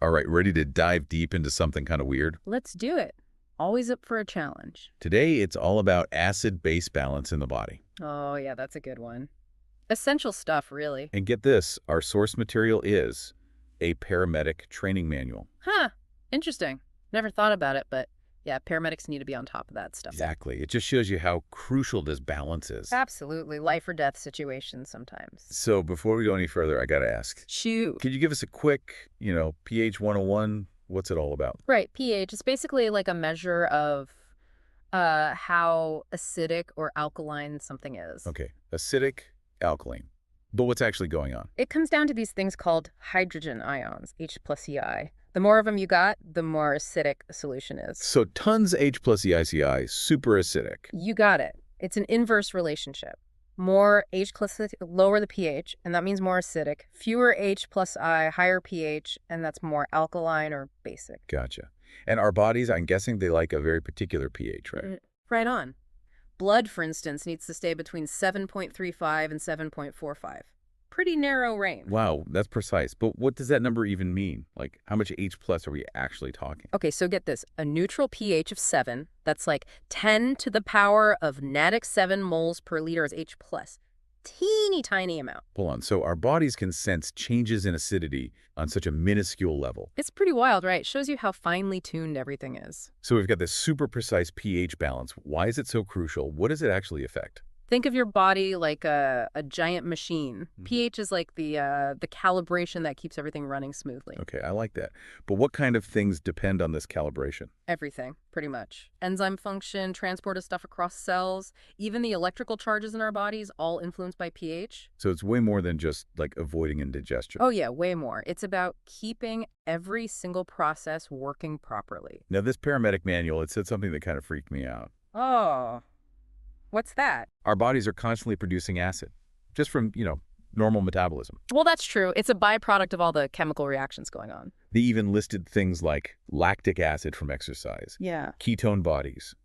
All right, ready to dive deep into something kind of weird? Let's do it. Always up for a challenge. Today, it's all about acid-base balance in the body. Oh, yeah, that's a good one. Essential stuff, really. And get this, our source material is a paramedic training manual. Huh. Interesting. Never thought about it, but yeah, paramedics need to be on top of that stuff. Exactly. It just shows you how crucial this balance is. Absolutely. Life or death situations sometimes. So before we go any further, I got to ask, Shoot. could you give us a quick, pH 101? What's it all about? Right, pH is basically like a measure of how acidic or alkaline something is. Okay, acidic, alkaline. But what's actually going on? It comes down to these things called hydrogen ions, H plus Ei. The more of them you got, the more acidic a solution is. So tons H plus EICI, super acidic. You got it. It's an inverse relationship. More H plus, lower the pH, and that means more acidic. Fewer H plus I, higher pH, and that's more alkaline or basic. Gotcha. And our bodies, I'm guessing they like a very particular pH, right? Right on. Blood, for instance, needs to stay between 7.35 and 7.45. Pretty narrow range. Wow, that's precise. But what does that number even mean? Like, how much H plus are we actually talking? Okay, so get this. A neutral pH of 7, that's like 10 to the power of -7 moles per liter is H plus. Teeny tiny amount. Hold on. So our bodies can sense changes in acidity on such a minuscule level. It's pretty wild, right? Shows you how finely tuned everything is. So we've got this super precise pH balance. Why is it so crucial? What does it actually affect? Think of your body like a giant machine. pH is like the calibration that keeps everything running smoothly. Okay, I like that. But what kind of things depend on this calibration? Everything, pretty much. Enzyme function, transport of stuff across cells, even the electrical charges in our bodies, all influenced by pH. So it's way more than just like avoiding indigestion. Oh yeah, way more. It's about keeping every single process working properly. Now this paramedic manual, it said something that kind of freaked me out. Oh, what's that? Our bodies are constantly producing acid, just from, normal metabolism. Well, that's true. It's a byproduct of all the chemical reactions going on. They even listed things like lactic acid from exercise, Yeah. ketone bodies,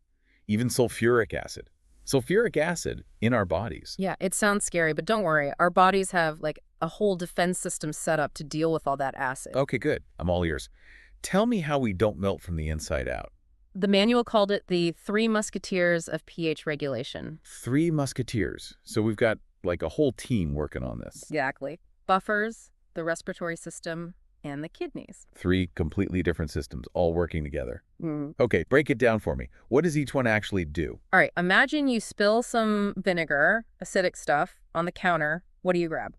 even sulfuric acid. Sulfuric acid in our bodies. Yeah, it sounds scary, but don't worry. Our bodies have like a whole defense system set up to deal with all that acid. Okay, good. I'm all ears. Tell me how we don't melt from the inside out. The manual called it the Three Musketeers of pH regulation. Three musketeers. So we've got like a whole team working on this. Exactly. Buffers, the respiratory system, and the kidneys. Three completely different systems all working together. Mm. Okay, break it down for me. What does each one actually do? All right, imagine you spill some vinegar, acidic stuff, on the counter. What do you grab?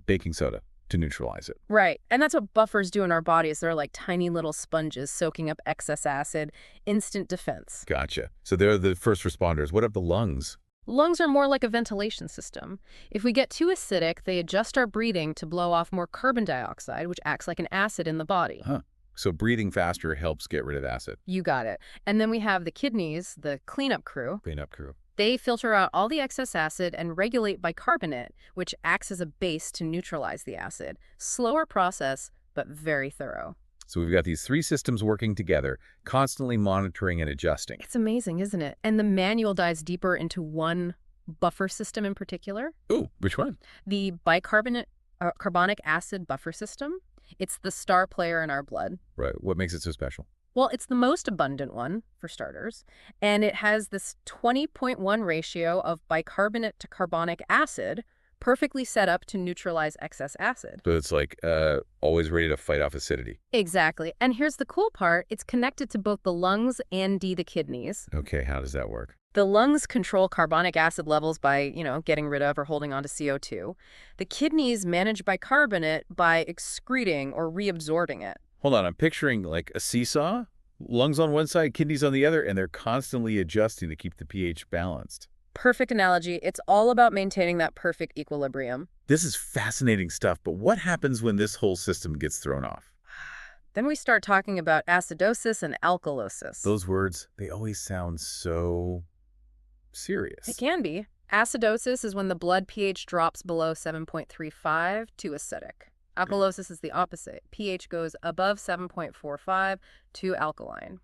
Baking soda to neutralize it. Right, and that's what buffers do in our bodies. They're like tiny little sponges soaking up excess acid. Instant defense. Gotcha. So they're the first responders. What of the lungs? Lungs are more like a ventilation system. If we get too acidic, they adjust our breathing to blow off more carbon dioxide, which acts like an acid in the body. Huh. So breathing faster helps get rid of acid. You got it. And then we have the kidneys, the cleanup crew. Cleanup crew. They filter out all the excess acid and regulate bicarbonate, which acts as a base to neutralize the acid. Slower process, but very thorough. So we've got these three systems working together, constantly monitoring and adjusting. It's amazing, isn't it? And the manual dives deeper into one buffer system in particular. Ooh, which one? The carbonic acid buffer system. It's the star player in our blood. Right. What makes it so special? Well, it's the most abundant one, for starters, and it has this 20.1 ratio of bicarbonate to carbonic acid, perfectly set up to neutralize excess acid. So it's like always ready to fight off acidity. Exactly. And here's the cool part. It's connected to both the lungs and the kidneys. Okay, how does that work? The lungs control carbonic acid levels by, getting rid of or holding on to CO2. The kidneys manage bicarbonate by excreting or reabsorbing it. Hold on, I'm picturing like a seesaw, lungs on one side, kidneys on the other, and they're constantly adjusting to keep the pH balanced. Perfect analogy. It's all about maintaining that perfect equilibrium. This is fascinating stuff, but what happens when this whole system gets thrown off? Then we start talking about acidosis and alkalosis. Those words, they always sound so serious. It can be. Acidosis is when the blood pH drops below 7.35 to acidic. Alkalosis is the opposite. pH goes above 7.45 to alkaline.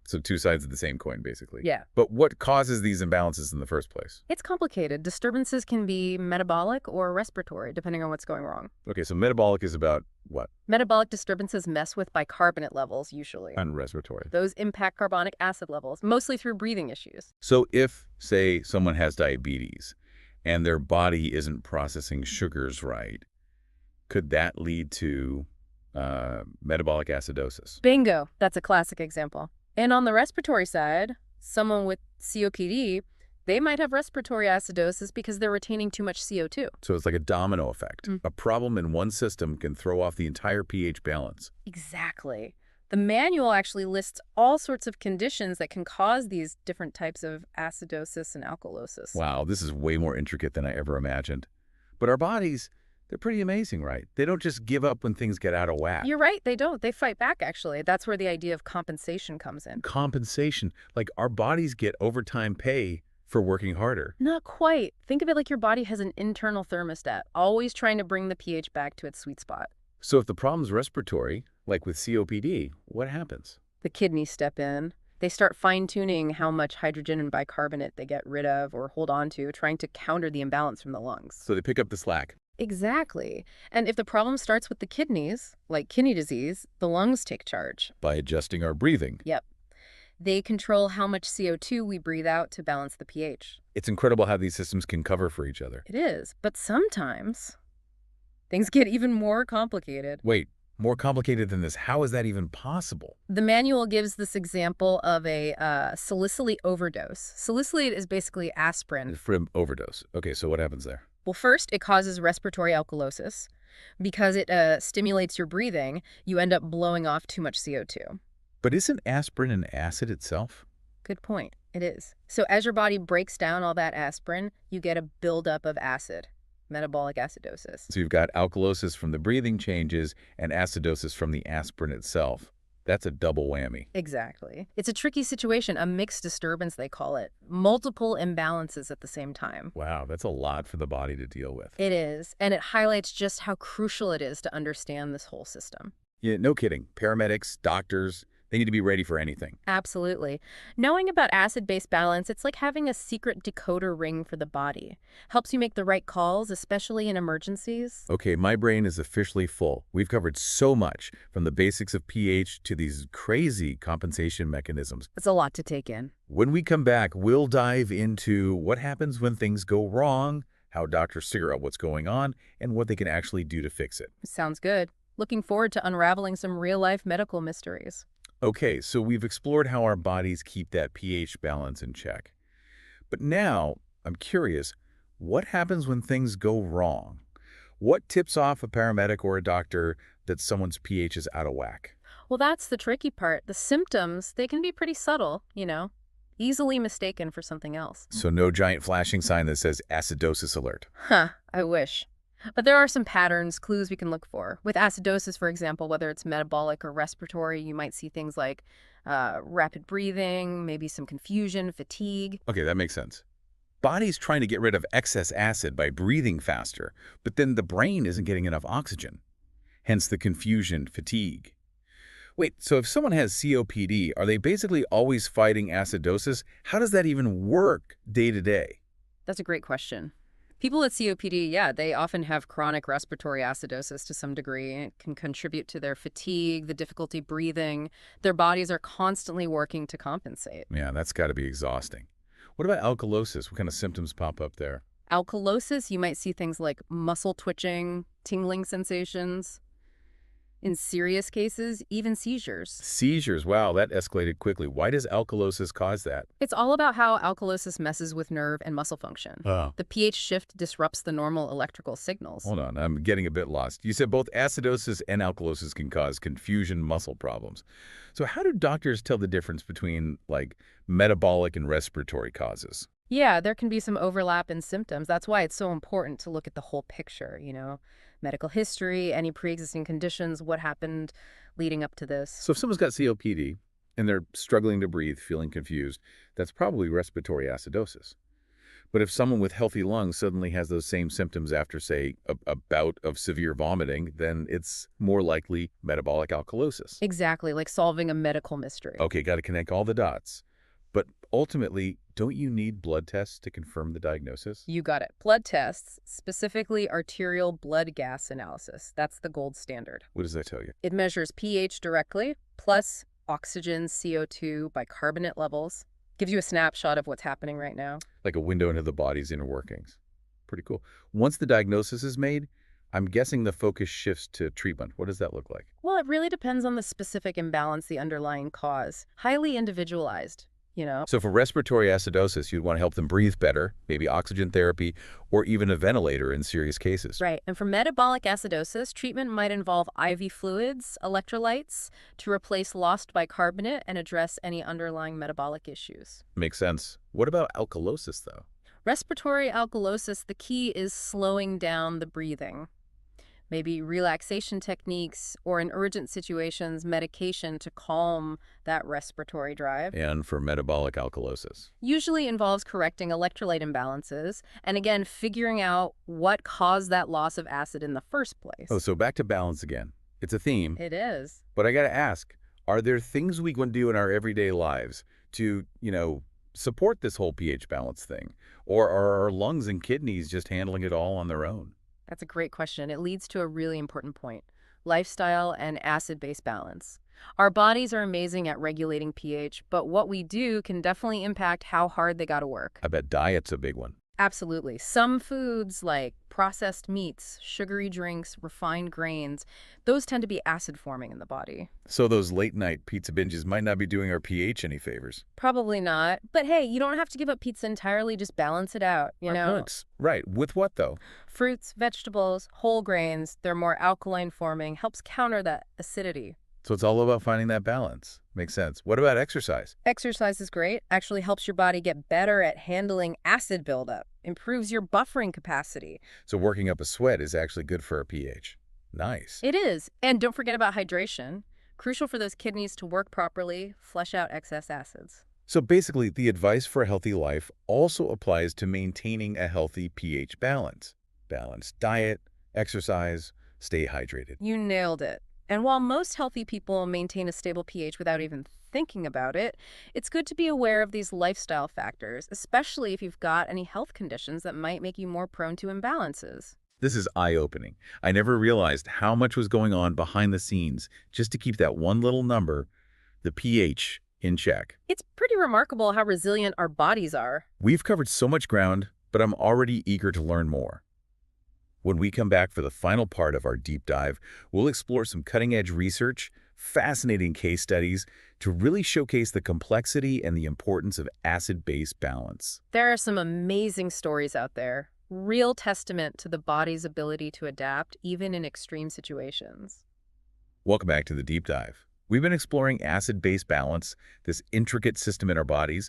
So two sides of the same coin, basically. Yeah. But what causes these imbalances in the first place? It's complicated. Disturbances can be metabolic or respiratory, depending on what's going wrong. Okay, so metabolic is about what? Metabolic disturbances mess with bicarbonate levels, usually. And respiratory. Those impact carbonic acid levels, mostly through breathing issues. So if, say, someone has diabetes and their body isn't processing sugars right, could that lead to metabolic acidosis? Bingo! That's a classic example. And on the respiratory side, someone with COPD, they might have respiratory acidosis because they're retaining too much CO2. So it's like a domino effect. A problem in one system can throw off the entire pH balance. Exactly. The manual actually lists all sorts of conditions that can cause these different types of acidosis and alkalosis. Wow, this is way more intricate than I ever imagined. But our bodies, they're pretty amazing, right? They don't just give up when things get out of whack. You're right, they don't. They fight back, actually. That's where the idea of compensation comes in. Compensation, like our bodies get overtime pay for working harder. Not quite. Think of it like your body has an internal thermostat, always trying to bring the pH back to its sweet spot. So if the problem's respiratory, like with COPD, what happens? The kidneys step in. They start fine-tuning how much hydrogen and bicarbonate they get rid of or hold on to, trying to counter the imbalance from the lungs. So they pick up the slack. Exactly. And if the problem starts with the kidneys, like kidney disease, the lungs take charge. By adjusting our breathing. Yep. They control how much CO2 we breathe out to balance the pH. It's incredible how these systems can cover for each other. It is. But sometimes things get even more complicated. Wait, more complicated than this. How is that even possible? The manual gives this example of a salicylate overdose. Salicylate is basically aspirin. From overdose. Okay, so what happens there? Well, first, it causes respiratory alkalosis. Because it stimulates your breathing, you end up blowing off too much CO2. But isn't aspirin an acid itself? Good point. It is. So as your body breaks down all that aspirin, you get a buildup of acid, metabolic acidosis. So you've got alkalosis from the breathing changes and acidosis from the aspirin itself. That's a double whammy. Exactly. It's a tricky situation, a mixed disturbance, they call it. Multiple imbalances at the same time. Wow, that's a lot for the body to deal with. It is, and it highlights just how crucial it is to understand this whole system. Yeah, no kidding. Paramedics, doctors, they need to be ready for anything. Absolutely. Knowing about acid-base balance, it's like having a secret decoder ring for the body. Helps you make the right calls, especially in emergencies. Okay, my brain is officially full. We've covered so much, from the basics of pH to these crazy compensation mechanisms. It's a lot to take in. When we come back, we'll dive into what happens when things go wrong, how doctors figure out what's going on, and what they can actually do to fix it. Sounds good. Looking forward to unraveling some real-life medical mysteries. Okay, so we've explored how our bodies keep that pH balance in check. But now, I'm curious, what happens when things go wrong? What tips off a paramedic or a doctor that someone's pH is out of whack? Well, that's the tricky part. The symptoms, they can be pretty subtle, easily mistaken for something else. So no giant flashing sign that says acidosis alert. Huh, I wish. But there are some patterns, clues we can look for. With acidosis, for example, whether it's metabolic or respiratory, you might see things like rapid breathing, maybe some confusion, fatigue. Okay, that makes sense. Body's trying to get rid of excess acid by breathing faster, but then the brain isn't getting enough oxygen. Hence the confusion, fatigue. Wait, so if someone has COPD, are they basically always fighting acidosis? How does that even work day to day? That's a great question. People with COPD, yeah, they often have chronic respiratory acidosis to some degree. It can contribute to their fatigue, the difficulty breathing. Their bodies are constantly working to compensate. Yeah, that's got to be exhausting. What about alkalosis? What kind of symptoms pop up there? Alkalosis, you might see things like muscle twitching, tingling sensations. In serious cases, even seizures. Seizures, wow, that escalated quickly. Why does alkalosis cause that? It's all about how alkalosis messes with nerve and muscle function. Oh. The pH shift disrupts the normal electrical signals. Hold on, I'm getting a bit lost. You said both acidosis and alkalosis can cause confusion, muscle problems. So how do doctors tell the difference between, like, metabolic and respiratory causes? Yeah, there can be some overlap in symptoms. That's why it's so important to look at the whole picture, medical history, any pre-existing conditions, what happened leading up to this. So if someone's got COPD and they're struggling to breathe, feeling confused, that's probably respiratory acidosis. But if someone with healthy lungs suddenly has those same symptoms after, say, a bout of severe vomiting, then it's more likely metabolic alkalosis. Exactly, like solving a medical mystery. Okay, got to connect all the dots. But ultimately, don't you need blood tests to confirm the diagnosis? You got it. Blood tests, specifically arterial blood gas analysis. That's the gold standard. What does that tell you? It measures pH directly, plus oxygen, CO2, bicarbonate levels. Gives you a snapshot of what's happening right now. Like a window into the body's inner workings. Pretty cool. Once the diagnosis is made, I'm guessing the focus shifts to treatment. What does that look like? Well, it really depends on the specific imbalance, the underlying cause. Highly individualized, you know? So for respiratory acidosis, you'd want to help them breathe better, maybe oxygen therapy, or even a ventilator in serious cases. Right. And for metabolic acidosis, treatment might involve IV fluids, electrolytes, to replace lost bicarbonate and address any underlying metabolic issues. Makes sense. What about alkalosis, though? Respiratory alkalosis, the key is slowing down the breathing. Maybe relaxation techniques, or in urgent situations, medication to calm that respiratory drive. And for metabolic alkalosis? Usually involves correcting electrolyte imbalances, and again, figuring out what caused that loss of acid in the first place. Oh, so back to balance again. It's a theme, It is. but I got to ask, are there things we can do in our everyday lives to, support this whole pH balance thing? Or are our lungs and kidneys just handling it all on their own? That's a great question. It leads to a really important point: lifestyle and acid-base balance. Our bodies are amazing at regulating pH, but what we do can definitely impact how hard they gotta work. I bet diet's a big one. Absolutely. Some foods like processed meats, sugary drinks, refined grains, those tend to be acid forming in the body. So those late-night pizza binges might not be doing our pH any favors. Probably not. But hey, you don't have to give up pizza entirely, just balance it out, you know? Thanks. Right. With what, though? Fruits, vegetables, whole grains, they're more alkaline forming, helps counter that acidity. So it's all about finding that balance. Makes sense. What about exercise? Exercise is great. Actually helps your body get better at handling acid buildup, improves your buffering capacity. So working up a sweat is actually good for our pH. Nice. It is. And don't forget about hydration. Crucial for those kidneys to work properly, flush out excess acids. So basically, the advice for a healthy life also applies to maintaining a healthy pH balance. Balanced diet, exercise, stay hydrated. You nailed it. And while most healthy people maintain a stable pH without even thinking about it, it's good to be aware of these lifestyle factors, especially if you've got any health conditions that might make you more prone to imbalances. This is eye-opening. I never realized how much was going on behind the scenes just to keep that one little number, the pH, in check. It's pretty remarkable how resilient our bodies are. We've covered so much ground, but I'm already eager to learn more. When we come back for the final part of our deep dive, we'll explore some cutting-edge research, fascinating case studies to really showcase the complexity and the importance of acid-base balance. There are some amazing stories out there, real testament to the body's ability to adapt even in extreme situations. Welcome back to the deep dive. We've been exploring acid-base balance, this intricate system in our bodies,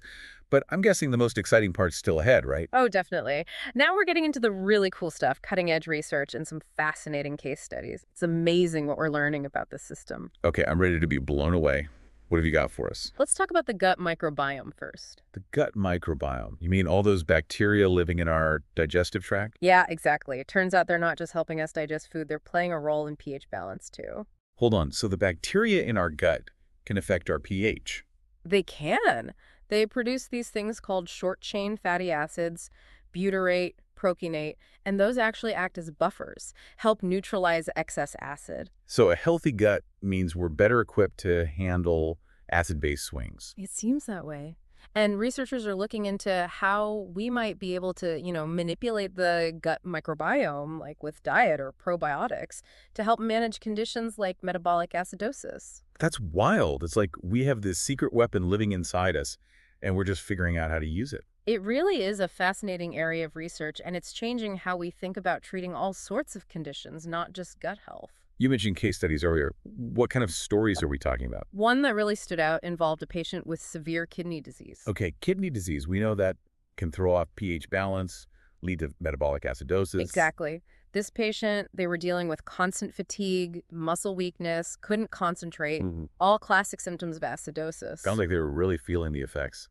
but I'm guessing the most exciting part's still ahead, right? Oh, definitely. Now we're getting into the really cool stuff, cutting-edge research and some fascinating case studies. It's amazing what we're learning about this system. Okay, I'm ready to be blown away. What have you got for us? Let's talk about the gut microbiome first. The gut microbiome. You mean all those bacteria living in our digestive tract? Yeah, exactly. It turns out they're not just helping us digest food, they're playing a role in pH balance too. Hold on, so the bacteria in our gut can affect our pH? They can. They produce these things called short-chain fatty acids, butyrate, propionate, and those actually act as buffers, help neutralize excess acid. So a healthy gut means we're better equipped to handle acid-base swings. It seems that way. And researchers are looking into how we might be able to, manipulate the gut microbiome, like with diet or probiotics, to help manage conditions like metabolic acidosis. That's wild. It's like we have this secret weapon living inside us, and we're just figuring out how to use it. It really is a fascinating area of research, and it's changing how we think about treating all sorts of conditions, not just gut health. You mentioned case studies earlier. What kind of stories are we talking about? One that really stood out involved a patient with severe kidney disease. Okay, kidney disease. We know that can throw off pH balance, lead to metabolic acidosis. Exactly. This patient, they were dealing with constant fatigue, muscle weakness, couldn't concentrate, all classic symptoms of acidosis. Sounds like they were really feeling the effects.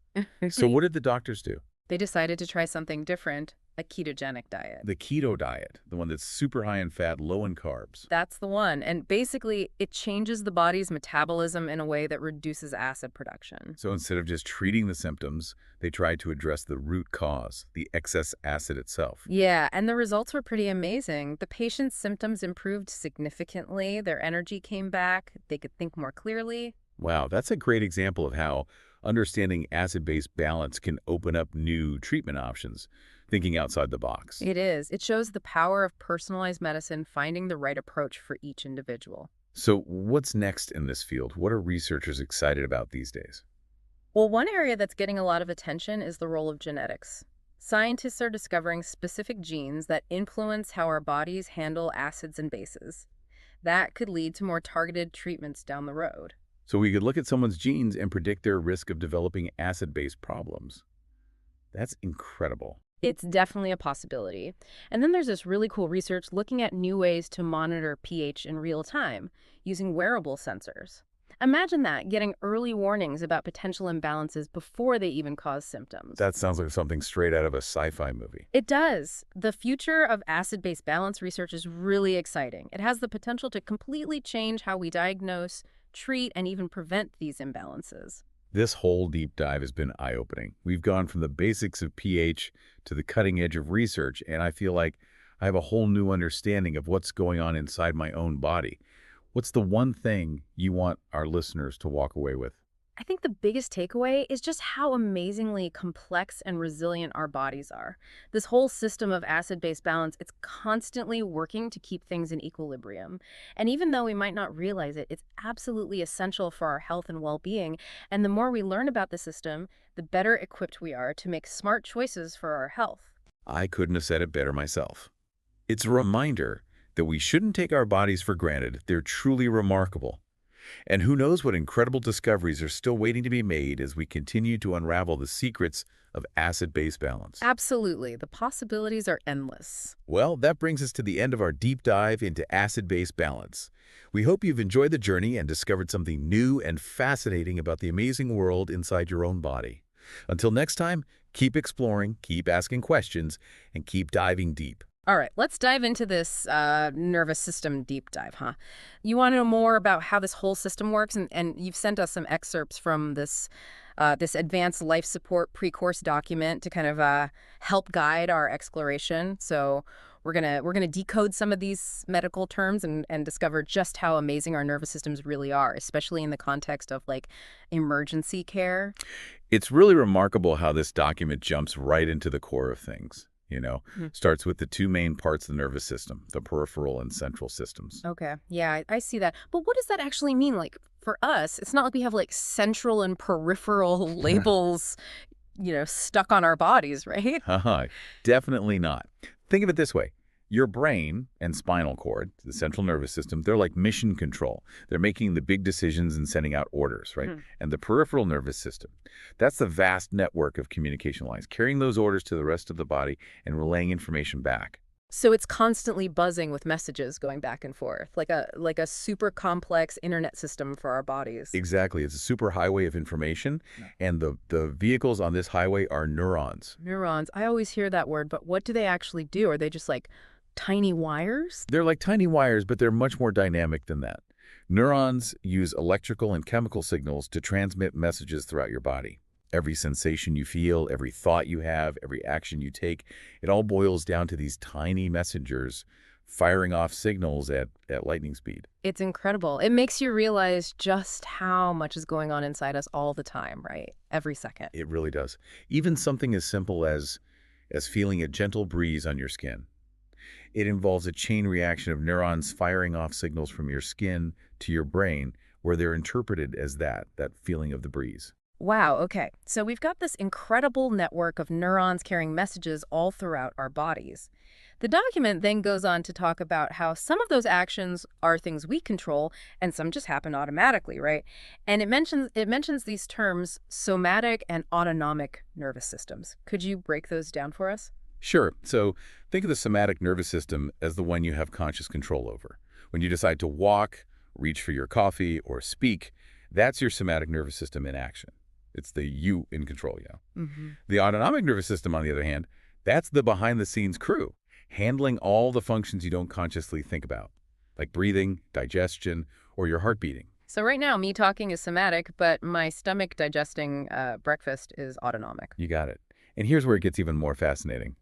So what did the doctors do? They decided to try something different, a ketogenic diet. The keto diet, the one that's super high in fat, low in carbs. That's the one. And basically, it changes the body's metabolism in a way that reduces acid production. So instead of just treating the symptoms, they tried to address the root cause, the excess acid itself. Yeah, and the results were pretty amazing. The patient's symptoms improved significantly. Their energy came back. They could think more clearly. Wow, that's a great example of how understanding acid-base balance can open up new treatment options, thinking outside the box. It is. It shows the power of personalized medicine finding the right approach for each individual. So what's next in this field? What are researchers excited about these days? Well, one area that's getting a lot of attention is the role of genetics. Scientists are discovering specific genes that influence how our bodies handle acids and bases. That could lead to more targeted treatments down the road. So we could look at someone's genes and predict their risk of developing acid-base problems. That's incredible. It's definitely a possibility. And then there's this really cool research looking at new ways to monitor pH in real time using wearable sensors. Imagine that, getting early warnings about potential imbalances before they even cause symptoms. That sounds like something straight out of a sci-fi movie. It does. The future of acid-base balance research is really exciting. It has the potential to completely change how we diagnose, treat, and even prevent these imbalances. This whole deep dive has been eye-opening. We've gone from the basics of pH to the cutting edge of research, and I feel like I have a whole new understanding of what's going on inside my own body. What's the one thing you want our listeners to walk away with? I think the biggest takeaway is just how amazingly complex and resilient our bodies are. This whole system of acid-base balance, it's constantly working to keep things in equilibrium. And even though we might not realize it, it's absolutely essential for our health and well-being. And the more we learn about the system, the better equipped we are to make smart choices for our health. I couldn't have said it better myself. It's a reminder that we shouldn't take our bodies for granted. They're truly remarkable. And who knows what incredible discoveries are still waiting to be made as we continue to unravel the secrets of acid-base balance. Absolutely. The possibilities are endless. Well, that brings us to the end of our deep dive into acid-base balance. We hope you've enjoyed the journey and discovered something new and fascinating about the amazing world inside your own body. Until next time, keep exploring, keep asking questions, and keep diving deep. All right, let's dive into this nervous system deep dive, huh? You want to know more about how this whole system works? And you've sent us some excerpts from this advanced life support pre-course document to kind of help guide our exploration. So we're gonna decode some of these medical terms and discover just how amazing our nervous systems really are, especially in the context of like emergency care. It's really remarkable how this document jumps right into the core of things. Starts with the two main parts of the nervous system, the peripheral and central systems. Okay. Yeah, I see that. But what does that actually mean? Like for us, it's not like we have like central and peripheral labels, stuck on our bodies, right? Definitely not. Think of it this way. Your brain and spinal cord, the central nervous system, they're like mission control. They're making the big decisions and sending out orders, right? And the peripheral nervous system, that's the vast network of communication lines, carrying those orders to the rest of the body and relaying information back. So it's constantly buzzing with messages going back and forth, like a super complex internet system for our bodies. Exactly. It's a super highway of information, and the vehicles on this highway are neurons. Neurons. I always hear that word, but what do they actually do? Are they just like tiny wires? They're like tiny wires, but they're much more dynamic than that. Neurons use electrical and chemical signals to transmit messages throughout your body. Every sensation you feel, every thought you have, every action you take, it all boils down to these tiny messengers firing off signals at lightning speed. It's incredible. It makes you realize just how much is going on inside us all the time, right? Every second. It really does. Even something as simple as feeling a gentle breeze on your skin. It involves a chain reaction of neurons firing off signals from your skin to your brain, where they're interpreted as that feeling of the breeze. Wow, okay. So we've got this incredible network of neurons carrying messages all throughout our bodies. The document then goes on to talk about how some of those actions are things we control and some just happen automatically, right? And it mentions these terms somatic and autonomic nervous systems. Could you break those down for us? Sure. So think of the somatic nervous system as the one you have conscious control over. When you decide to walk, reach for your coffee, or speak, that's your somatic nervous system in action. It's the you in control, Hmm. The autonomic nervous system, on the other hand, that's the behind-the-scenes crew, handling all the functions you don't consciously think about, like breathing, digestion, or your heart beating. So right now, me talking is somatic, but my stomach digesting breakfast is autonomic. You got it. And here's where it gets even more fascinating.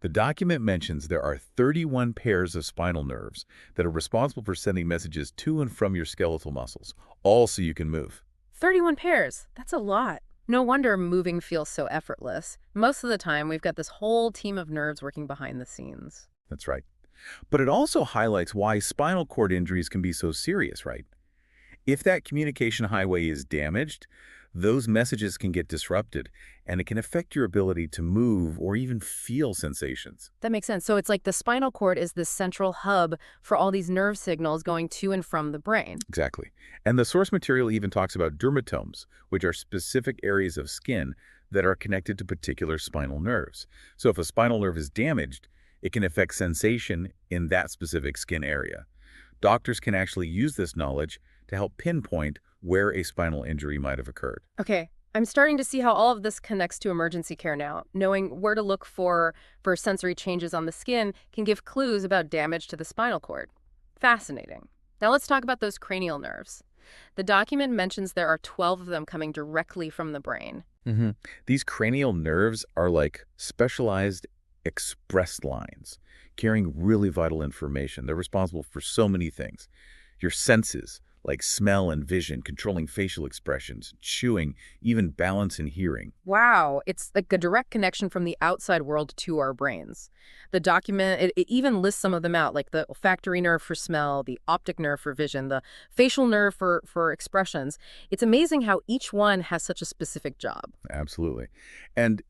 The document mentions there are 31 pairs of spinal nerves that are responsible for sending messages to and from your skeletal muscles, all so you can move. 31 pairs. That's a lot. No wonder moving feels so effortless. Most of the time, we've got this whole team of nerves working behind the scenes. That's right. But it also highlights why spinal cord injuries can be so serious, right? If that communication highway is damaged, those messages can get disrupted, and it can affect your ability to move or even feel sensations. That makes sense. So it's like the spinal cord is the central hub for all these nerve signals going to and from the brain. Exactly. And the source material even talks about dermatomes, which are specific areas of skin that are connected to particular spinal nerves. So if a spinal nerve is damaged, it can affect sensation in that specific skin area. Doctors can actually use this knowledge to help pinpoint where a spinal injury might have occurred. Okay. I'm starting to see how all of this connects to emergency care now. Knowing where to look for sensory changes on the skin can give clues about damage to the spinal cord. Fascinating. Now let's talk about those cranial nerves. The document mentions there are 12 of them coming directly from the brain. hmm These cranial nerves are like specialized express lines, carrying really vital information. They're responsible for so many things. Your senses, like smell and vision, controlling facial expressions, chewing, even balance and hearing. Wow, it's like a direct connection from the outside world to our brains. The document, it even lists some of them out, like the olfactory nerve for smell, the optic nerve for vision, the facial nerve for expressions. It's amazing how each one has such a specific job. Absolutely. And,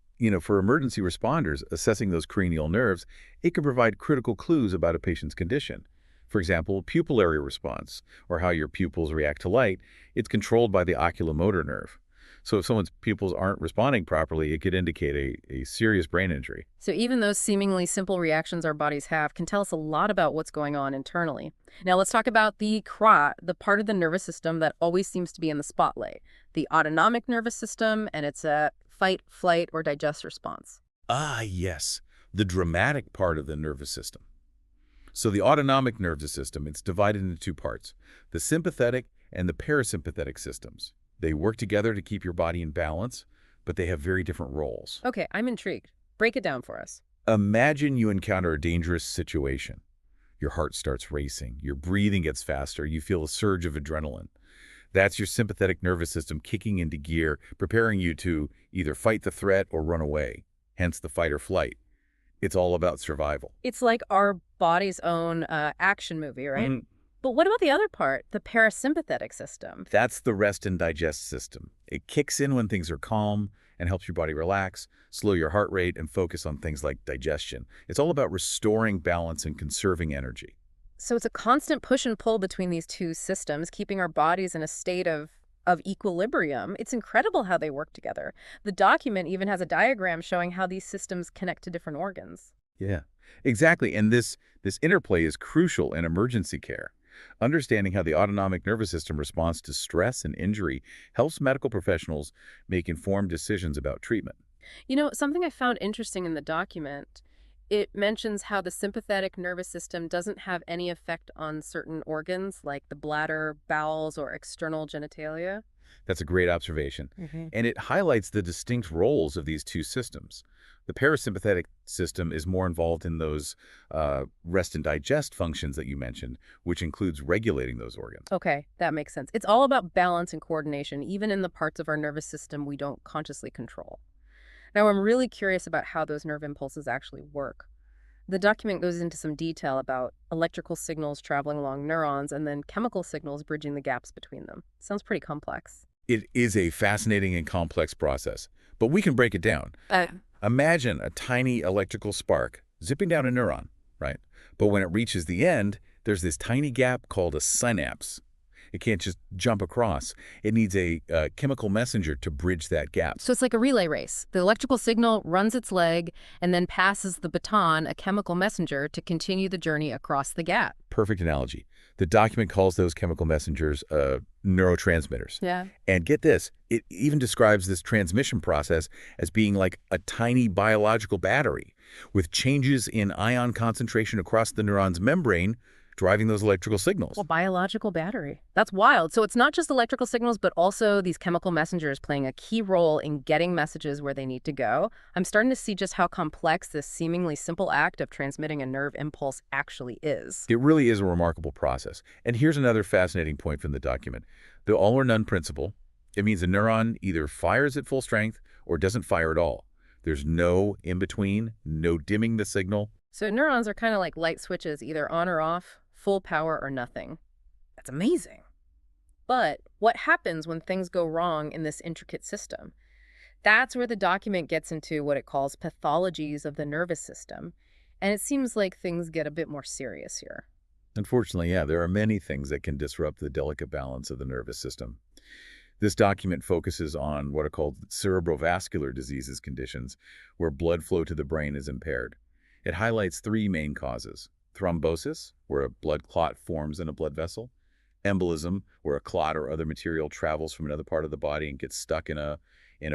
for emergency responders, assessing those cranial nerves, it can provide critical clues about a patient's condition. For example, pupillary response, or how your pupils react to light, it's controlled by the oculomotor nerve. So if someone's pupils aren't responding properly, it could indicate a serious brain injury. So even those seemingly simple reactions our bodies have can tell us a lot about what's going on internally. Now let's talk about the CROT, the part of the nervous system that always seems to be in the spotlight, the autonomic nervous system, and it's a fight, flight, or digest response. Ah, yes, the dramatic part of the nervous system. So the autonomic nervous system, it's divided into two parts, the sympathetic and the parasympathetic systems. They work together to keep your body in balance, but they have very different roles. Okay, I'm intrigued. Break it down for us. Imagine you encounter a dangerous situation. Your heart starts racing, your breathing gets faster, you feel a surge of adrenaline. That's your sympathetic nervous system kicking into gear, preparing you to either fight the threat or run away, hence the fight or flight. It's all about survival. It's like our body's own action movie, right? Mm, But what about the other part, the parasympathetic system? That's the rest and digest system. It kicks in when things are calm and helps your body relax, slow your heart rate, and focus on things like digestion. It's all about restoring balance and conserving energy. So it's a constant push and pull between these two systems, keeping our bodies in a state of equilibrium. It's incredible how they work together. The document even has a diagram showing how these systems connect to different organs. Yeah, exactly. And this interplay is crucial in emergency care. Understanding how the autonomic nervous system responds to stress and injury helps medical professionals make informed decisions about treatment. You know, something I found interesting in the document, it mentions how the sympathetic nervous system doesn't have any effect on certain organs like the bladder, bowels, or external genitalia. That's a great observation. Hmm. And it highlights the distinct roles of these two systems. The parasympathetic system is more involved in those rest and digest functions that you mentioned, which includes regulating those organs. Okay, that makes sense. It's all about balance and coordination, even in the parts of our nervous system we don't consciously control. Now, I'm really curious about how those nerve impulses actually work. The document goes into some detail about electrical signals traveling along neurons and then chemical signals bridging the gaps between them. Sounds pretty complex. It is a fascinating and complex process, but we can break it down. Imagine a tiny electrical spark zipping down a neuron, right? But when it reaches the end, there's this tiny gap called a synapse. It can't just jump across. It needs a chemical messenger to bridge that gap. So it's like a relay race. The electrical signal runs its leg and then passes the baton, a chemical messenger, to continue the journey across the gap. Perfect analogy. The document calls those chemical messengers neurotransmitters. Yeah. And get this, it even describes this transmission process as being like a tiny biological battery with changes in ion concentration across the neuron's membrane driving those electrical signals. Well, biological battery. That's wild. So it's not just electrical signals, but also these chemical messengers playing a key role in getting messages where they need to go. I'm starting to see just how complex this seemingly simple act of transmitting a nerve impulse actually is. It really is a remarkable process. And here's another fascinating point from the document. The all or none principle, it means a neuron either fires at full strength or doesn't fire at all. There's no in between, no dimming the signal. So neurons are kind of like light switches, either on or off, full power or nothing. That's amazing. But what happens when things go wrong in this intricate system? That's where the document gets into what it calls pathologies of the nervous system. And it seems like things get a bit more serious here. Unfortunately, yeah, there are many things that can disrupt the delicate balance of the nervous system. This document focuses on what are called cerebrovascular diseases conditions, where blood flow to the brain is impaired. It highlights three main causes: thrombosis, where a blood clot forms in a blood vessel; embolism, where a clot or other material travels from another part of the body and gets stuck in a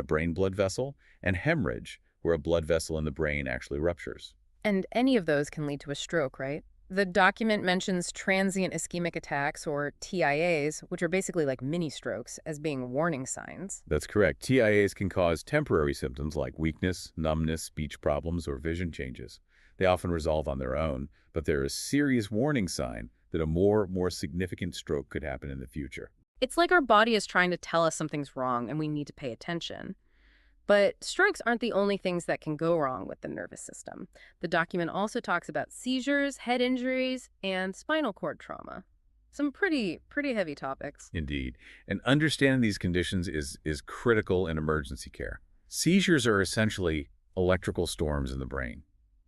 brain blood vessel; and hemorrhage, where a blood vessel in the brain actually ruptures. And any of those can lead to a stroke, right? The document mentions transient ischemic attacks, or TIAs, which are basically like mini strokes, as being warning signs. That's correct. TIAs can cause temporary symptoms like weakness, numbness, speech problems, or vision changes. They often resolve on their own, but they're a serious warning sign that a more significant stroke could happen in the future. It's like our body is trying to tell us something's wrong and we need to pay attention. But strokes aren't the only things that can go wrong with the nervous system. The document also talks about seizures, head injuries, and spinal cord trauma. Some pretty heavy topics. Indeed. And understanding these conditions is critical in emergency care. Seizures are essentially electrical storms in the brain.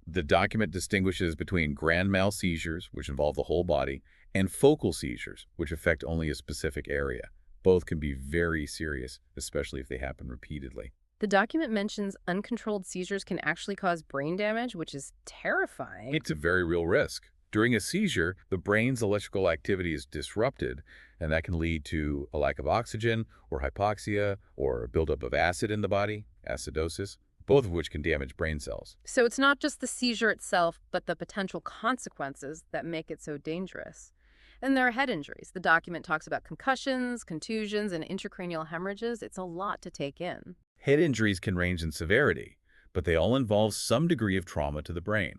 The document distinguishes between grand mal seizures, which involve the whole body, and focal seizures, which affect only a specific area. Both can be very serious, especially if they happen repeatedly. The document mentions uncontrolled seizures can actually cause brain damage, which is terrifying. It's a very real risk. During a seizure, the brain's electrical activity is disrupted, and that can lead to a lack of oxygen or hypoxia or a buildup of acid in the body, acidosis, both of which can damage brain cells. So it's not just the seizure itself, but the potential consequences that make it so dangerous. And there are head injuries. The document talks about concussions, contusions, and intracranial hemorrhages. It's a lot to take in. Head injuries can range in severity, but they all involve some degree of trauma to the brain.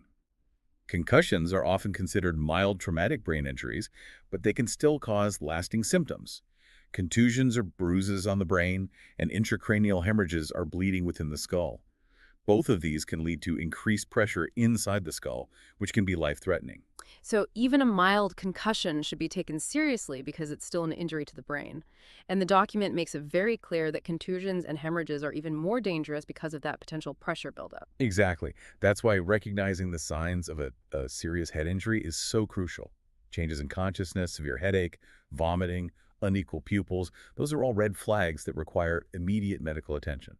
Concussions are often considered mild traumatic brain injuries, but they can still cause lasting symptoms. Contusions are bruises on the brain, and intracranial hemorrhages are bleeding within the skull. Both of these can lead to increased pressure inside the skull, which can be life-threatening. So even a mild concussion should be taken seriously because it's still an injury to the brain. And the document makes it very clear that contusions and hemorrhages are even more dangerous because of that potential pressure buildup. Exactly. That's why recognizing the signs of a serious head injury is so crucial. Changes in consciousness, severe headache, vomiting, unequal pupils, those are all red flags that require immediate medical attention.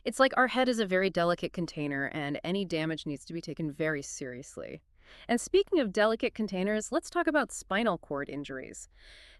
It's like our head is a very delicate container, and any damage needs to be taken very seriously. And speaking of delicate containers, let's talk about spinal cord injuries.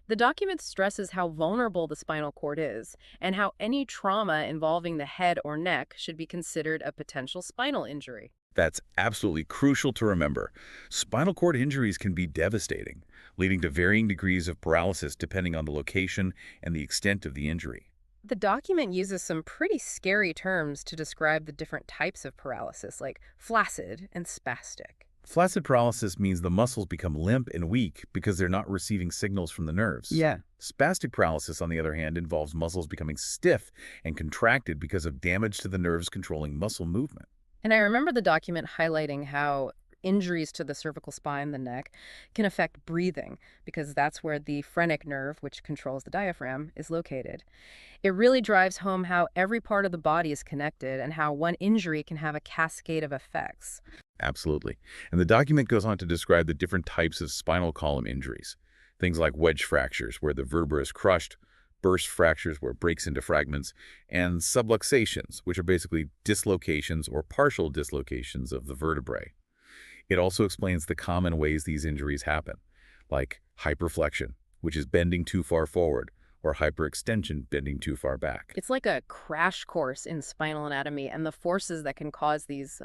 The document stresses how vulnerable the spinal cord is, and how any trauma involving the head or neck should be considered a potential spinal injury. That's absolutely crucial to remember. Spinal cord injuries can be devastating, leading to varying degrees of paralysis depending on the location and the extent of the injury. The document uses some pretty scary terms to describe the different types of paralysis, like flaccid and spastic. Flaccid paralysis means the muscles become limp and weak because they're not receiving signals from the nerves. Yeah. Spastic paralysis, on the other hand, involves muscles becoming stiff and contracted because of damage to the nerves controlling muscle movement. And I remember the document highlighting how injuries to the cervical spine, the neck, can affect breathing because that's where the phrenic nerve, which controls the diaphragm, is located. It really drives home how every part of the body is connected and how one injury can have a cascade of effects. Absolutely. And the document goes on to describe the different types of spinal column injuries. Things like wedge fractures, where the vertebra is crushed, burst fractures, where it breaks into fragments, and subluxations, which are basically dislocations or partial dislocations of the vertebrae. It also explains the common ways these injuries happen, like hyperflexion, which is bending too far forward, or hyperextension bending too far back. It's like a crash course in spinal anatomy and the forces that can cause these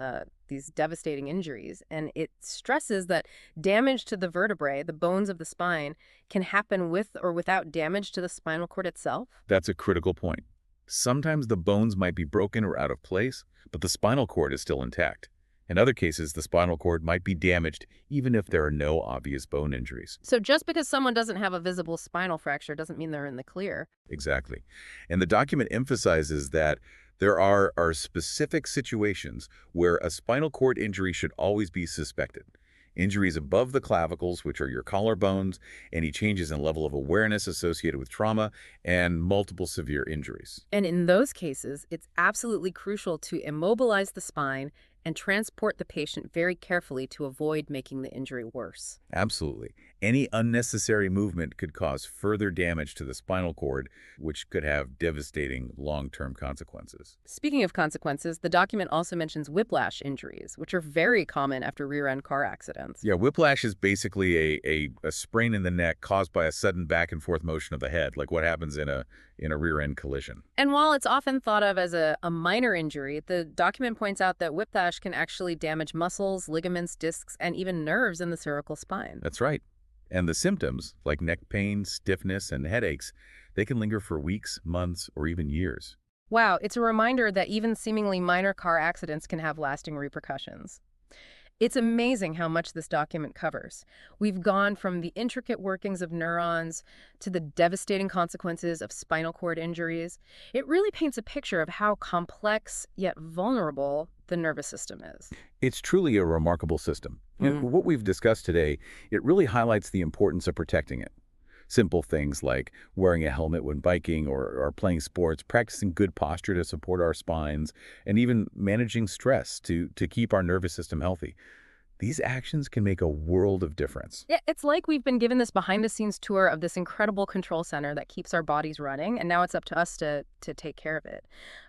devastating injuries. And it stresses that damage to the vertebrae, the bones of the spine, can happen with or without damage to the spinal cord itself. That's a critical point. Sometimes the bones might be broken or out of place, but the spinal cord is still intact. In other cases, the spinal cord might be damaged even if there are no obvious bone injuries. So just because someone doesn't have a visible spinal fracture doesn't mean they're in the clear. Exactly. And the document emphasizes that there are specific situations where a spinal cord injury should always be suspected. Injuries above the clavicles, which are your collarbones, any changes in level of awareness associated with trauma, and multiple severe injuries. And in those cases, it's absolutely crucial to immobilize the spine and transport the patient very carefully to avoid making the injury worse. Absolutely. Any unnecessary movement could cause further damage to the spinal cord, which could have devastating long-term consequences. Speaking of consequences, the document also mentions whiplash injuries, which are very common after rear-end car accidents. Yeah, whiplash is basically a sprain in the neck caused by a sudden back and forth motion of the head, like what happens in a rear-end collision. And while it's often thought of as a minor injury, the document points out that whiplash can actually damage muscles, ligaments, discs, and even nerves in the cervical spine. That's right. And the symptoms, like neck pain, stiffness, and headaches, they can linger for weeks, months, or even years. Wow, it's a reminder that even seemingly minor car accidents can have lasting repercussions. It's amazing how much this document covers. We've gone from the intricate workings of neurons to the devastating consequences of spinal cord injuries. It really paints a picture of how complex yet vulnerable the nervous system is. It's truly a remarkable system. And what we've discussed today, it really highlights the importance of protecting it. Simple things like wearing a helmet when biking or playing sports, practicing good posture to support our spines, and even managing stress to keep our nervous system healthy. These actions can make a world of difference. Yeah, it's like we've been given this behind-the-scenes tour of this incredible control center that keeps our bodies running, and now it's up to us to take care of it.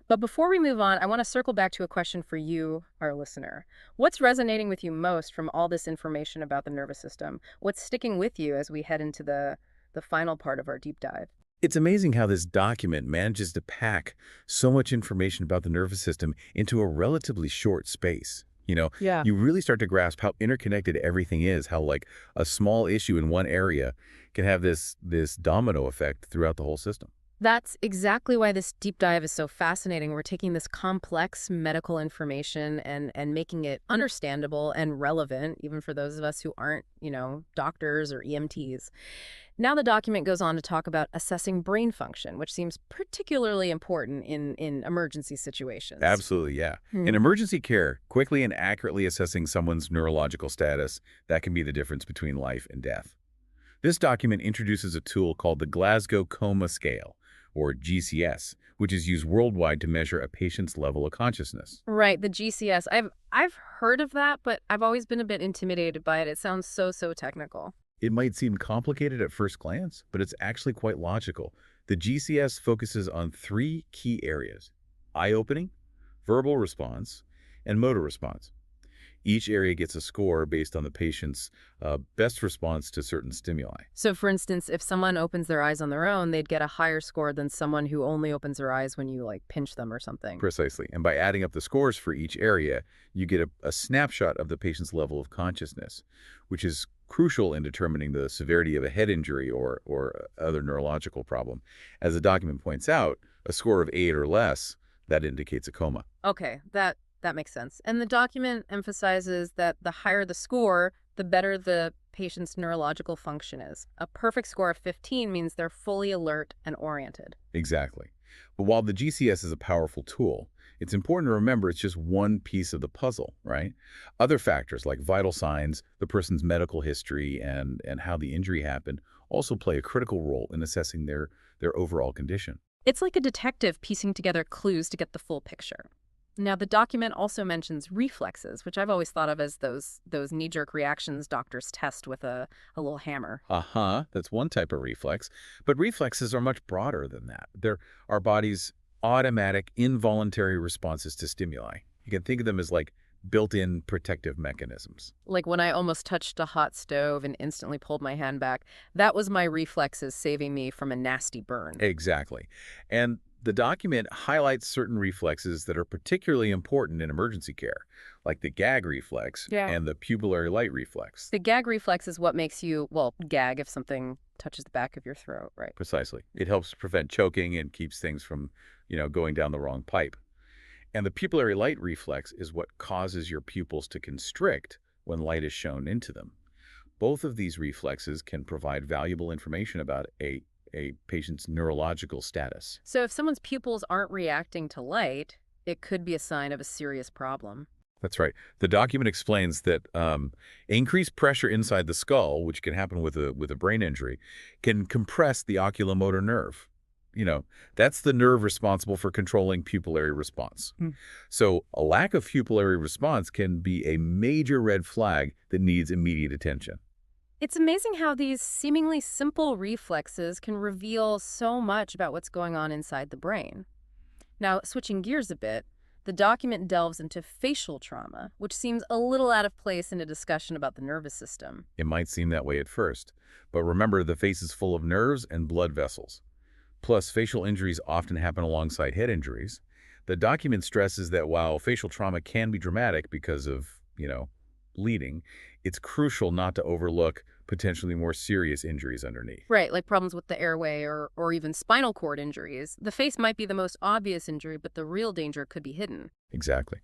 But before we move on, I want to circle back to a question for you, our listener. What's resonating with you most from all this information about the nervous system? What's sticking with you as we head into the final part of our deep dive? It's amazing how this document manages to pack so much information about the nervous system into a relatively short space. Yeah. You really start to grasp how interconnected everything is, how like a small issue in one area can have this domino effect throughout the whole system. That's exactly why this deep dive is so fascinating. We're taking this complex medical information and making it understandable and relevant, even for those of us who aren't, doctors or EMTs. Now the document goes on to talk about assessing brain function, which seems particularly important in emergency situations. Absolutely, yeah. In emergency care, quickly and accurately assessing someone's neurological status, that can be the difference between life and death. This document introduces a tool called the Glasgow Coma Scale, or GCS, which is used worldwide to measure a patient's level of consciousness. Right, the GCS. I've heard of that, but I've always been a bit intimidated by it. It sounds so technical. It might seem complicated at first glance, but it's actually quite logical. The GCS focuses on 3 key areas: eye-opening, verbal response, and motor response. Each area gets a score based on the patient's best response to certain stimuli. So for instance, if someone opens their eyes on their own, they'd get a higher score than someone who only opens their eyes when you pinch them or something. Precisely. And by adding up the scores for each area, you get a snapshot of the patient's level of consciousness, which is crucial in determining the severity of a head injury or other neurological problem. As the document points out, a score of 8 or less, that indicates a coma. Okay, that makes sense. And the document emphasizes that the higher the score, the better the patient's neurological function is. A perfect score of 15 means they're fully alert and oriented. Exactly. But while the GCS is a powerful tool, it's important to remember it's just one piece of the puzzle, right? Other factors like vital signs, the person's medical history, and how the injury happened also play a critical role in assessing their overall condition. It's like a detective piecing together clues to get the full picture. Now, the document also mentions reflexes, which I've always thought of as those knee-jerk reactions doctors test with a little hammer. That's one type of reflex. But reflexes are much broader than that. They're our body's automatic, involuntary responses to stimuli. You can think of them as like built-in protective mechanisms. Like when I almost touched a hot stove and instantly pulled my hand back, that was my reflexes saving me from a nasty burn. Exactly. And the document highlights certain reflexes that are particularly important in emergency care, like the gag reflex Yeah. and the pupillary light reflex. The gag reflex is what makes you, well, gag if something touches the back of your throat, right? Precisely. It helps prevent choking and keeps things from, going down the wrong pipe. And the pupillary light reflex is what causes your pupils to constrict when light is shown into them. Both of these reflexes can provide valuable information about a patient's neurological status. So if someone's pupils aren't reacting to light, it could be a sign of a serious problem. That's right. The document explains that increased pressure inside the skull, which can happen with a brain injury, can compress the oculomotor nerve. That's the nerve responsible for controlling pupillary response. So a lack of pupillary response can be a major red flag that needs immediate attention. It's amazing how these seemingly simple reflexes can reveal so much about what's going on inside the brain. Now, switching gears a bit, the document delves into facial trauma, which seems a little out of place in a discussion about the nervous system. It might seem that way at first, but remember the face is full of nerves and blood vessels. Plus, facial injuries often happen alongside head injuries. The document stresses that while facial trauma can be dramatic because of, bleeding, it's crucial not to overlook potentially more serious injuries underneath. Right, like problems with the airway or even spinal cord injuries. The face might be the most obvious injury, but the real danger could be hidden. Exactly.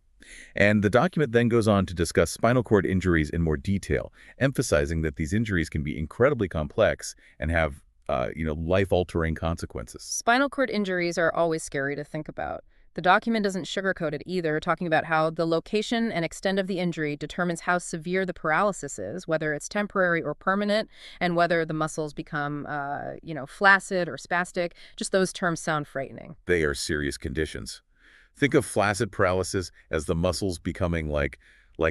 And the document then goes on to discuss spinal cord injuries in more detail, emphasizing that these injuries can be incredibly complex and have, life-altering consequences. Spinal cord injuries are always scary to think about. The document doesn't sugarcoat it either, talking about how the location and extent of the injury determines how severe the paralysis is, whether it's temporary or permanent, and whether the muscles become, flaccid or spastic. Just those terms sound frightening. They are serious conditions. Think of flaccid paralysis as the muscles becoming like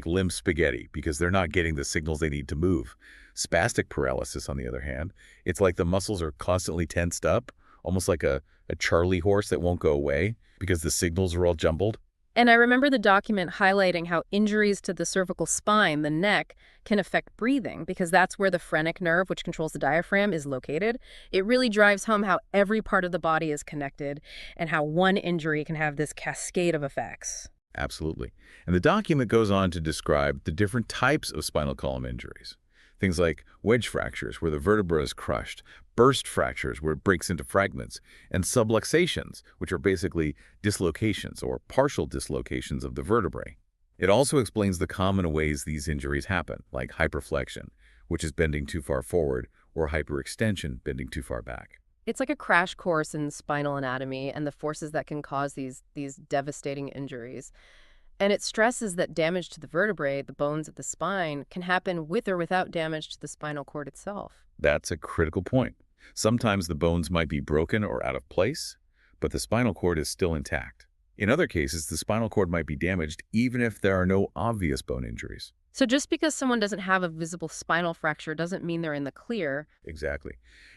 limp spaghetti because they're not getting the signals they need to move. Spastic paralysis, on the other hand, it's like the muscles are constantly tensed up, almost like a Charlie horse that won't go away because the signals are all jumbled. And I remember the document highlighting how injuries to the cervical spine, the neck, can affect breathing because that's where the phrenic nerve, which controls the diaphragm, is located. It really drives home how every part of the body is connected and how one injury can have this cascade of effects. Absolutely. And the document goes on to describe the different types of spinal column injuries. Things like wedge fractures, where the vertebra is crushed, burst fractures, where it breaks into fragments, and subluxations, which are basically dislocations or partial dislocations of the vertebrae. It also explains the common ways these injuries happen, like hyperflexion, which is bending too far forward, or hyperextension, bending too far back. It's like a crash course in spinal anatomy and the forces that can cause these devastating injuries. And it stresses that damage to the vertebrae, the bones of the spine, can happen with or without damage to the spinal cord itself. That's a critical point. Sometimes the bones might be broken or out of place, but the spinal cord is still intact. In other cases, the spinal cord might be damaged even if there are no obvious bone injuries. So just because someone doesn't have a visible spinal fracture doesn't mean they're in the clear. Exactly.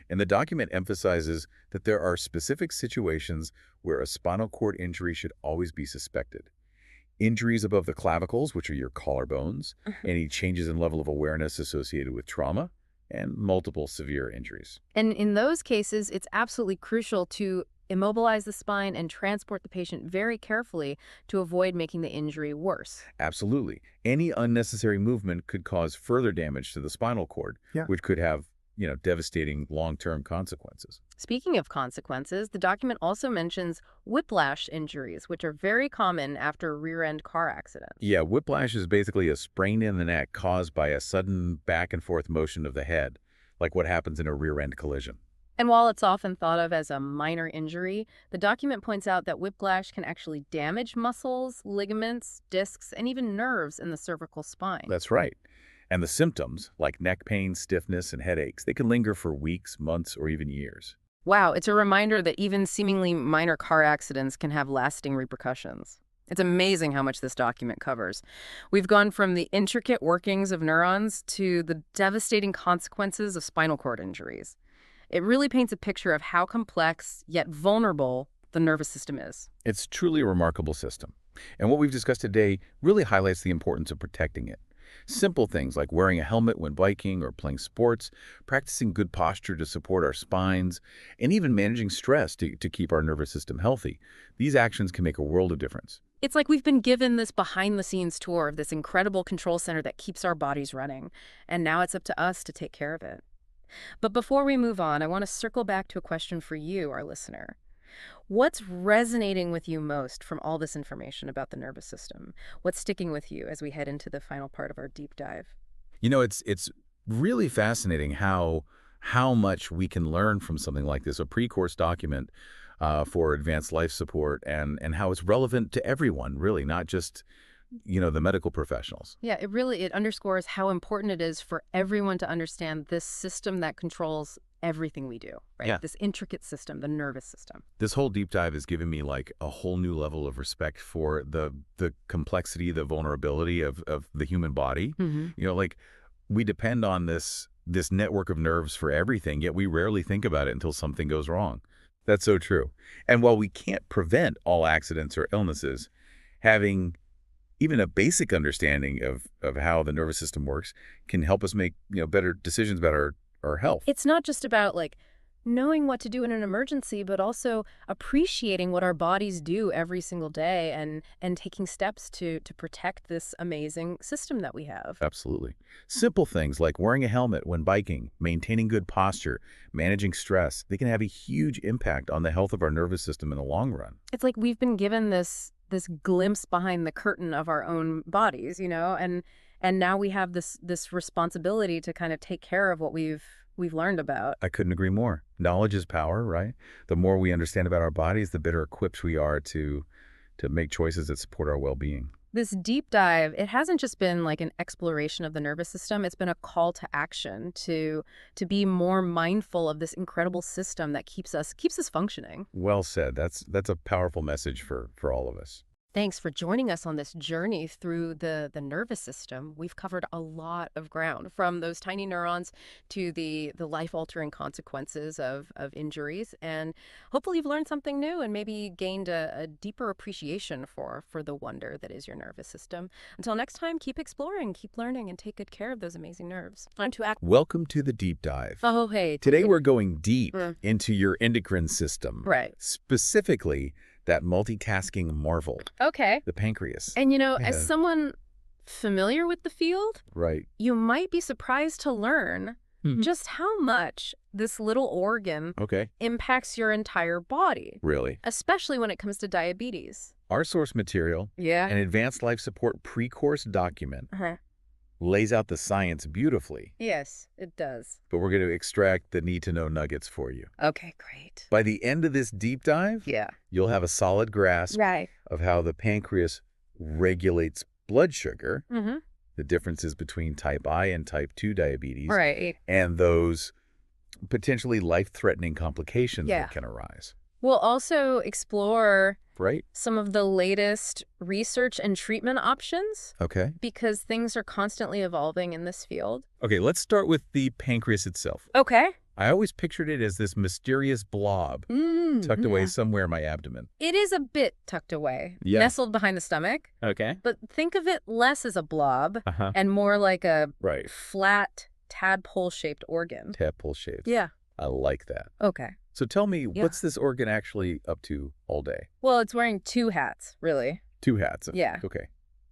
And the document emphasizes that there are specific situations where a spinal cord injury should always be suspected. Injuries above the clavicles, which are your collarbones, any changes in level of awareness associated with trauma, and multiple severe injuries. And in those cases, it's absolutely crucial to immobilize the spine and transport the patient very carefully to avoid making the injury worse. Absolutely. Any unnecessary movement could cause further damage to the spinal cord, which could have, devastating long-term consequences. Speaking of consequences, the document also mentions whiplash injuries, which are very common after rear-end car accidents. Yeah, whiplash is basically a sprain in the neck caused by a sudden back and forth motion of the head, like what happens in a rear-end collision. And while it's often thought of as a minor injury, the document points out that whiplash can actually damage muscles, ligaments, discs, and even nerves in the cervical spine. That's right. And the symptoms, like neck pain, stiffness, and headaches, they can linger for weeks, months, or even years. Wow, it's a reminder that even seemingly minor car accidents can have lasting repercussions. It's amazing how much this document covers. We've gone from the intricate workings of neurons to the devastating consequences of spinal cord injuries. It really paints a picture of how complex yet vulnerable the nervous system is. It's truly a remarkable system. And what we've discussed today really highlights the importance of protecting it. Simple things like wearing a helmet when biking or playing sports, practicing good posture to support our spines, and even managing stress to keep our nervous system healthy. These actions can make a world of difference. It's like we've been given this behind-the-scenes tour of this incredible control center that keeps our bodies running, and now it's up to us to take care of it. But before we move on, I want to circle back to a question for you, our listener. What's resonating with you most from all this information about the nervous system? What's sticking with you as we head into the final part of our deep dive? It's really fascinating how much we can learn from something like this, a pre-course document for advanced life support, and how it's relevant to everyone, really, not just the medical professionals. Yeah, it underscores how important it is for everyone to understand this system that controls everything we do, right? Yeah. This intricate system, the nervous system. This whole deep dive has given me like a whole new level of respect for the complexity, the vulnerability of the human body. Like we depend on this network of nerves for everything, yet we rarely think about it until something goes wrong. That's so true. And while we can't prevent all accidents or illnesses, having even a basic understanding of how the nervous system works can help us make better decisions about our health. It's not just about like knowing what to do in an emergency, but also appreciating what our bodies do every single day and taking steps to protect this amazing system that we have. Absolutely. Simple things like wearing a helmet when biking, maintaining good posture, managing stress, they can have a huge impact on the health of our nervous system in the long run. It's like we've been given this glimpse behind the curtain of our own bodies, and now we have this responsibility to kind of take care of what we've learned about. I couldn't agree more. Knowledge is power, right? The more we understand about our bodies, the better equipped we are to make choices that support our well-being. This deep dive, it hasn't just been like an exploration of the nervous system. It's been a call to action to be more mindful of this incredible system that keeps us functioning. Well said. That's a powerful message for all of us. Thanks for joining us on this journey through the nervous system. We've covered a lot of ground, from those tiny neurons to the life-altering consequences of injuries. And hopefully you've learned something new and maybe gained a deeper appreciation for the wonder that is your nervous system. Until next time, keep exploring, keep learning, and take good care of those amazing nerves. On to act. Welcome to the deep dive. Oh, hey. Today we're going deep into your endocrine system. Right. Specifically, that multitasking marvel, Okay. the pancreas. And Yeah. as someone familiar with the field, Right. you might be surprised to learn just how much this little organ Okay. impacts your entire body, Really? especially when it comes to diabetes. Our source material, Yeah. an advanced life support pre-course document, Uh-huh. lays out the science beautifully, Yes, it does. but we're going to extract the need-to-know nuggets for you. Okay, great. By the end of this deep dive, Yeah. you'll have a solid grasp Right. of how the pancreas regulates blood sugar, Mm-hmm. the differences between type I and type 2 diabetes, Right. and those potentially life-threatening complications Yeah. that can arise. We'll also explore Right? some of the latest research and treatment options Okay. because things are constantly evolving in this field. Okay, let's start with the pancreas itself. Okay. I always pictured it as this mysterious blob tucked away somewhere in my abdomen. It is a bit tucked away, Yeah. nestled behind the stomach, Okay. but think of it less as a blob Uh-huh. and more like a Right. flat tadpole-shaped organ. Tadpole shaped. Yeah. I like that. Okay. So tell me, Yeah. what's this organ actually up to all day? Well, it's wearing two hats, really. Two hats. Yeah. Okay.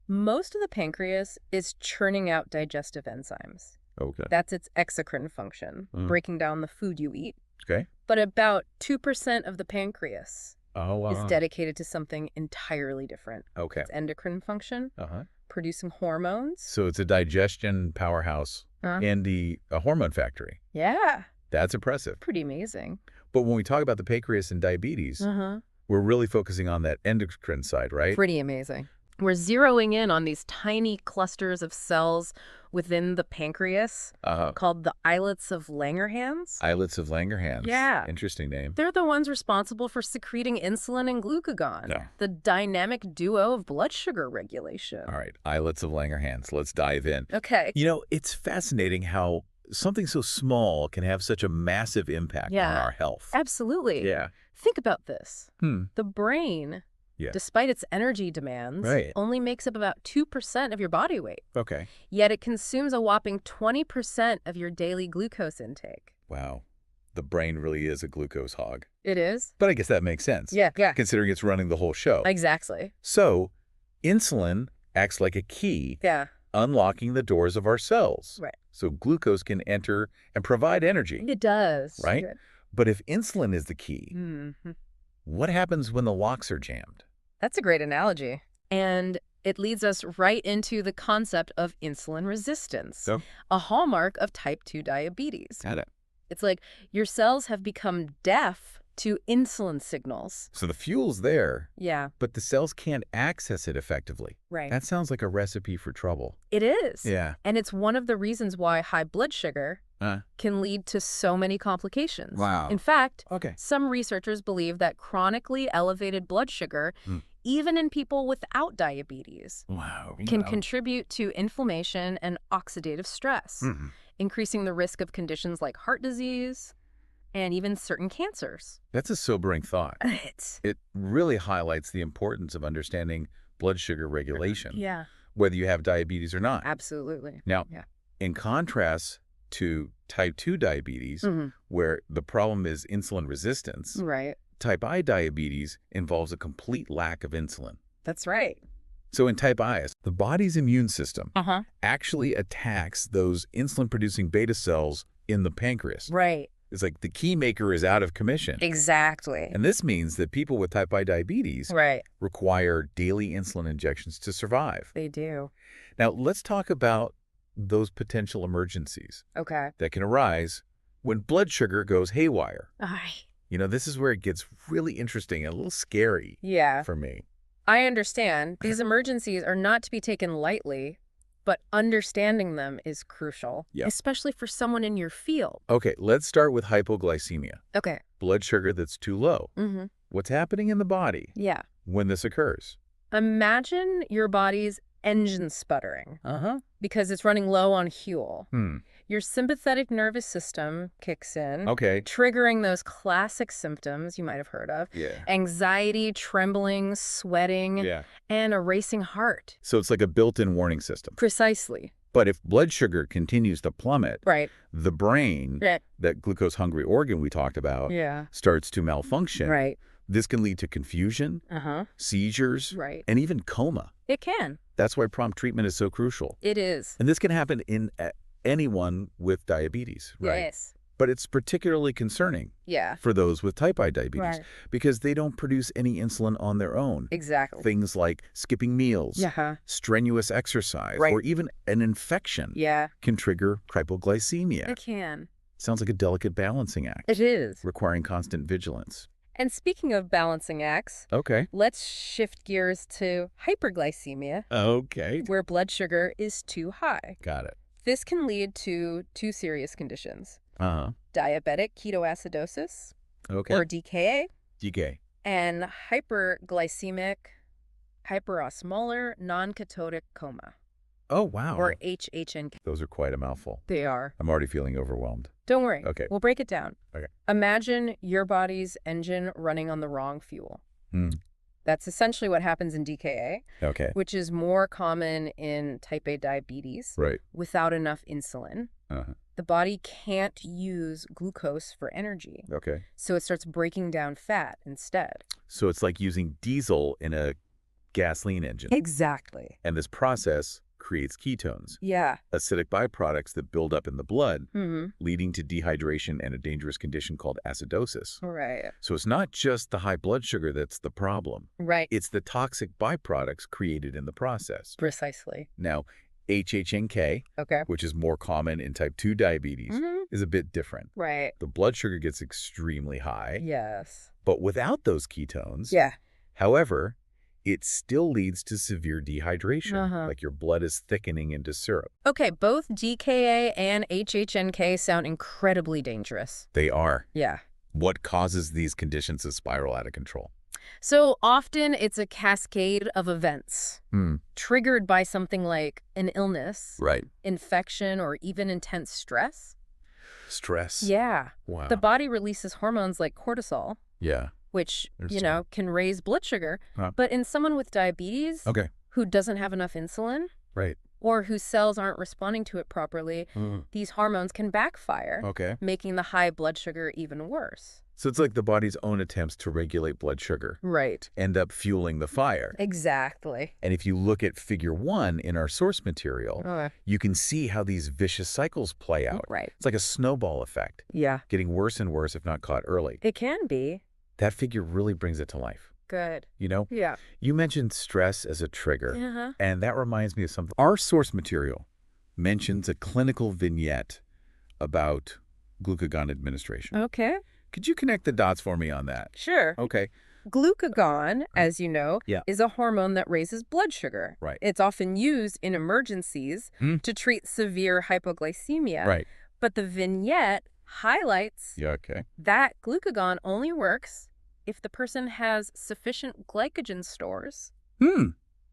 Most of the pancreas is churning out digestive enzymes. Okay. That's its exocrine function, breaking down the food you eat. Okay. But about 2% of the pancreas Oh, wow. is dedicated to something entirely different. Okay. Its endocrine function, Uh-huh. producing hormones. So it's a digestion powerhouse and a hormone factory. Yeah, That's impressive. pretty amazing. But when we talk about the pancreas and diabetes, we're really focusing on that endocrine side, right? Pretty amazing. We're zeroing in on these tiny clusters of cells within the pancreas called the islets of Langerhans. Islets of Langerhans. Yeah. Interesting name. They're the ones responsible for secreting insulin and glucagon, Yeah. the dynamic duo of blood sugar regulation. All right. Islets of Langerhans. Let's dive in. Okay. It's fascinating how something so small can have such a massive impact on Yeah. our health. Absolutely. Yeah. Think about this. Hmm. The brain Yeah. despite its energy demands, Right. only makes up about 2% of your body weight. Okay. Yet it consumes a whopping 20% of your daily glucose intake. Wow. The brain really is a glucose hog. It is? But I guess that makes sense. Yeah. Considering it's running the whole show. Exactly. So, insulin acts like a key, Yeah. unlocking the doors of our cells. Right. So glucose can enter and provide energy. It does. Right? Good. But if insulin is the key, Mhm. what happens when the locks are jammed? That's a great analogy. And it leads us right into the concept of insulin resistance, So, a hallmark of type 2 diabetes. got it. It's like your cells have become deaf to insulin signals. So the fuel's there, Yeah, but the cells can't access it effectively. right. That sounds like a recipe for trouble. It is. Yeah. And it's one of the reasons why high blood sugar Uh, can lead to so many complications. Wow. In fact, okay. some researchers believe that chronically elevated blood sugar, Hmm. even in people without diabetes, Wow. can contribute to inflammation and oxidative stress, Mhm. increasing the risk of conditions like heart disease and even certain cancers. That's a sobering thought. It really highlights the importance of understanding blood sugar regulation, Yeah, whether you have diabetes or not. absolutely. Now, Yeah. in contrast to type 2 diabetes, Mhm. where the problem is insulin resistance, Right. type I diabetes involves a complete lack of insulin. That's right. So in type I, the body's immune system Uh-huh. actually attacks those insulin-producing beta cells in the pancreas. Right. It's like the key maker is out of commission. Exactly. And this means that people with type I diabetes Right. require daily insulin injections to survive. They do. Now, let's talk about those potential emergencies Okay. that can arise when blood sugar goes haywire. Ay. You know, this is where it gets really interesting and a little scary Yeah. for me. I understand. These emergencies are not to be taken lightly, but understanding them is crucial, Yeah. especially for someone in your field. Okay, let's start with hypoglycemia, Okay. blood sugar that's too low. Mm-hmm. What's happening in the body Yeah. when this occurs? Imagine your body's engine sputtering because it's running low on fuel. Your sympathetic nervous system kicks in, Okay. triggering those classic symptoms you might have heard of. Yeah. Anxiety, trembling, sweating, Yeah. and a racing heart. So it's like a built-in warning system. Precisely. But if blood sugar continues to plummet, Right. the brain, Yeah. that glucose-hungry organ we talked about, Yeah. starts to malfunction. Right. This can lead to confusion, Uh-huh. seizures, Right. and even coma. It can. That's why prompt treatment is so crucial. It is. And this can happen in anyone with diabetes, right? Yes. But it's particularly concerning Yeah. for those with type I diabetes Right. because they don't produce any insulin on their own. Exactly. Things like skipping meals, Yeah. strenuous exercise, Right. or even an infection Yeah. can trigger hypoglycemia. It can. Sounds like a delicate balancing act, It is. requiring constant vigilance. And speaking of balancing acts, Okay. let's shift gears to hyperglycemia, Okay. where blood sugar is too high. Got it. This can lead to two serious conditions: Uh-huh. diabetic ketoacidosis, Okay. or DKA, DK. and hyperglycemic hyperosmolar non-ketotic coma, Oh, wow. or HHNK. Those are quite a mouthful. They are. I'm already feeling overwhelmed. Don't worry. Okay. We'll break it down. Okay. Imagine your body's engine running on the wrong fuel. Hmm. That's essentially what happens in DKA, Okay. which is more common in type A diabetes. Right. Without enough insulin, Uh-huh. the body can't use glucose for energy, Okay. so it starts breaking down fat instead. So it's like using diesel in a gasoline engine. Exactly. And this process creates ketones, Yeah. acidic byproducts that build up in the blood, Mm-hmm. leading to dehydration and a dangerous condition called acidosis. Right. So it's not just the high blood sugar that's the problem. Right. It's the toxic byproducts created in the process. Precisely. Now, HHNK, Okay. which is more common in type 2 diabetes, Mm-hmm. is a bit different. Right. The blood sugar gets extremely high, Yes. but without those ketones, Yeah. however, it still leads to severe dehydration, Uh-huh. like your blood is thickening into syrup. Okay, both DKA and HHNK sound incredibly dangerous. They are. Yeah. What causes these conditions to spiral out of control? So often it's a cascade of events triggered by something like an illness, Right. infection, or even intense stress. Stress. Yeah. Wow. The body releases hormones like cortisol, Yeah. which, Understand. can raise blood sugar. Huh. But in someone with diabetes Okay. who doesn't have enough insulin Right. or whose cells aren't responding to it properly, these hormones can backfire, Okay. making the high blood sugar even worse. So it's like the body's own attempts to regulate blood sugar Right. end up fueling the fire. Exactly. And if you look at figure 1 in our source material, Okay. you can see how these vicious cycles play out. Right. It's like a snowball effect, Yeah. getting worse and worse if not caught early. It can be. That figure really brings it to life. Good. You mentioned stress as a trigger, Uh-huh. and that reminds me of something. Our source material mentions a clinical vignette about glucagon administration. Okay. Could you connect the dots for me on that? Sure. Okay. Glucagon, as you know, Yeah. is a hormone that raises blood sugar. Right. It's often used in emergencies to treat severe hypoglycemia. Right. But the vignette highlights Yeah, okay. that glucagon only works if the person has sufficient glycogen stores,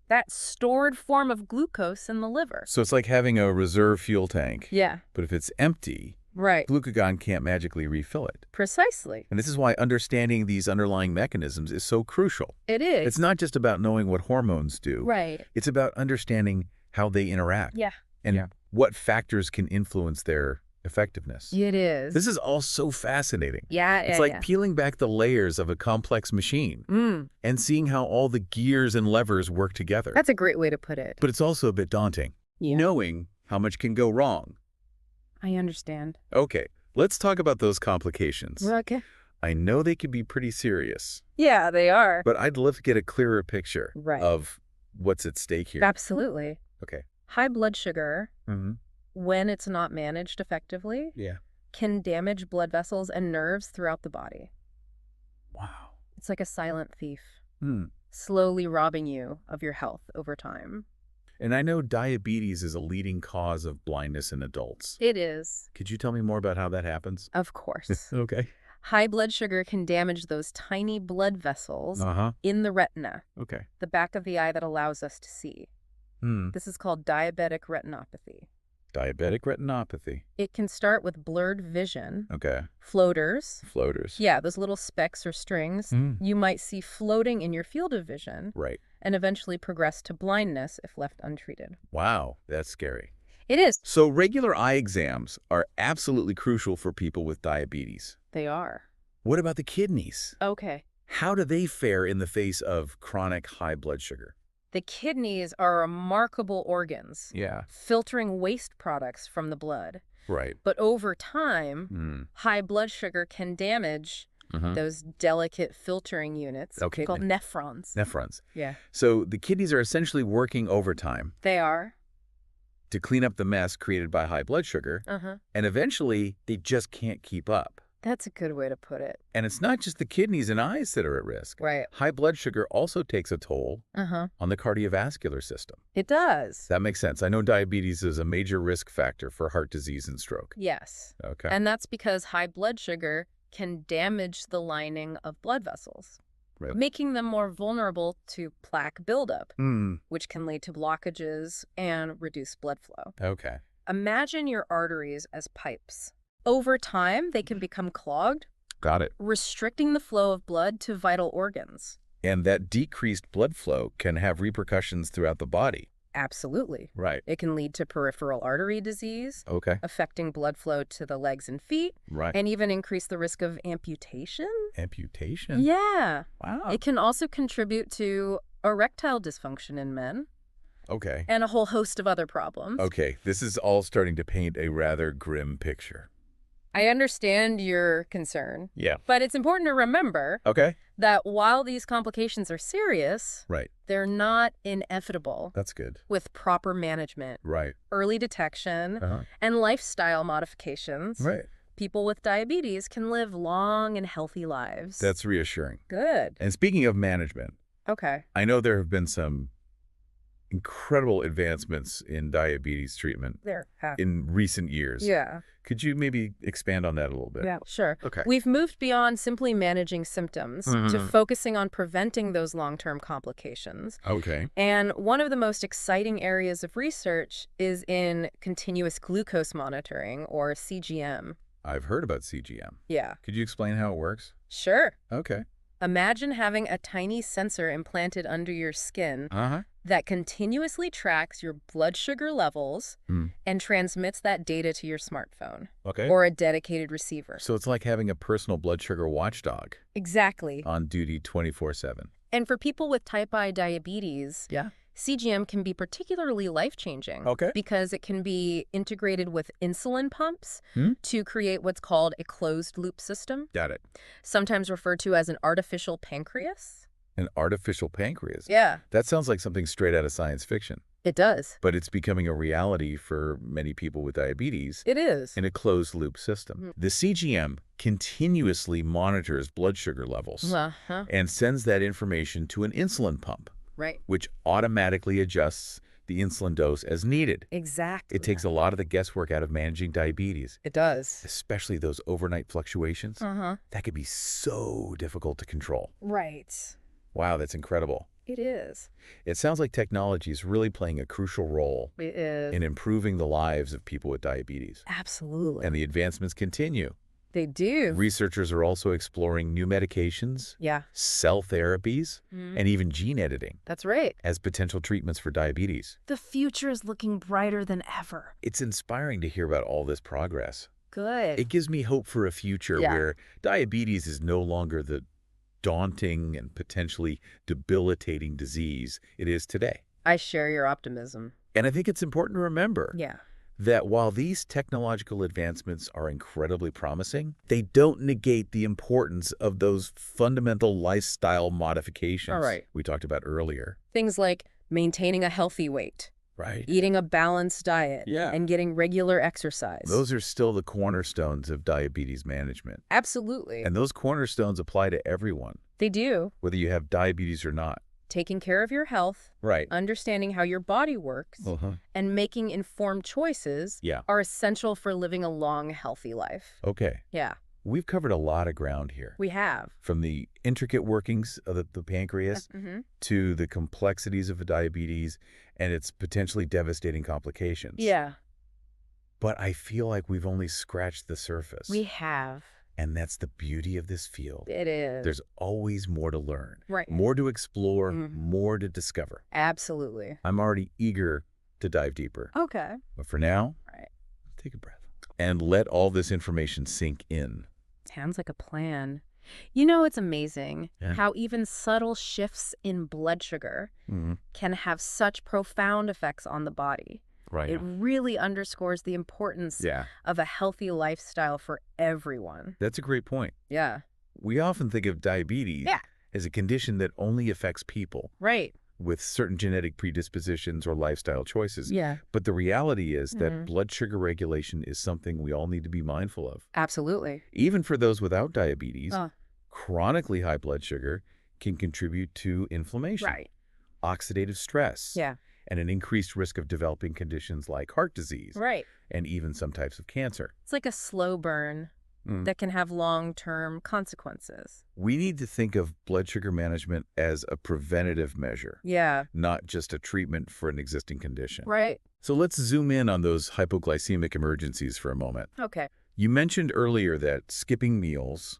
that stored form of glucose in the liver. So it's like having a reserve fuel tank. Yeah. But if it's empty, Right. glucagon can't magically refill it. Precisely. And this is why understanding these underlying mechanisms is so crucial. It is. It's not just about knowing what hormones do. Right. It's about understanding how they interact. Yeah. And what factors can influence their effectiveness. It is. This is all so fascinating. Yeah. It's like peeling back the layers of a complex machine and seeing how all the gears and levers work together. That's a great way to put it. But it's also a bit daunting, knowing how much can go wrong. I understand. Okay, let's talk about those complications. Okay. I know they can be pretty serious, Yeah, they are. but I'd love to get a clearer picture Right. of what's at stake here. Absolutely. Okay. High blood sugar, Mm-hmm. when it's not managed effectively, Yeah. can damage blood vessels and nerves throughout the body. Wow. It's like a silent thief, Hmm. slowly robbing you of your health over time. And I know diabetes is a leading cause of blindness in adults. It is, Could you tell me more about how that happens? of course. Okay. High blood sugar can damage those tiny blood vessels Uh-huh. in the retina, Okay. the back of the eye that allows us to see. This is called diabetic retinopathy. Diabetic retinopathy. It can start with blurred vision, Okay. floaters. Floaters. Yeah, those little specks or strings you might see floating in your field of vision Right. and eventually progress to blindness if left untreated. Wow, that's scary. It is. So regular eye exams are absolutely crucial for people with diabetes. They are. What about the kidneys? Okay. How do they fare in the face of chronic high blood sugar? The kidneys are remarkable organs, Yeah. filtering waste products from the blood. Right. But over time, high blood sugar can damage those delicate filtering units Okay. called nephrons. Nephrons. Yeah. So the kidneys are essentially working overtime They are. to clean up the mess created by high blood sugar, and eventually they just can't keep up. That's a good way to put it. And it's not just the kidneys and eyes that are at risk. Right. High blood sugar also takes a toll on the cardiovascular system. It does. That makes sense. I know diabetes is a major risk factor for heart disease and stroke. Yes. Okay. And that's because high blood sugar can damage the lining of blood vessels, Right. making them more vulnerable to plaque buildup, Hmm. which can lead to blockages and reduce blood flow. Okay. Imagine your arteries as pipes. Over time, they can become clogged, Got it. restricting the flow of blood to vital organs. And that decreased blood flow can have repercussions throughout the body. Absolutely. Right. It can lead to peripheral artery disease, Okay. affecting blood flow to the legs and feet, Right. and even increase the risk of amputation. Amputation? Yeah. Wow. It can also contribute to erectile dysfunction in men Okay. and a whole host of other problems. Okay. This is all starting to paint a rather grim picture. I understand your concern, Yeah. but it's important to remember Okay. that while these complications are serious, Right. they're not inevitable That's good. with proper management, Right. early detection, Uh-huh. and lifestyle modifications. Right. People with diabetes can live long and healthy lives. That's reassuring. good. And speaking of management, Okay. I know there have been some incredible advancements in diabetes treatment There. in recent years. Yeah. Could you maybe expand on that a little bit? Yeah. Sure. Okay. We've moved beyond simply managing symptoms to focusing on preventing those long-term complications. Okay. And one of the most exciting areas of research is in continuous glucose monitoring, or CGM. I've heard about CGM. Yeah. Could you explain how it works? Sure. Okay. Imagine having a tiny sensor implanted under your skin Uh-huh. that continuously tracks your blood sugar levels Hmm. and transmits that data to your smartphone Okay. or a dedicated receiver. So it's like having a personal blood sugar watchdog Exactly. on duty 24/7. And for people with type I diabetes, Yeah. CGM can be particularly life-changing Okay. because it can be integrated with insulin pumps Hmm? to create what's called a closed-loop system, Got it. sometimes referred to as an artificial pancreas. An artificial pancreas. Yeah, That sounds like something straight out of science fiction, it does. but it's becoming a reality for many people with diabetes It is. in a closed-loop system. Mhm. The CGM continuously monitors blood sugar levels Uh-huh. and sends that information to an insulin pump, Right. which automatically adjusts the insulin dose as needed. Exactly. It takes a lot of the guesswork out of managing diabetes, It does. especially those overnight fluctuations. Uh-huh. That could be so difficult to control. Right. Wow, that's incredible. It is. It sounds like technology is really playing a crucial role It is. in improving the lives of people with diabetes. Absolutely. And the advancements continue. They do. Researchers are also exploring new medications, Yeah. cell therapies, Mhm. and even gene editing That's right. as potential treatments for diabetes. The future is looking brighter than ever. It's inspiring to hear about all this progress. Good. It gives me hope for a future Yeah. where diabetes is no longer the daunting and potentially debilitating disease it is today. I share your optimism. And I think it's important to remember Yeah. that while these technological advancements are incredibly promising, they don't negate the importance of those fundamental lifestyle modifications All right. we talked about earlier. Things like maintaining a healthy weight, Right. eating a balanced diet, Yeah. and getting regular exercise. Those are still the cornerstones of diabetes management. Absolutely. And those cornerstones apply to everyone, They do. whether you have diabetes or not. Taking care of your health, Right. understanding how your body works, Uh-huh. and making informed choices Yeah. are essential for living a long, healthy life. Okay. Yeah, We've covered a lot of ground here. we have. From the intricate workings of the pancreas Mm-hmm. to the complexities of diabetes and its potentially devastating complications. Yeah, But I feel like we've only scratched the surface. we have. And that's the beauty of this field. It is. There's always more to learn, Right. more to explore, Mhm. more to discover. Absolutely. I'm already eager to dive deeper. Okay. But for now, Right. take a breath and let all this information sink in. Sounds like a plan. You know, it's amazing Yeah. how even subtle shifts in blood sugar Mm-hmm. can have such profound effects on the body. Right. It really underscores the importance Yeah, of a healthy lifestyle for everyone. that's a great point. Yeah. We often think of diabetes Yeah. as a condition that only affects people Right. with certain genetic predispositions or lifestyle choices. Yeah. But the reality is that Mhm. blood sugar regulation is something we all need to be mindful of. Absolutely. Even for those without diabetes, Uh. chronically high blood sugar can contribute to inflammation, Right. oxidative stress, Yeah. and an increased risk of developing conditions like heart disease Right. and even some types of cancer. It's like a slow burn Mm. that can have long-term consequences. We need to think of blood sugar management as a preventative measure, Yeah. not just a treatment for an existing condition. Right. So let's zoom in on those hypoglycemic emergencies for a moment. Okay. You mentioned earlier that skipping meals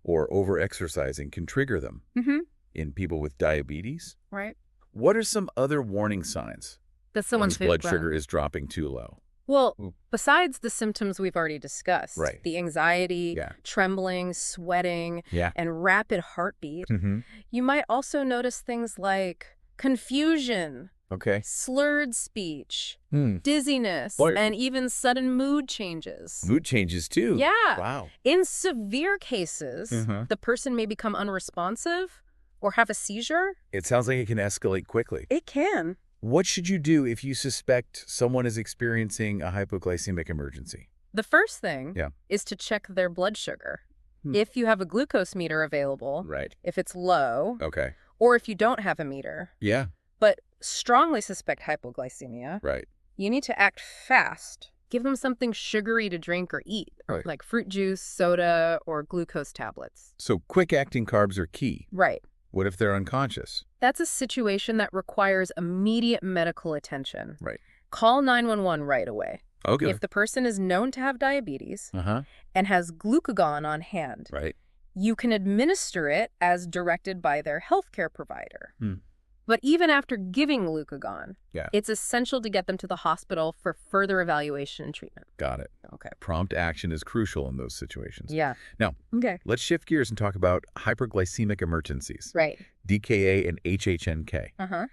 or overexercising can trigger them Mm-hmm. in people with diabetes. Right. What are some other warning signs That when someone's blood sugar is dropping too low? Well, Ooh. besides the symptoms we've already discussed, Right. the anxiety, Yeah. trembling, sweating, Yeah. and rapid heartbeat, Mm-hmm. you might also notice things like confusion, Okay. slurred speech, Hmm. dizziness, Boy. and even sudden mood changes. Mood changes too. Yeah. Wow. In severe cases, Mhm. the person may become unresponsive or have a seizure. It sounds like it can escalate quickly. It can. What should you do if you suspect someone is experiencing a hypoglycemic emergency? The first thing Yeah. is to check their blood sugar. Hmm. If you have a glucose meter available, Right. if it's low, Okay. or if you don't have a meter, Yeah. but strongly suspect hypoglycemia, Right. you need to act fast. Give them something sugary to drink or eat, Right. like fruit juice, soda, or glucose tablets. So quick-acting carbs are key. Right. What if they're unconscious? That's a situation that requires immediate medical attention. Right. Call 911 right away. Okay. If the person is known to have diabetes Uh-huh. and has glucagon on hand, Right. You can administer it as directed by their healthcare provider. Hmm. But even after giving glucagon, Yeah. it's essential to get them to the hospital for further evaluation and treatment. Got it. Okay. Prompt action is crucial in those situations. Yeah. Now, Okay. let's shift gears and talk about hyperglycemic emergencies, Right. DKA and HHNK. Uh-huh.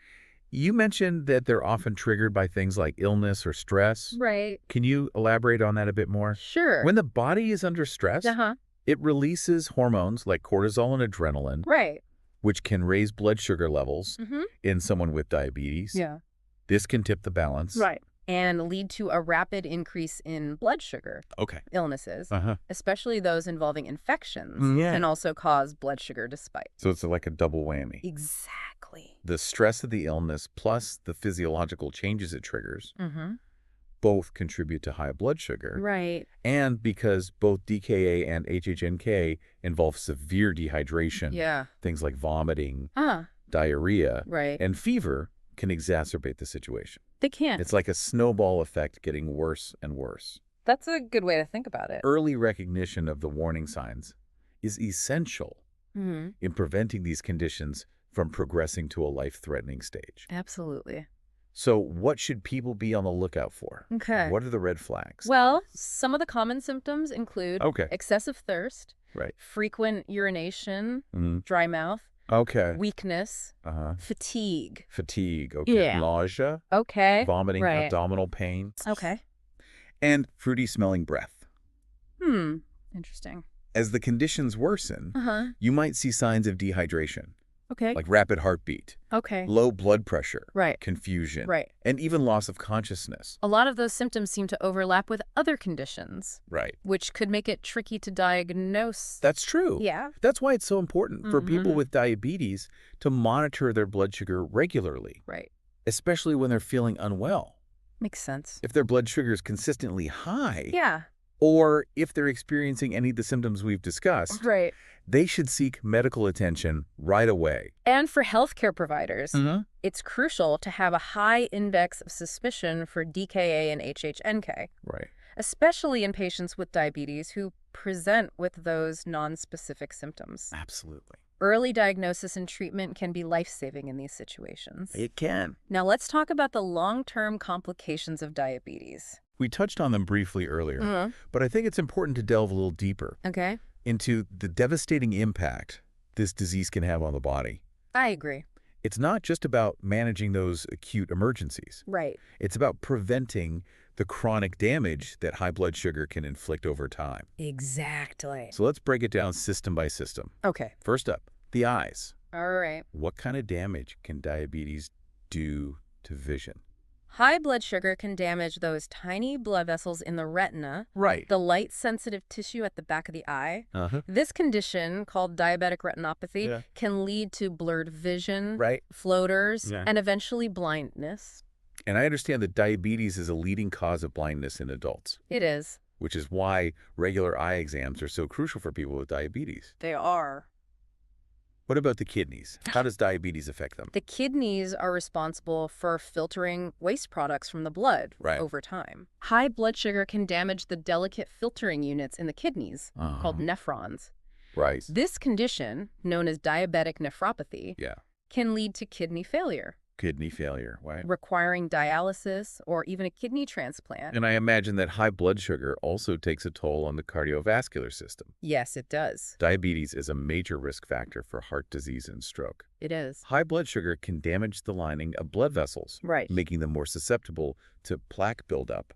You mentioned that they're often triggered by things like illness or stress. Right. Can you elaborate on that a bit more? Sure. When the body is under stress, Uh-huh. it releases hormones like cortisol and adrenaline, Right. which can raise blood sugar levels Mm-hmm. in someone with diabetes. Yeah. This can tip the balance. Right. And lead to a rapid increase in blood sugar Okay. illnesses, Uh-huh. especially those involving infections, Yeah. can also cause blood sugar to spike. So it's like a double whammy. Exactly. The stress of the illness plus the physiological changes it triggers Mm-hmm. both contribute to high blood sugar. Right. And because both DKA and HHNK involve severe dehydration, Yeah. things like vomiting, Ah, diarrhea, right. and fever can exacerbate the situation. They can. It's like a snowball effect getting worse and worse. That's a good way to think about it. Early recognition of the warning signs is essential Mm-hmm. in preventing these conditions from progressing to a life-threatening stage. Absolutely. So what should people be on the lookout for? Okay. What are the red flags? Well, some of the common symptoms include Okay. excessive thirst, Right. frequent urination, Mhm. dry mouth, Okay. weakness, Uh-huh. fatigue. Fatigue. Okay. Yeah. Nausea, Okay. vomiting, Right. abdominal pain, Okay. and fruity smelling breath. Interesting. As the conditions worsen, Uh-huh. you might see signs of dehydration, Okay. like rapid heartbeat, Okay. low blood pressure, Right. confusion, Right. and even loss of consciousness. A lot of those symptoms seem to overlap with other conditions, Right. which could make it tricky to diagnose. That's true. Yeah. That's why it's so important for people Mhm. with diabetes to monitor their blood sugar regularly, Right. especially when they're feeling unwell. Makes sense. If their blood sugar is consistently high, Yeah. or if they're experiencing any of the symptoms we've discussed, Right. they should seek medical attention right away. And for healthcare providers, Mm-hmm. it's crucial to have a high index of suspicion for DKA and HHNK, Right. especially in patients with diabetes who present with those nonspecific symptoms. Absolutely. Early diagnosis and treatment can be life-saving in these situations. It can. Now let's talk about the long-term complications of diabetes. We touched on them briefly earlier, Mm-hmm. but I think it's important to delve a little deeper Okay. into the devastating impact this disease can have on the body. I agree. It's not just about managing those acute emergencies. Right. It's about preventing the chronic damage that high blood sugar can inflict over time. Exactly. So let's break it down system by system. Okay. First up, the eyes. All right. What kind of damage can diabetes do to vision? High blood sugar can damage those tiny blood vessels in the retina, Right. the light-sensitive tissue at the back of the eye. Uh-huh. This condition, called diabetic retinopathy, Yeah. can lead to blurred vision, Right. floaters, Yeah. and eventually blindness. And I understand that diabetes is a leading cause of blindness in adults, It is. which is why regular eye exams are so crucial for people with diabetes. They are. What about the kidneys? How does diabetes affect them? The kidneys are responsible for filtering waste products from the blood Right. over time. High blood sugar can damage the delicate filtering units in the kidneys, called nephrons. Right. This condition, known as diabetic nephropathy, Yeah. can lead to kidney failure, Kidney failure, right? requiring dialysis or even a kidney transplant. And I imagine that high blood sugar also takes a toll on the cardiovascular system. Yes, it does. Diabetes is a major risk factor for heart disease and stroke. It is. High blood sugar can damage the lining of blood vessels, Right. making them more susceptible to plaque buildup.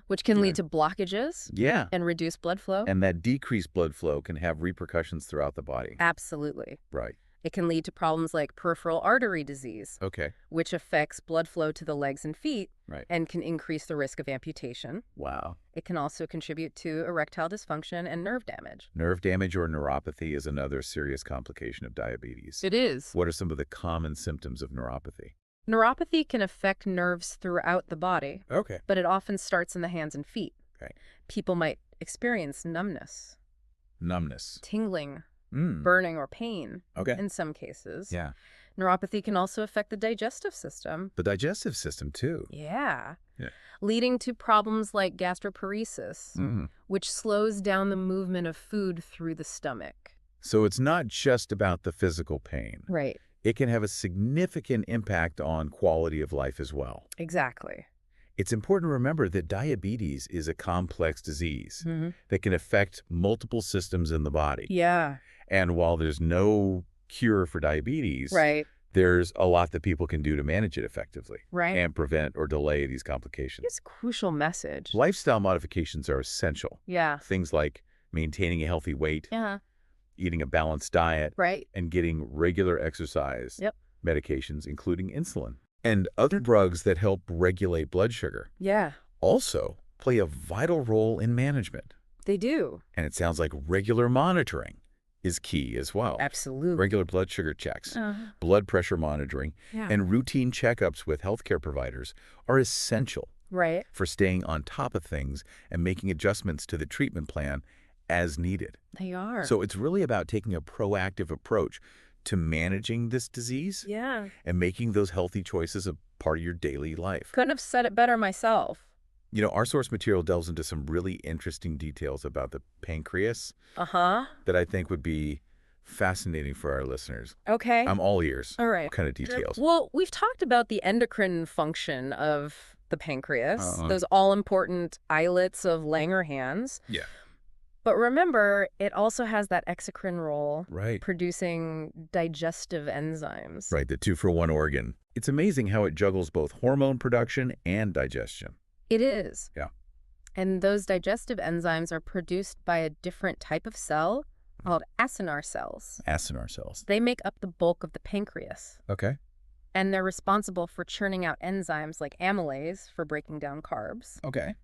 Which can Yeah. lead to blockages Yeah. and reduced blood flow. And that decreased blood flow can have repercussions throughout the body. Absolutely. Right. It can lead to problems like peripheral artery disease, Okay. which affects blood flow to the legs and feet Right. and can increase the risk of amputation. Wow. It can also contribute to erectile dysfunction and nerve damage. Nerve damage or neuropathy is another serious complication of diabetes. It is. What are some of the common symptoms of neuropathy? Neuropathy can affect nerves throughout the body, Okay. but it often starts in the hands and feet. Okay. People might experience numbness, Numbness. tingling, Mm. burning, or pain Okay. in some cases. Yeah. Neuropathy can also affect the digestive system. The digestive system, too. Yeah. Yeah. Leading to problems like gastroparesis, Mm. which slows down the movement of food through the stomach. So it's not just about the physical pain. Right. It can have a significant impact on quality of life as well. Exactly. It's important to remember that diabetes is a complex disease Mm-hmm. that can affect multiple systems in the body. Yeah. And while there's no cure for diabetes, Right. there's a lot that people can do to manage it effectively Right. and prevent or delay these complications. It's a crucial message. Lifestyle modifications are essential. Yeah. Things like maintaining a healthy weight, Yeah. eating a balanced diet, Right. and getting regular exercise, Yep. medications, including insulin, and other drugs that help regulate blood sugar Yeah. also play a vital role in management. They do. And it sounds like regular monitoring is key as well. Absolutely. Regular blood sugar checks, Uh-huh. blood pressure monitoring, Yeah. and routine checkups with healthcare providers are essential Right. for staying on top of things and making adjustments to the treatment plan as needed. They are. So it's really about taking a proactive approach to managing this disease yeah. and making those healthy choices a part of your daily life. Couldn't have said it better myself. You know, our source material delves into some really interesting details about the pancreas Uh-huh. that I think would be fascinating for our listeners. Okay. I'm all ears. All right. What kind of details? Well, we've talked about the endocrine function of the pancreas, Uh-huh. those all-important islets of Langerhans. Yeah. But remember, it also has that exocrine role, Right. producing digestive enzymes. Right, the 2-for-1 organ. It's amazing how it juggles both hormone production and digestion. It is. Yeah. And those digestive enzymes are produced by a different type of cell called acinar cells. Acinar cells. They make up the bulk of the pancreas, Okay. and they're responsible for churning out enzymes like amylase for breaking down carbs, Okay.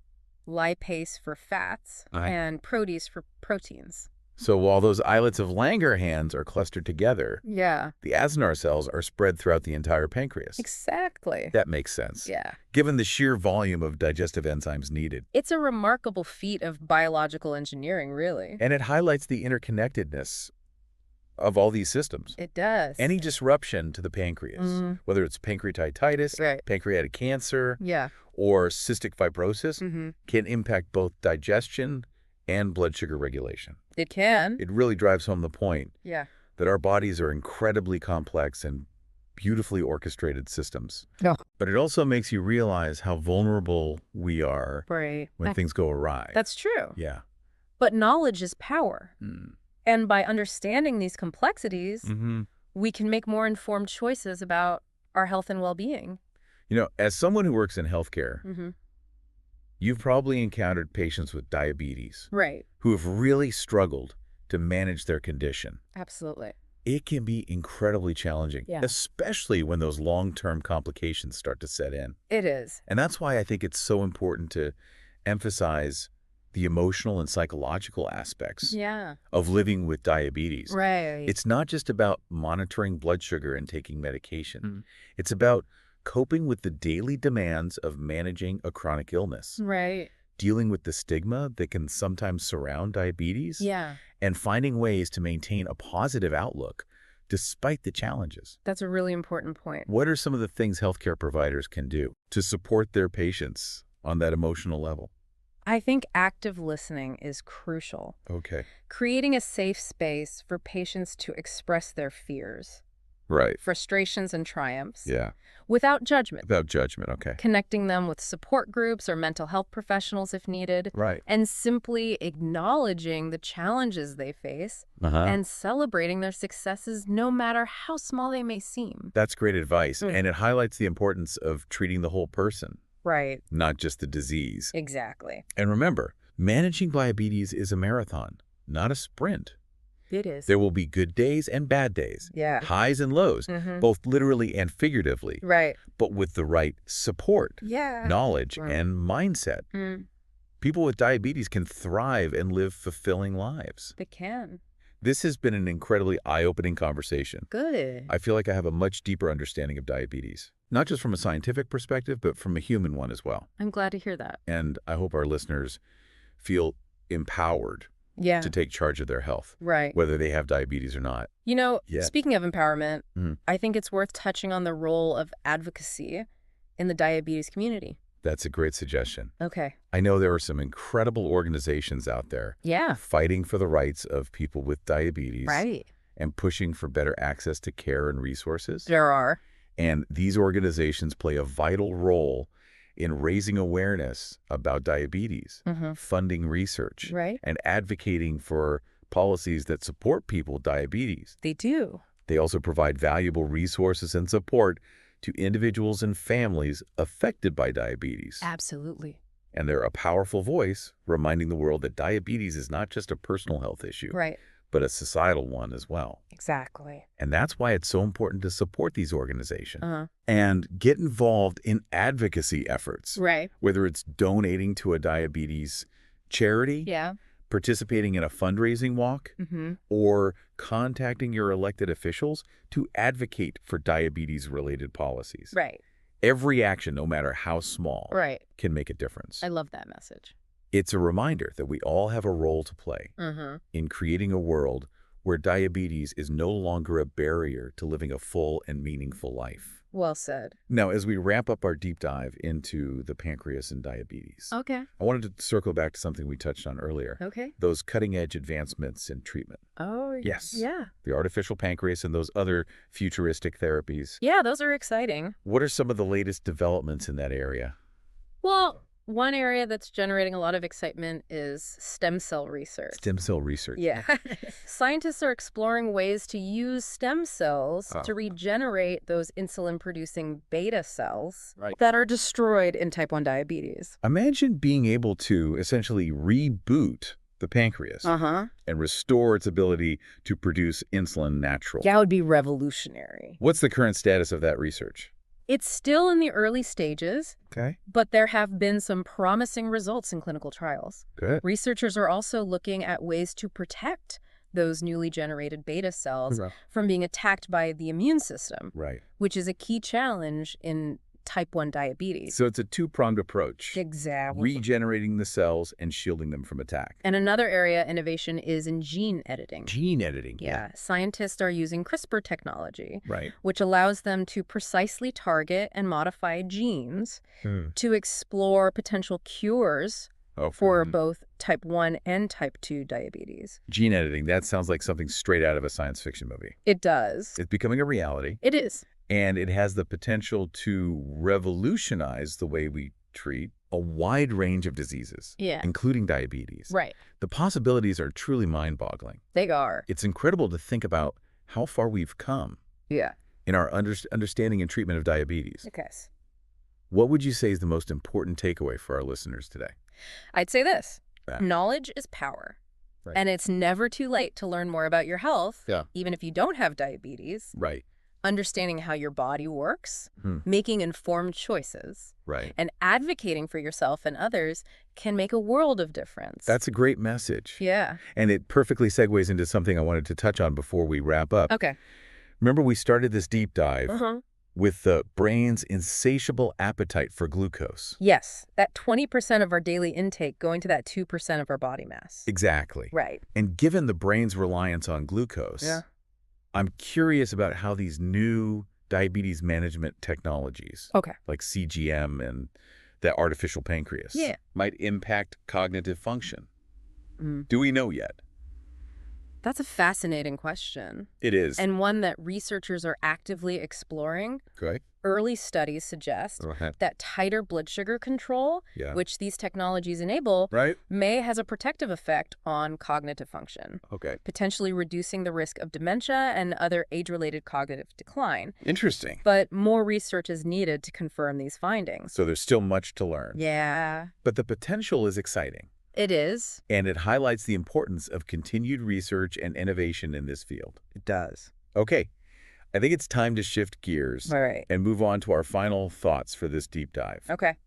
lipase for fats, Aye. and protease for proteins. So while those islets of Langerhans are clustered together, Yeah, the acinar cells are spread throughout the entire pancreas. exactly. That makes sense. Yeah. Given the sheer volume of digestive enzymes needed. It's a remarkable feat of biological engineering, really. And it highlights the interconnectedness of all these systems. It does. Any disruption to the pancreas, Mhm. whether it's pancreatitis, Right. pancreatic cancer, Yeah. or cystic fibrosis, Mm-hmm. can impact both digestion and blood sugar regulation. It can. It really drives home the point Yeah. that our bodies are incredibly complex and beautifully orchestrated systems. No. But it also makes you realize how vulnerable we are Right. when things go awry. That's true. Yeah. But knowledge is power. Mm. And by understanding these complexities, Mm-hmm. we can make more informed choices about our health and well-being. You know, as someone who works in healthcare, Mm-hmm. you've probably encountered patients with diabetes Right. who have really struggled to manage their condition. Absolutely. It can be incredibly challenging, Yeah. especially when those long-term complications start to set in. It is. And that's why I think it's so important to emphasize the emotional and psychological aspects Yeah. of living with diabetes. Right. It's not just about monitoring blood sugar and taking medication. Mm. It's about coping with the daily demands of managing a chronic illness, right. dealing with the stigma that can sometimes surround diabetes, Yeah. and finding ways to maintain a positive outlook despite the challenges. That's a really important point. What are some of the things healthcare providers can do to support their patients on that emotional level? I think active listening is crucial. Okay. Creating a safe space for patients to express their fears, Right. frustrations, and triumphs Yeah. without judgment. Without judgment. Okay. Connecting them with support groups or mental health professionals if needed, Right. and simply acknowledging the challenges they face Uh-huh. and celebrating their successes no matter how small they may seem. That's great advice. Mm. And it highlights the importance of treating the whole person, Right. not just the disease. Exactly. And remember, managing diabetes is a marathon, not a sprint. It is. There will be good days and bad days, Yeah. highs and lows, Mhm. both literally and figuratively, Right. but with the right support, Yeah. knowledge, Mm. and mindset. Mm, People with diabetes can thrive and live fulfilling lives. they can. This has been an incredibly eye-opening conversation. Good. I feel like I have a much deeper understanding of diabetes, not just from a scientific perspective, but from a human one as well. I'm glad to hear that. And I hope our listeners feel empowered Yeah. to take charge of their health, Right. whether they have diabetes or not. You know, Yeah. speaking of empowerment, Mhm. I think it's worth touching on the role of advocacy in the diabetes community. That's a great suggestion. Okay. I know there are some incredible organizations out there Yeah. fighting for the rights of people with diabetes Right. and pushing for better access to care and resources. There are. And these organizations play a vital role in raising awareness about diabetes, funding research, Right. and advocating for policies that support people with diabetes. They do. They also provide valuable resources and support to individuals and families affected by diabetes. Absolutely. And they're a powerful voice reminding the world that diabetes is not just a personal health issue, Right. but a societal one as well. Exactly. And that's why it's so important to support these organizations Uh-huh. and get involved in advocacy efforts, Right. whether it's donating to a diabetes charity, Yeah. participating in a fundraising walk, or contacting your elected officials to advocate for diabetes-related policies. Right. Every action, no matter how small, Right. can make a difference. I love that message. It's a reminder that we all have a role to play in creating a world where diabetes is no longer a barrier to living a full and meaningful life. Well said. Now, as we wrap up our deep dive into the pancreas and diabetes, Okay. I wanted to circle back to something we touched on earlier, Okay. those cutting-edge advancements in treatment. Oh, Yes. Yeah. The artificial pancreas and those other futuristic therapies. Yeah, those are exciting. What are some of the latest developments in that area? Well, one area that's generating a lot of excitement is stem cell research. Stem cell research. Yeah. Scientists are exploring ways to use stem cells to regenerate those insulin-producing beta cells that are destroyed in type 1 diabetes. Imagine being able to essentially reboot the pancreas Uh-huh. and restore its ability to produce insulin naturally. That would be revolutionary. What's the current status of that research? It's still in the early stages, Okay, but there have been some promising results in clinical trials. good. Researchers are also looking at ways to protect those newly generated beta cells from being attacked by the immune system, Right. which is a key challenge in type 1 diabetes. So it's a two-pronged approach. Exactly. Regenerating the cells and shielding them from attack. And another area innovation is in gene editing. Gene editing. Yeah, scientists are using CRISPR technology, Right. which allows them to precisely target and modify genes to explore potential cures for both type 1 and type 2 diabetes. Gene editing, that sounds like something straight out of a science fiction movie. It does. It's becoming a reality, It is. and it has the potential to revolutionize the way we treat a wide range of diseases, Yeah. including diabetes. Right. The possibilities are truly mind-boggling. They are. It's incredible to think about how far we've come Yeah. in our understanding and treatment of diabetes. Okay. What would you say is the most important takeaway for our listeners today? I'd say this. Yeah. Knowledge is power. Right. And it's never too late to learn more about your health, Yeah. even if you don't have diabetes. Right. Understanding how your body works, Hmm. making informed choices, Right. and advocating for yourself and others can make a world of difference. That's a great message. Yeah. And it perfectly segues into something I wanted to touch on before we wrap up. Okay. Remember, we started this deep dive Uh-huh. with the brain's insatiable appetite for glucose. Yes, that 20% of our daily intake going to that 2% of our body mass. Exactly. Right. And given the brain's reliance on glucose, Yeah. I'm curious about how these new diabetes management technologies, Okay. like CGM and the artificial pancreas, Yeah. might impact cognitive function. Mm. Do we know yet? That's a fascinating question, It is. and one that researchers are actively exploring. Okay. Early studies suggest Right. that tighter blood sugar control, Yeah. which these technologies enable, Right? may has a protective effect on cognitive function, Okay. potentially reducing the risk of dementia and other age-related cognitive decline. Interesting. But more research is needed to confirm these findings. So there's still much to learn. Yeah, But the potential is exciting, it is. and it highlights the importance of continued research and innovation in this field. It does. Okay. I think it's time to shift gears All right. and move on to our final thoughts for this deep dive. Okay.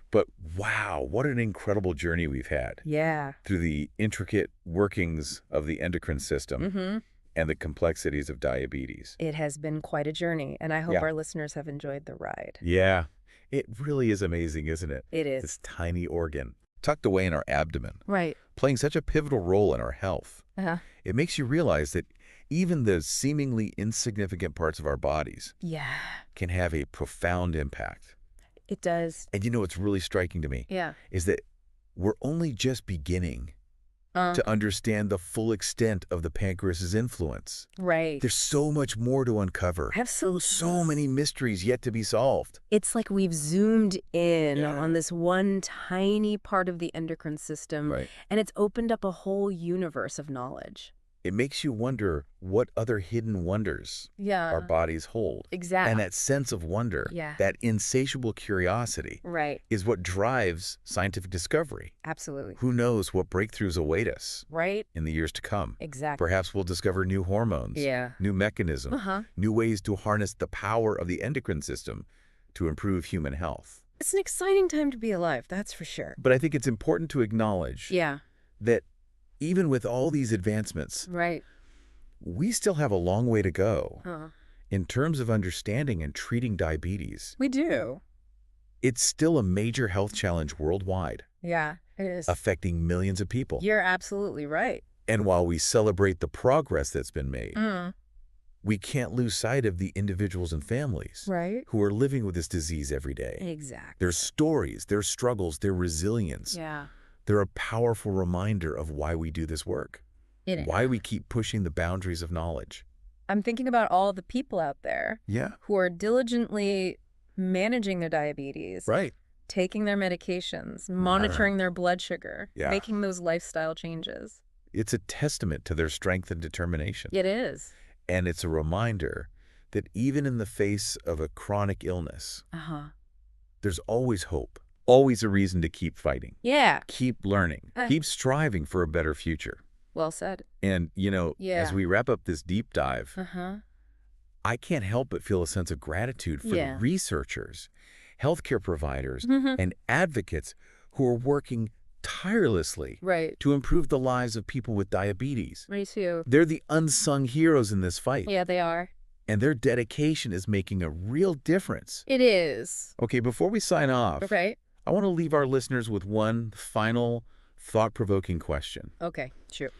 But wow, what an incredible journey we've had Yeah. through the intricate workings of the endocrine system Mm-hmm. and the complexities of diabetes. It has been quite a journey, and I hope Yeah. our listeners have enjoyed the ride. Yeah, it really is amazing, isn't it? It is. This tiny organ tucked away in our abdomen, Right. playing such a pivotal role in our health. Uh-huh. It makes you realize that even the seemingly insignificant parts of our bodies Yeah. can have a profound impact. It does. And you know what's really striking to me Yeah. is that we're only just beginning to understand the full extent of the pancreas's influence. Right. There's so much more to uncover. Absolutely. So many mysteries yet to be solved. It's like we've zoomed in on this one tiny part of the endocrine system, Right. and it's opened up a whole universe of knowledge. It makes you wonder what other hidden wonders Yeah. our bodies hold. Exactly. And that sense of wonder, Yeah. that insatiable curiosity, Right. is what drives scientific discovery. Absolutely. Who knows what breakthroughs await us Right? in the years to come? Exactly. Perhaps we'll discover new hormones, Yeah. new mechanisms, Uh-huh. new ways to harness the power of the endocrine system to improve human health. It's an exciting time to be alive, that's for sure. But I think it's important to acknowledge Yeah. that even with all these advancements, Right. we still have a long way to go Huh. in terms of understanding and treating diabetes. We do. It's still a major health challenge worldwide, Yeah, it is. affecting millions of people. You're absolutely right. And while we celebrate the progress that's been made, Mm. we can't lose sight of the individuals and families Right? who are living with this disease every day. Exactly. Their stories, their struggles, their resilience. Yeah. They're a powerful reminder of why we do this work, It is. why we keep pushing the boundaries of knowledge. I'm thinking about all the people out there Yeah, who are diligently managing their diabetes, right. taking their medications, monitoring their blood sugar, Yeah. making those lifestyle changes. It's a testament to their strength and determination. It is. And it's a reminder that even in the face of a chronic illness, Uh-huh. there's always hope, always a reason to keep fighting, Yeah. keep learning, keep striving for a better future. Well said. And, you know, Yeah. as we wrap up this deep dive, Uh-huh. I can't help but feel a sense of gratitude for Yeah. the researchers, healthcare providers, Mhm. and advocates who are working tirelessly Right. to improve the lives of people with diabetes. Me too. They're the unsung heroes in this fight, Yeah, they are. and their dedication is making a real difference. It is. Okay, before we sign off, Right? I want to leave our listeners with one final thought-provoking question. Okay, shoot.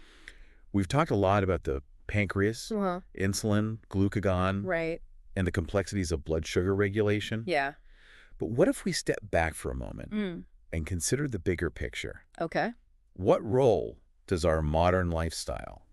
We've talked a lot about the pancreas, Uh-huh. insulin, glucagon, Right. and the complexities of blood sugar regulation. Yeah. But what if we step back for a moment Mm. and consider the bigger picture? Okay. What role does our modern lifestyle,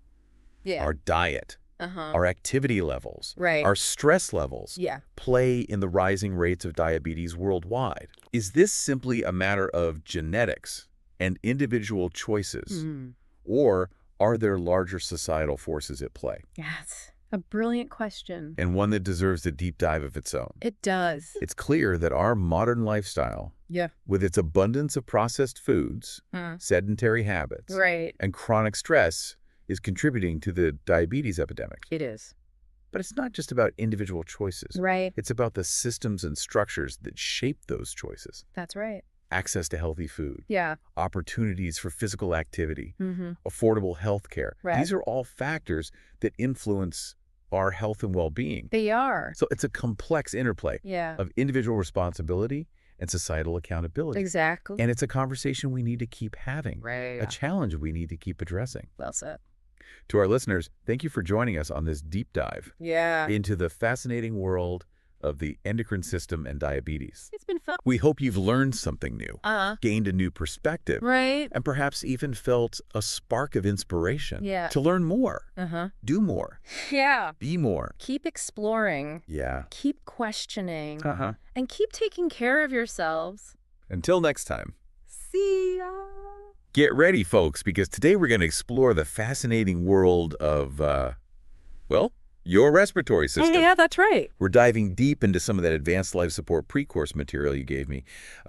Yeah. our diet, Uh-huh. our activity levels, Right. our stress levels Yeah. play in the rising rates of diabetes worldwide? Is this simply a matter of genetics and individual choices, Mm. or are there larger societal forces at play? That's a brilliant question. And one that deserves a deep dive of its own. It does. It's clear that our modern lifestyle, Yeah. with its abundance of processed foods, Mm. sedentary habits, Right. and chronic stress, is contributing to the diabetes epidemic. It is. But it's not just about individual choices. Right. It's about the systems and structures that shape those choices. That's right. Access to healthy food, Yeah. opportunities for physical activity, Mm-hmm. affordable health care. Right. These are all factors that influence our health and well-being. They are. So it's a complex interplay Yeah. of individual responsibility and societal accountability. Exactly. And it's a conversation we need to keep having, Right. a challenge we need to keep addressing. Well said. To our listeners, thank you for joining us on this deep dive Yeah. into the fascinating world of the endocrine system and diabetes. It's been fun. We hope you've learned something new, gained a new perspective, Right. and perhaps even felt a spark of inspiration Yeah. to learn more, Uh-huh. do more, Yeah. be more. Keep exploring. Yeah. Keep questioning. Uh-huh. And keep taking care of yourselves. Until next time. See ya. Get ready, folks, because today we're going to explore the fascinating world of, well, your respiratory system. Yeah, that's right. We're diving deep into some of that advanced life support pre-course material you gave me,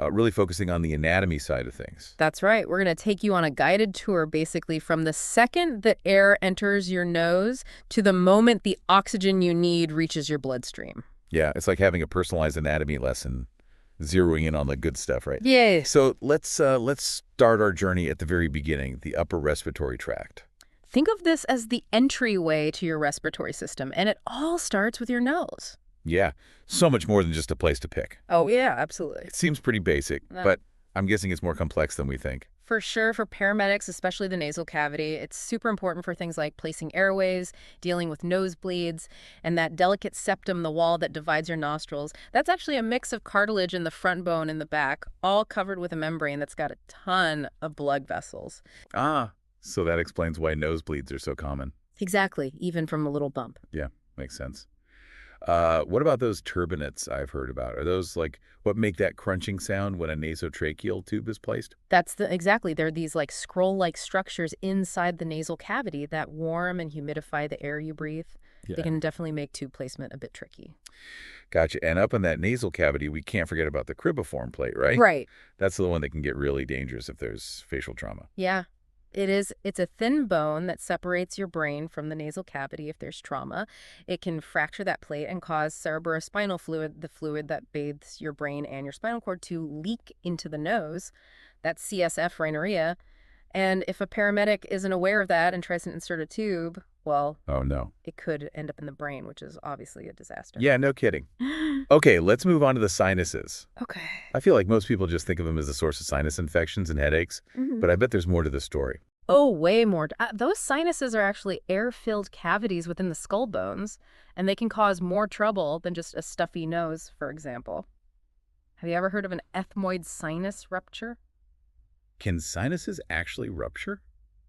really focusing on the anatomy side of things. That's right. We're going to take you on a guided tour, basically, from the second that air enters your nose to the moment the oxygen you need reaches your bloodstream. Yeah, it's like having a personalized anatomy lesson, zeroing in on the good stuff, right? Yes. So let's start our journey at the very beginning, the upper respiratory tract. Think of this as the entryway to your respiratory system, and it all starts with your nose. Yeah, so much more than just a place to pick. Oh, yeah, absolutely. It seems pretty basic, No. but I'm guessing it's more complex than we think. For sure, for paramedics, especially the nasal cavity, it's super important for things like placing airways, dealing with nosebleeds, and that delicate septum, the wall that divides your nostrils. That's actually a mix of cartilage in the front bone in the back, all covered with a membrane that's got a ton of blood vessels. Ah, so that explains why nosebleeds are so common. Exactly, even from a little bump. Yeah, makes sense. What about those turbinates I've heard about? Are those like what make that crunching sound when a nasotracheal tube is placed? Exactly. They're these like scroll-like structures inside the nasal cavity that warm and humidify the air you breathe. They Yeah. can definitely make tube placement a bit tricky. Gotcha. And up in that nasal cavity, we can't forget about the cribriform plate, right? Right. That's the one that can get really dangerous if there's facial trauma. Yeah. It is. It's a thin bone that separates your brain from the nasal cavity if there's trauma. It can fracture that plate and cause cerebrospinal fluid, the fluid that bathes your brain and your spinal cord, to leak into the nose. That's CSF rhinorrhea. And if a paramedic isn't aware of that and tries to insert a tube, well, Oh, no. it could end up in the brain, which is obviously a disaster. Yeah, no kidding. Okay, let's move on to the sinuses. Okay. I feel like most people just think of them as the source of sinus infections and headaches, but I bet there's more to the story. Oh, way more. Those sinuses are actually air-filled cavities within the skull bones, and they can cause more trouble than just a stuffy nose, for example. Have you ever heard of an ethmoid sinus rupture? Can sinuses actually rupture?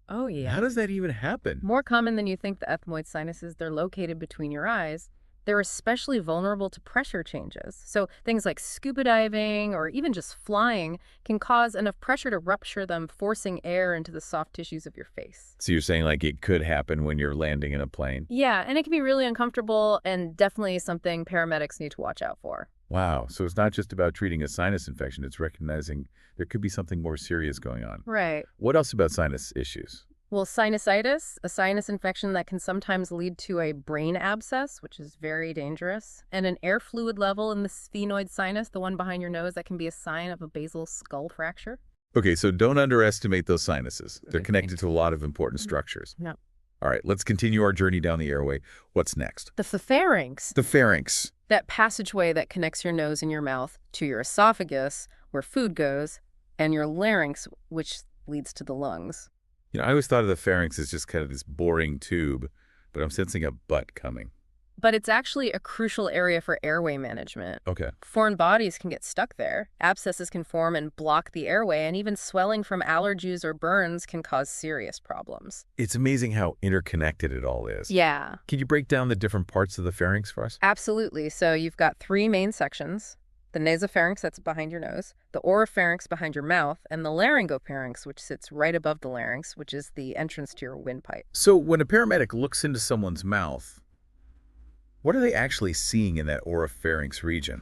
Oh, yeah. How does that even happen? More common than you think, the ethmoid sinuses. They're located between your eyes. They're especially vulnerable to pressure changes. So things like scuba diving or even just flying can cause enough pressure to rupture them, forcing air into the soft tissues of your face. So you're saying like it could happen when you're landing in a plane? Yeah, and it can be really uncomfortable and definitely something paramedics need to watch out for. Wow, so it's not just about treating a sinus infection, it's recognizing there could be something more serious going on. Right. What else about sinus issues? Well, sinusitis, a sinus infection that can sometimes lead to a brain abscess, which is very dangerous, and an air fluid level in the sphenoid sinus, the one behind your nose, that can be a sign of a basal skull fracture. Okay, so don't underestimate those sinuses. They're connected to a lot of important structures. Yeah. All right, let's continue our journey down the airway. What's next? The pharynx, The pharynx. that passageway that connects your nose and your mouth to your esophagus, where food goes, and your larynx, which leads to the lungs. You know, I always thought of the pharynx as just kind of this boring tube, but I'm sensing a butt coming. But it's actually a crucial area for airway management. Okay. Foreign bodies can get stuck there. Abscesses can form and block the airway, and even swelling from allergies or burns can cause serious problems. It's amazing how interconnected it all is. Yeah, Can you break down the different parts of the pharynx for us? absolutely. So you've got three main sections: the nasopharynx, that's behind your nose, the oropharynx behind your mouth, and the laryngopharynx, which sits right above the larynx, which is the entrance to your windpipe. So when a paramedic looks into someone's mouth, what are they actually seeing in that oropharynx region?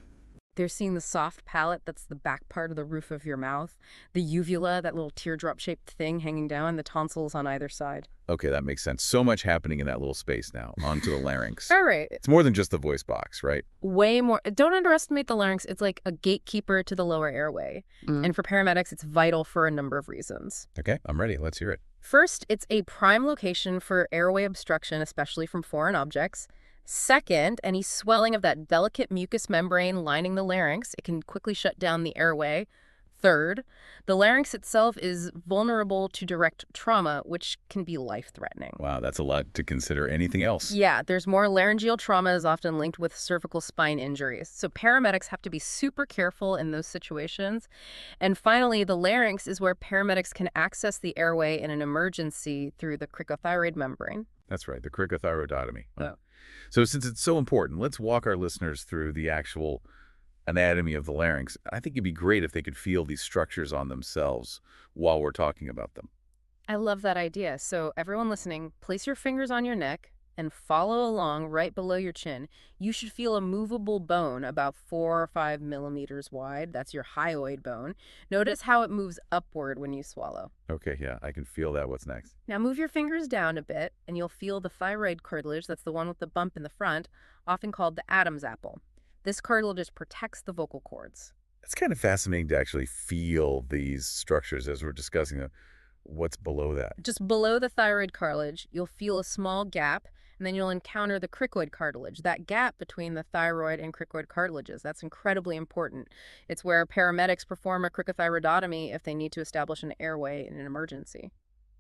They're seeing the soft palate, that's the back part of the roof of your mouth, the uvula, that little teardrop-shaped thing hanging down, the tonsils on either side. Okay, that makes sense. So much happening in that little space now, onto the larynx. All right. It's more than just the voice box, right? Way more. Don't underestimate the larynx. It's like a gatekeeper to the lower airway. And for paramedics, it's vital for a number of reasons. Okay, I'm ready. Let's hear it. First, it's a prime location for airway obstruction, especially from foreign objects. Second, any swelling of that delicate mucous membrane lining the larynx, it can quickly shut down the airway. Third, the larynx itself is vulnerable to direct trauma, which can be life-threatening. Wow, that's a lot to consider. Anything else? Yeah, there's more. Laryngeal trauma is often linked with cervical spine injuries. So paramedics have to be super careful in those situations. And finally, the larynx is where paramedics can access the airway in an emergency through the cricothyroid membrane. That's right, the cricothyroidotomy. Oh. So since it's so important, let's walk our listeners through the actual anatomy of the larynx. I think it'd be great if they could feel these structures on themselves while we're talking about them. I love that idea. So everyone listening, place your fingers on your neck and follow along right below your chin. You should feel a movable bone about 4 or 5 millimeters wide. That's your hyoid bone. Notice how it moves upward when you swallow. Okay, yeah, I can feel that. What's next? Now move your fingers down a bit and you'll feel the thyroid cartilage. That's the one with the bump in the front, often called the Adam's apple. This cartilage protects the vocal cords. It's kind of fascinating to actually feel these structures as we're discussing them. What's below that? Just below the thyroid cartilage, you'll feel a small gap, And then you'll encounter the cricoid cartilage, that gap between the thyroid and cricoid cartilages. That's incredibly important. It's where paramedics perform a cricothyroidotomy if they need to establish an airway in an emergency.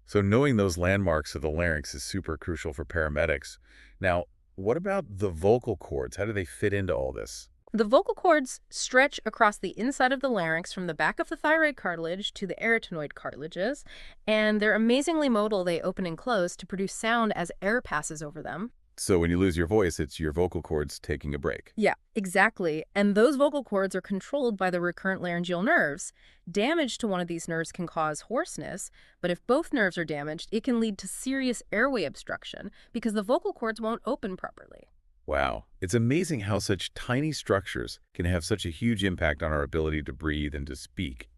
So knowing those landmarks of the larynx is super crucial for paramedics. Now, what about the vocal cords? How do they fit into all this? The vocal cords stretch across the inside of the larynx from the back of the thyroid cartilage to the arytenoid cartilages, and they're amazingly mobile. They open and close to produce sound as air passes over them. So when you lose your voice, it's your vocal cords taking a break. Yeah, exactly. And those vocal cords are controlled by the recurrent laryngeal nerves. Damage to one of these nerves can cause hoarseness, but if both nerves are damaged, it can lead to serious airway obstruction because the vocal cords won't open properly. Wow. It's amazing how such tiny structures can have such a huge impact on our ability to breathe and to speak.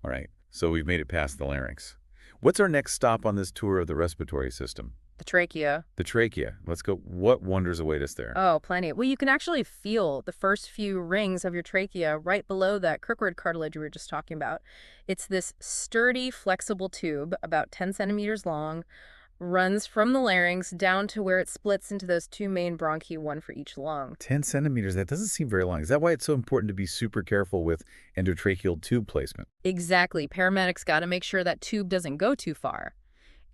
All right, so we've made it past the larynx. What's our next stop on this tour of the respiratory system? The trachea. The trachea. Let's go. What wonders await us there? Oh, plenty. Well, you can actually feel the first few rings of your trachea right below that cricoid cartilage we were just talking about. It's this sturdy, flexible tube, about 10 centimeters long, runs from the larynx down to where it splits into those two main bronchi, one for each lung. 10 centimeters. That doesn't seem very long. Is that why it's so important to be super careful with endotracheal tube placement? Exactly. Paramedics got to make sure that tube doesn't go too far.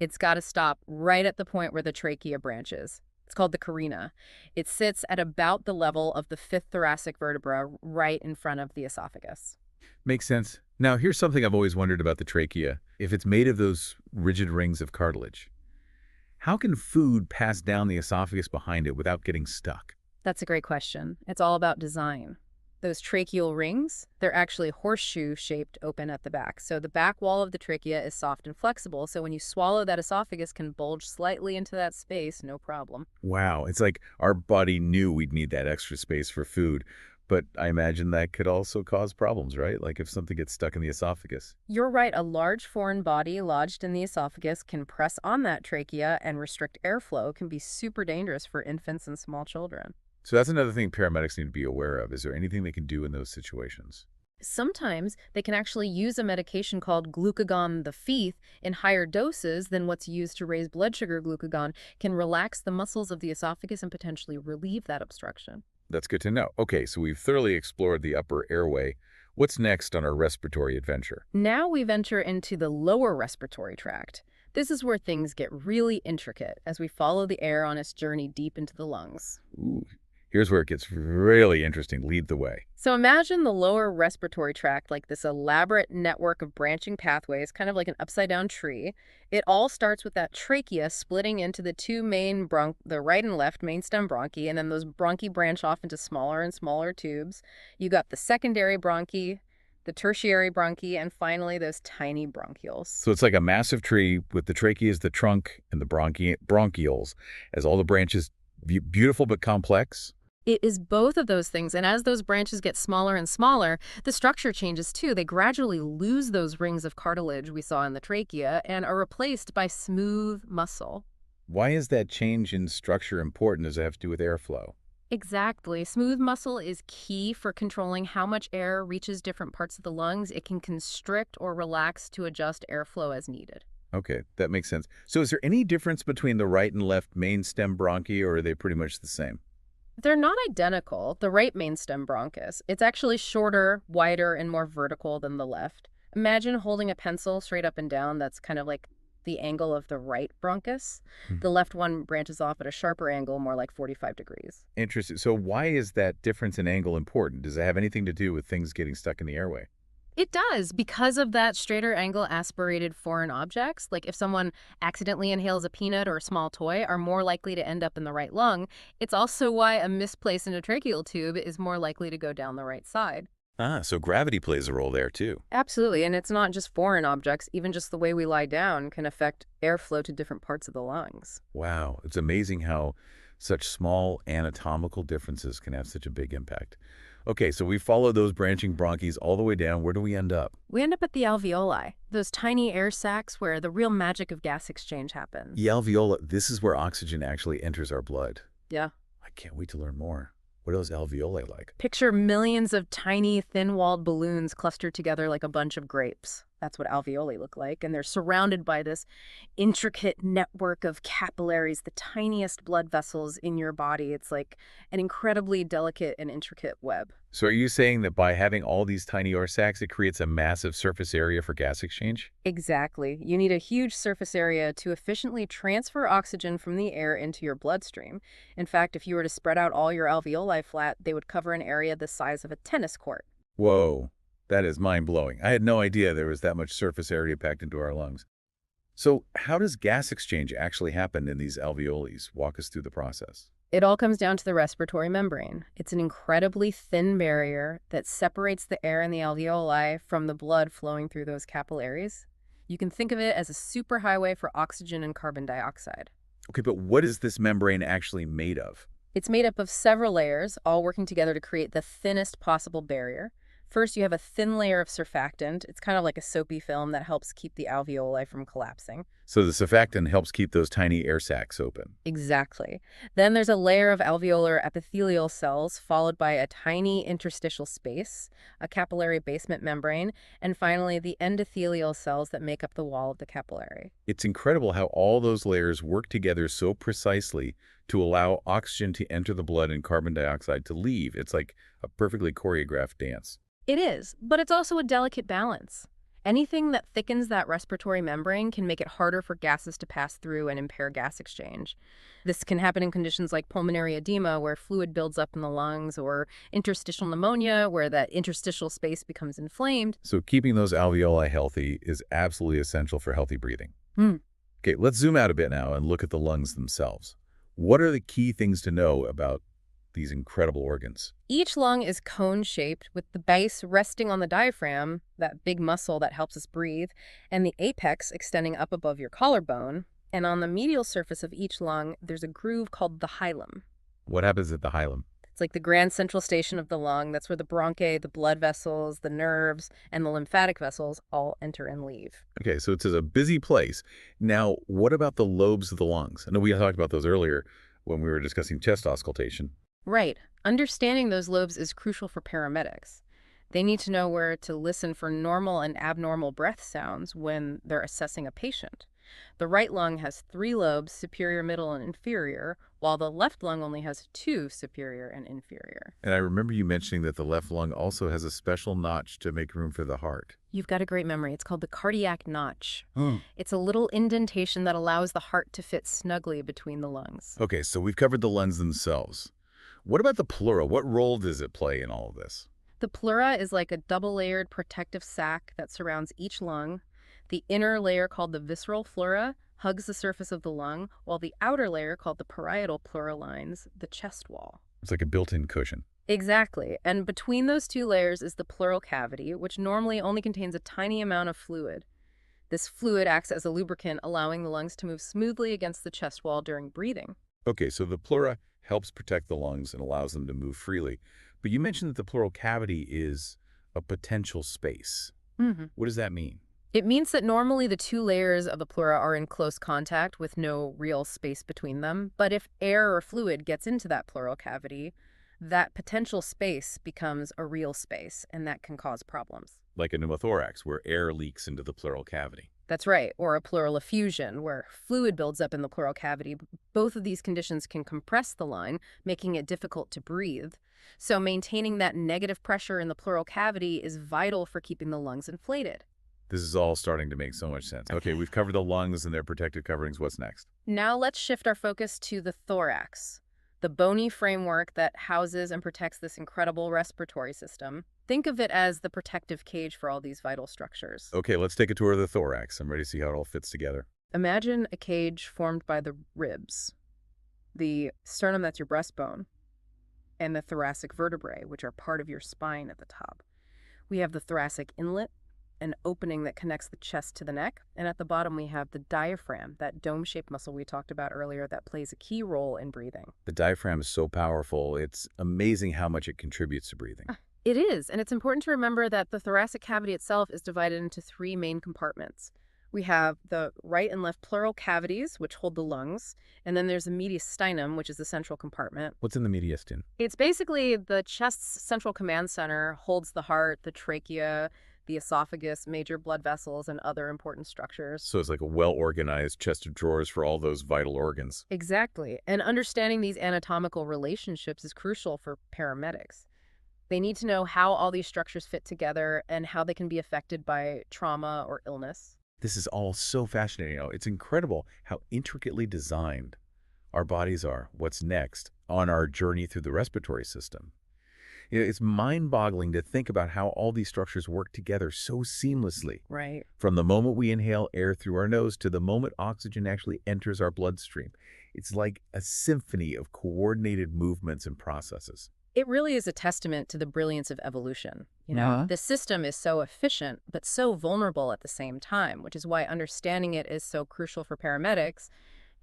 It's got to stop right at the point where the trachea branches. It's called the carina. It sits at about the level of the fifth thoracic vertebra, right in front of the esophagus. Makes sense. Now, here's something I've always wondered about the trachea. If it's made of those rigid rings of cartilage, how can food pass down the esophagus behind it without getting stuck? That's a great question. It's all about design. Those tracheal rings, they're actually horseshoe-shaped open at the back. So the back wall of the trachea is soft and flexible, so when you swallow, that esophagus can bulge slightly into that space, no problem. Wow, it's like our body knew we'd need that extra space for food, but I imagine that could also cause problems, right? Like if something gets stuck in the esophagus. You're right, a large foreign body lodged in the esophagus can press on that trachea and restrict airflow. It can be super dangerous for infants and small children. So that's another thing paramedics need to be aware of. Is there anything they can do in those situations? Sometimes they can actually use a medication called glucagon the Phthe in higher doses than what's used to raise blood sugar. Glucagon can relax the muscles of the esophagus and potentially relieve that obstruction. That's good to know. Okay, so we've thoroughly explored the upper airway. What's next on our respiratory adventure? Now we venture into the lower respiratory tract. This is where things get really intricate as we follow the air on its journey deep into the lungs. Ooh, here's where it gets really interesting. Lead the way. So imagine the lower respiratory tract like this elaborate network of branching pathways, kind of like an upside-down tree. It all starts with that trachea splitting into the two main the right and left main stem bronchi, and then those bronchi branch off into smaller and smaller tubes. You got the secondary bronchi, the tertiary bronchi, and finally those tiny bronchioles. So it's like a massive tree with the trachea as the trunk and the bronchioles as all the branches, beautiful but complex. It is both of those things, and as those branches get smaller and smaller, the structure changes too. They gradually lose those rings of cartilage we saw in the trachea and are replaced by smooth muscle. Why is that change in structure important? Does it have to do with airflow? Exactly. Smooth muscle is key for controlling how much air reaches different parts of the lungs. It can constrict or relax to adjust airflow as needed. Okay, that makes sense. So is there any difference between the right and left main stem bronchi, or are they pretty much the same? They're not identical, the right main stem bronchus. It's actually shorter, wider, and more vertical than the left. Imagine holding a pencil straight up and down. That's kind of like the angle of the right bronchus. Hmm. The left one branches off at a sharper angle, more like 45 degrees. Interesting. So why is that difference in angle important? Does it have anything to do with things getting stuck in the airway? It does, because of that straighter angle aspirated foreign objects. Like if someone accidentally inhales a peanut or a small toy, are more likely to end up in the right lung. It's also why a misplaced endotracheal tube is more likely to go down the right side. Ah, so gravity plays a role there too. Absolutely, and it's not just foreign objects. Even just the way we lie down can affect airflow to different parts of the lungs. Wow, it's amazing how such small anatomical differences can have such a big impact. Okay, so we follow those branching bronchies all the way down. Where do we end up? We end up at the alveoli, those tiny air sacs where the real magic of gas exchange happens. The alveola, this is where oxygen actually enters our blood. Yeah. I can't wait to learn more. What are those alveoli like? Picture millions of tiny, thin-walled balloons clustered together like a bunch of grapes. That's what alveoli look like, and they're surrounded by this intricate network of capillaries, the tiniest blood vessels in your body. It's like an incredibly delicate and intricate web. So are you saying that by having all these tiny air sacs, it creates a massive surface area for gas exchange? Exactly. You need a huge surface area to efficiently transfer oxygen from the air into your bloodstream. In fact, if you were to spread out all your alveoli flat, they would cover an area the size of a tennis court. Whoa, that is mind-blowing. I had no idea there was that much surface area packed into our lungs. So how does gas exchange actually happen in these alveoles? Walk us through the process. It all comes down to the respiratory membrane. It's an incredibly thin barrier that separates the air in the alveoli from the blood flowing through those capillaries. You can think of it as a superhighway for oxygen and carbon dioxide. Okay, but what is this membrane actually made of? It's made up of several layers, all working together to create the thinnest possible barrier. First, you have a thin layer of surfactant. It's kind of like a soapy film that helps keep the alveoli from collapsing. So the surfactant helps keep those tiny air sacs open. Exactly. Then there's a layer of alveolar epithelial cells, followed by a tiny interstitial space, a capillary basement membrane, and finally the endothelial cells that make up the wall of the capillary. It's incredible how all those layers work together so precisely to allow oxygen to enter the blood and carbon dioxide to leave. It's like a perfectly choreographed dance. It is, but it's also a delicate balance. Anything that thickens that respiratory membrane can make it harder for gases to pass through and impair gas exchange. This can happen in conditions like pulmonary edema, where fluid builds up in the lungs, or interstitial pneumonia, where that interstitial space becomes inflamed. So keeping those alveoli healthy is absolutely essential for healthy breathing. Hmm. Okay, let's zoom out a bit now and look at the lungs themselves. What are the key things to know about these incredible organs? Each lung is cone-shaped, with the base resting on the diaphragm, that big muscle that helps us breathe, and the apex extending up above your collarbone. And on the medial surface of each lung, there's a groove called the hilum. What happens at the hilum? It's like the grand central station of the lung. That's where the bronchi, the blood vessels, the nerves, and the lymphatic vessels all enter and leave. Okay, so it's a busy place. Now, what about the lobes of the lungs? I know we talked about those earlier when we were discussing chest auscultation. Right. Understanding those lobes is crucial for paramedics. They need to know where to listen for normal and abnormal breath sounds when they're assessing a patient. The right lung has 3 lobes, superior, middle, and inferior, while the left lung only has 2, superior and inferior. And I remember you mentioning that the left lung also has a special notch to make room for the heart. You've got a great memory. It's called the cardiac notch. It's a little indentation that allows the heart to fit snugly between the lungs. Okay, so we've covered the lungs themselves. What about the pleura? What role does it play in all of this? The pleura is like a double-layered protective sac that surrounds each lung. The inner layer, called the visceral pleura, hugs the surface of the lung, while the outer layer, called the parietal pleura, lines the chest wall. It's like a built-in cushion. Exactly. And between those 2 layers is the pleural cavity, which normally only contains a tiny amount of fluid. This fluid acts as a lubricant, allowing the lungs to move smoothly against the chest wall during breathing. Okay, so the pleura helps protect the lungs and allows them to move freely. But you mentioned that the pleural cavity is a potential space. What does that mean? It means that normally the 2 layers of the pleura are in close contact with no real space between them. But if air or fluid gets into that pleural cavity, that potential space becomes a real space, and that can cause problems. Like a pneumothorax, where air leaks into the pleural cavity. That's right, or a pleural effusion, where fluid builds up in the pleural cavity. Both of these conditions can compress the lung, making it difficult to breathe. So maintaining that negative pressure in the pleural cavity is vital for keeping the lungs inflated. This is all starting to make so much sense. Okay, we've covered the lungs and their protective coverings. What's next? Now let's shift our focus to the thorax, the bony framework that houses and protects this incredible respiratory system. Think of it as the protective cage for all these vital structures. Okay, let's take a tour of the thorax. I'm ready to see how it all fits together. Imagine a cage formed by the ribs, the sternum, that's your breastbone, and the thoracic vertebrae, which are part of your spine at the top. We have the thoracic inlet, an opening that connects the chest to the neck, and at the bottom we have the diaphragm, that dome-shaped muscle we talked about earlier that plays a key role in breathing. The diaphragm is so powerful. It's amazing how much it contributes to breathing. It is, and it's important to remember that the thoracic cavity itself is divided into 3 main compartments. We have the right and left pleural cavities, which hold the lungs, and then there's the mediastinum, which is the central compartment. What's in the mediastinum? It's basically the chest's central command center, holds the heart, the trachea, the esophagus, major blood vessels, and other important structures. So it's like a well-organized chest of drawers for all those vital organs. Exactly. And understanding these anatomical relationships is crucial for paramedics. They need to know how all these structures fit together and how they can be affected by trauma or illness. This is all so fascinating. It's incredible how intricately designed our bodies are. What's next on our journey through the respiratory system? It's mind-boggling to think about how all these structures work together so seamlessly. Right. From the moment we inhale air through our nose to the moment oxygen actually enters our bloodstream. It's like a symphony of coordinated movements and processes. It really is a testament to the brilliance of evolution. The system is so efficient, but so vulnerable at the same time, which is why understanding it is so crucial for paramedics.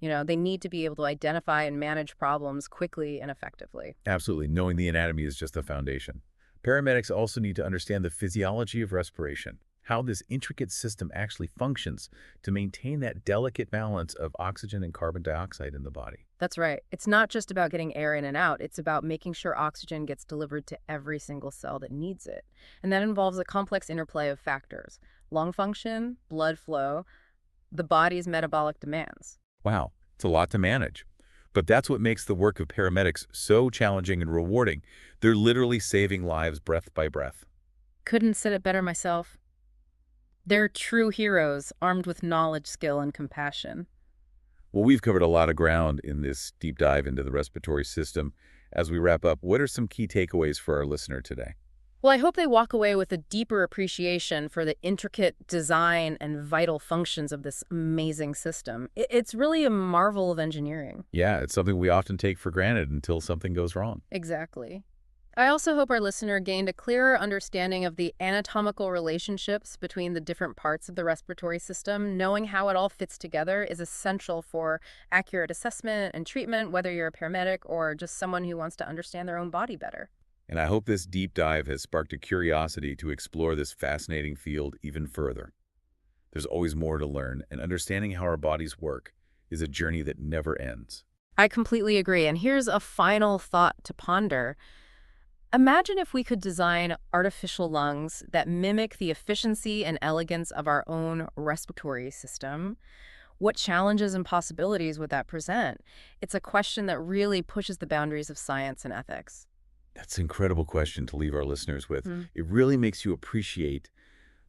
They need to be able to identify and manage problems quickly and effectively. Absolutely. Knowing the anatomy is just the foundation. Paramedics also need to understand the physiology of respiration, how this intricate system actually functions to maintain that delicate balance of oxygen and carbon dioxide in the body. That's right. It's not just about getting air in and out. It's about making sure oxygen gets delivered to every single cell that needs it. And that involves a complex interplay of factors: lung function, blood flow, the body's metabolic demands. Wow, it's a lot to manage. But that's what makes the work of paramedics so challenging and rewarding. They're literally saving lives breath by breath. Couldn't said it better myself. They're true heroes, armed with knowledge, skill, and compassion. Well, we've covered a lot of ground in this deep dive into the respiratory system. As we wrap up, what are some key takeaways for our listener today? Well, I hope they walk away with a deeper appreciation for the intricate design and vital functions of this amazing system. It's really a marvel of engineering. Yeah, it's something we often take for granted until something goes wrong. Exactly. I also hope our listener gained a clearer understanding of the anatomical relationships between the different parts of the respiratory system. Knowing how it all fits together is essential for accurate assessment and treatment, whether you're a paramedic or just someone who wants to understand their own body better. And I hope this deep dive has sparked a curiosity to explore this fascinating field even further. There's always more to learn, and understanding how our bodies work is a journey that never ends. I completely agree. And here's a final thought to ponder. Imagine if we could design artificial lungs that mimic the efficiency and elegance of our own respiratory system. What challenges and possibilities would that present? It's a question that really pushes the boundaries of science and ethics. That's an incredible question to leave our listeners with. Mm. It really makes you appreciate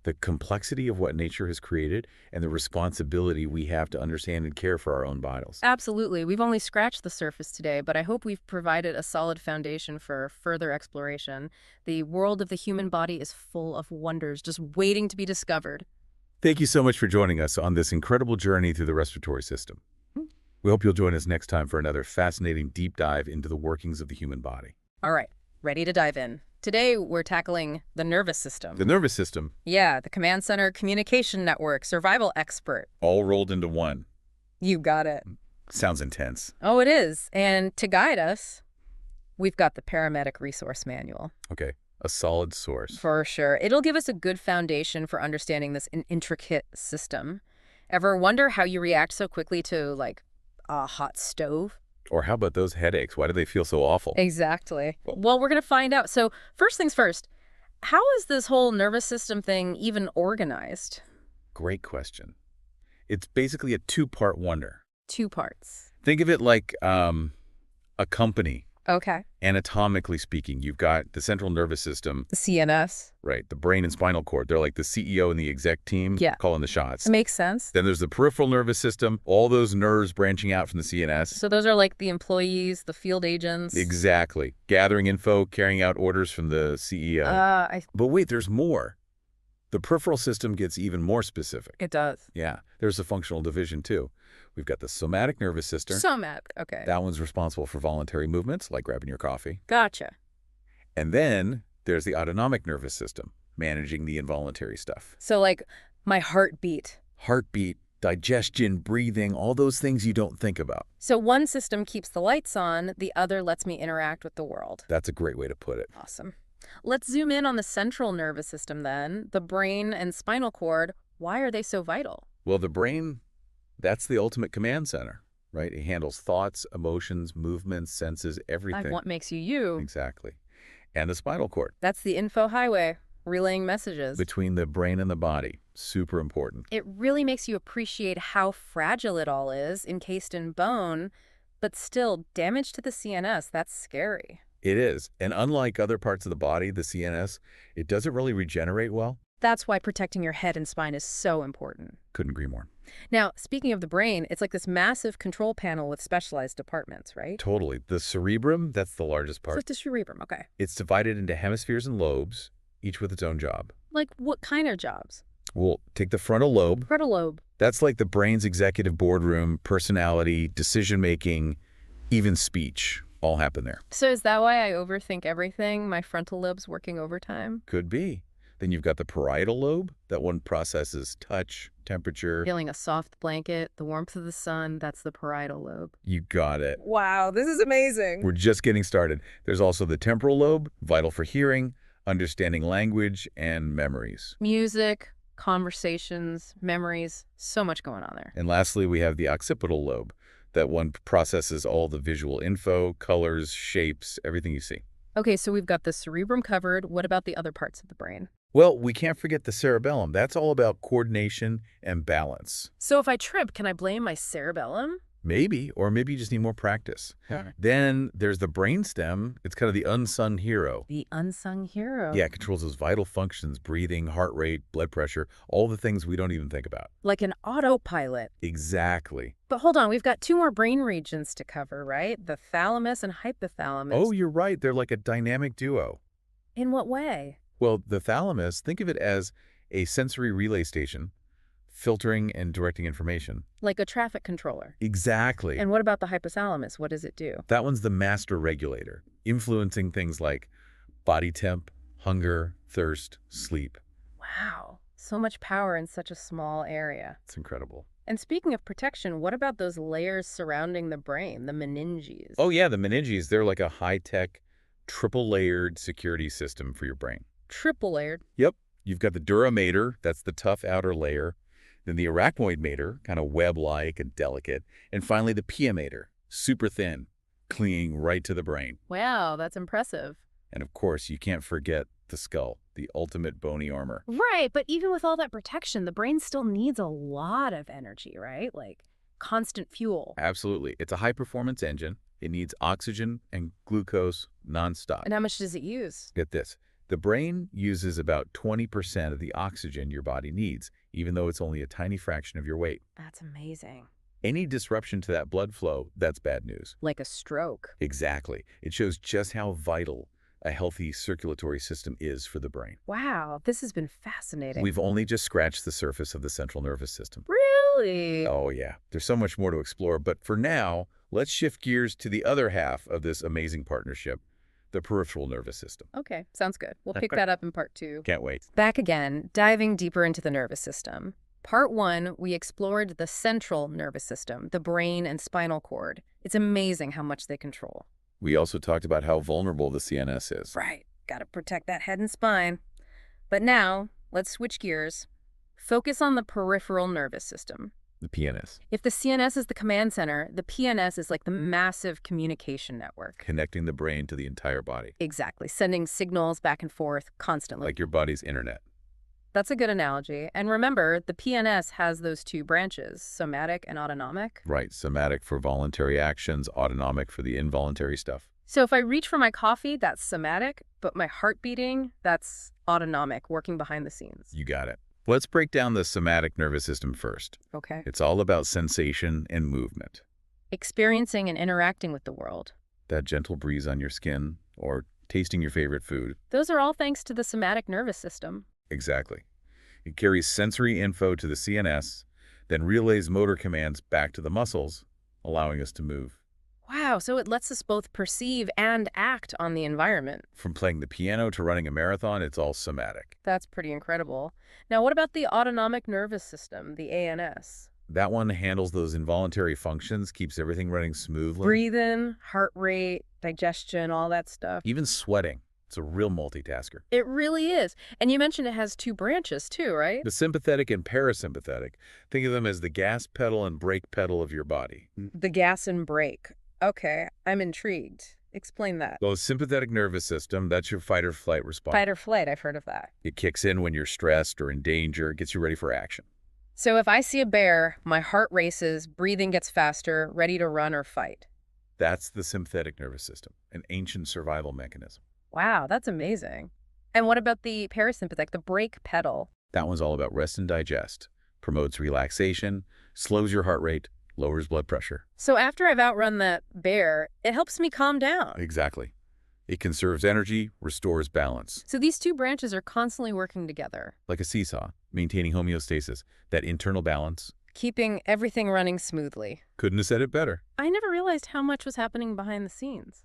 the complexity of what nature has created and the responsibility we have to understand and care for our own vitals. Absolutely. We've only scratched the surface today, but I hope we've provided a solid foundation for further exploration. The world of the human body is full of wonders just waiting to be discovered. Thank you so much for joining us on this incredible journey through the respiratory system. We hope you'll join us next time for another fascinating deep dive into the workings of the human body. All right, ready to dive in. Today, we're tackling the nervous system. The nervous system. Yeah, the command center, communication network, survival expert. All rolled into one. You got it. Sounds intense. Oh, it is. And to guide us, we've got the Paramedic Resource Manual. Okay, a solid source. For sure. It'll give us a good foundation for understanding this intricate system. Ever wonder how you react so quickly to, like, a hot stove? Or how about those headaches? Why do they feel so awful? Exactly. Well, we're going to find out. So first things first, how is this whole nervous system thing even organized? Great question. It's basically a two-part wonder. 2 parts. Think of it like a company. Okay. Anatomically speaking, you've got the central nervous system, The CNS. right? The brain and spinal cord. They're like the CEO and the exec team Yeah. calling the shots. Makes sense. Then there's the peripheral nervous system, all those nerves branching out from the CNS. So those are like the employees, the field agents. Exactly. Gathering info, carrying out orders from the CEO. But wait, there's more. The peripheral system gets even more specific. It does. Yeah, there's a functional division too. We've got the somatic nervous system. Somatic. Okay. That one's responsible for voluntary movements, like grabbing your coffee. Gotcha. And then there's the autonomic nervous system, managing the involuntary stuff. So like my heartbeat. Heartbeat, digestion, breathing, all those things you don't think about. So one system keeps the lights on, the other lets me interact with the world. That's a great way to put it. Awesome. Let's zoom in on the central nervous system then. The brain and spinal cord. Why are they so vital? Well, the brain, that's the ultimate command center, right? It handles thoughts, emotions, movements, senses, everything. What makes you you? Exactly. And the spinal cord. That's the info highway. relaying messages. Between the brain and the body. Super important. It really makes you appreciate how fragile it all is, encased in bone, but still damage to the CNS. That's scary. It is. And unlike other parts of the body, the CNS, it doesn't really regenerate well. That's why protecting your head and spine is so important. Couldn't agree more. Now, speaking of the brain, it's like this massive control panel with specialized departments, right? Totally. The cerebrum, that's the largest So part. it's the cerebrum, okay. It's divided into hemispheres and lobes, each with its own job. Like what kind of jobs? We'll take the frontal lobe. Frontal lobe. That's like the brain's executive boardroom, personality, decision-making, even speech, all happen there. So is that why I overthink everything? My frontal lobe's working overtime? Could be. Then you've got the parietal lobe. That one processes touch, temperature. Feeling a soft blanket, the warmth of the sun, that's the parietal lobe. You got it. Wow, this is amazing. We're just getting started. There's also the temporal lobe, vital for hearing, understanding language, and memories. Music, conversations, memories, so much going on there. And lastly, we have the occipital lobe. That one processes all the visual info, colors, shapes, everything you see. Okay, so we've got the cerebrum covered. What about the other parts of the brain? Well, we can't forget the cerebellum. That's all about coordination and balance. So if I trip, can I blame my cerebellum? Maybe, or maybe you just need more practice. Then there's the brainstem. It's kind of the unsung hero. The unsung hero. Yeah, it controls those vital functions, breathing, heart rate, blood pressure, all the things we don't even think about. Like an autopilot. Exactly. But hold on, we've got two more brain regions to cover, right? The thalamus and hypothalamus. Oh, you're right. They're like a dynamic duo. In what way? Well, the thalamus, think of it as a sensory relay station, filtering and directing information. Like a traffic controller. Exactly. And what about the hypothalamus? What does it do? That one's the master regulator, influencing things like body temp, hunger, thirst, sleep. Wow, so much power in such a small area. It's incredible. And speaking of protection, what about those layers surrounding the brain, the meninges? Oh, yeah, the meninges, they're like a high-tech, triple-layered security system for your brain. Triple layered. Yep. You've got the dura mater, that's the tough outer layer. Then the arachnoid mater, kind of web-like and delicate. And finally, the pia mater, super thin, clinging right to the brain. Wow, that's impressive. And of course, you can't forget the skull, the ultimate bony armor. Right, but even with all that protection, the brain still needs a lot of energy, right? Like constant fuel. Absolutely. It's a high-performance engine. It needs oxygen and glucose nonstop. And how much does it use? Get this. The brain uses about 20% of the oxygen your body needs, even though it's only a tiny fraction of your weight. That's amazing. Any disruption to that blood flow, that's bad news. Like a stroke. Exactly. It shows just how vital a healthy circulatory system is for the brain. Wow, this has been fascinating. We've only just scratched the surface of the central nervous system. Really? Oh, yeah. There's so much more to explore, but for now, let's shift gears to the other half of this amazing partnership, the peripheral nervous system. Okay, sounds good. We'll pick that up in part 2. Can't wait. Back again, diving deeper into the nervous system. Part 1, we explored the central nervous system, the brain and spinal cord. It's amazing how much they control. We also talked about how vulnerable the CNS is. Right, gotta protect that head and spine. But now, let's switch gears. Focus on the peripheral nervous system. The PNS. If the CNS is the command center, the PNS is like the massive communication network. Connecting the brain to the entire body. Exactly, sending signals back and forth constantly. Like your body's internet. That's a good analogy. And remember, the PNS has those two branches, somatic and autonomic. Right. Somatic for voluntary actions, autonomic for the involuntary stuff. So if I reach for my coffee, that's somatic, but my heart beating, that's autonomic, working behind the scenes. You got it. Let's break down the somatic nervous system first. Okay. It's all about sensation and movement. Experiencing and interacting with the world. That gentle breeze on your skin or tasting your favorite food. Those are all thanks to the somatic nervous system. Exactly. It carries sensory info to the CNS, then relays motor commands back to the muscles, allowing us to move. Wow, so it lets us both perceive and act on the environment. From playing the piano to running a marathon, it's all somatic. That's pretty incredible. Now, what about the autonomic nervous system, the ANS? That one handles those involuntary functions, keeps everything running smoothly. Breathing, heart rate, digestion, all that stuff. Even sweating. It's a real multitasker. It really is. And you mentioned it has two branches too, right? The sympathetic and parasympathetic. Think of them as the gas pedal and brake pedal of your body. The gas and brake. Okay, I'm intrigued. Explain that. The sympathetic nervous system, that's your fight or flight response. Fight or flight, I've heard of that. It kicks in when you're stressed or in danger, gets you ready for action. So if I see a bear, my heart races, breathing gets faster, ready to run or fight. That's the sympathetic nervous system, an ancient survival mechanism. Wow, that's amazing. And what about the parasympathetic, the brake pedal? That one's all about rest and digest, promotes relaxation, slows your heart rate, lowers blood pressure. So after I've outrun that bear, it helps me calm down. Exactly. It conserves energy, restores balance. So these two branches are constantly working together, Like a seesaw, maintaining homeostasis, that internal balance. keeping everything running smoothly. Couldn't have said it better. I never realized how much was happening behind the scenes.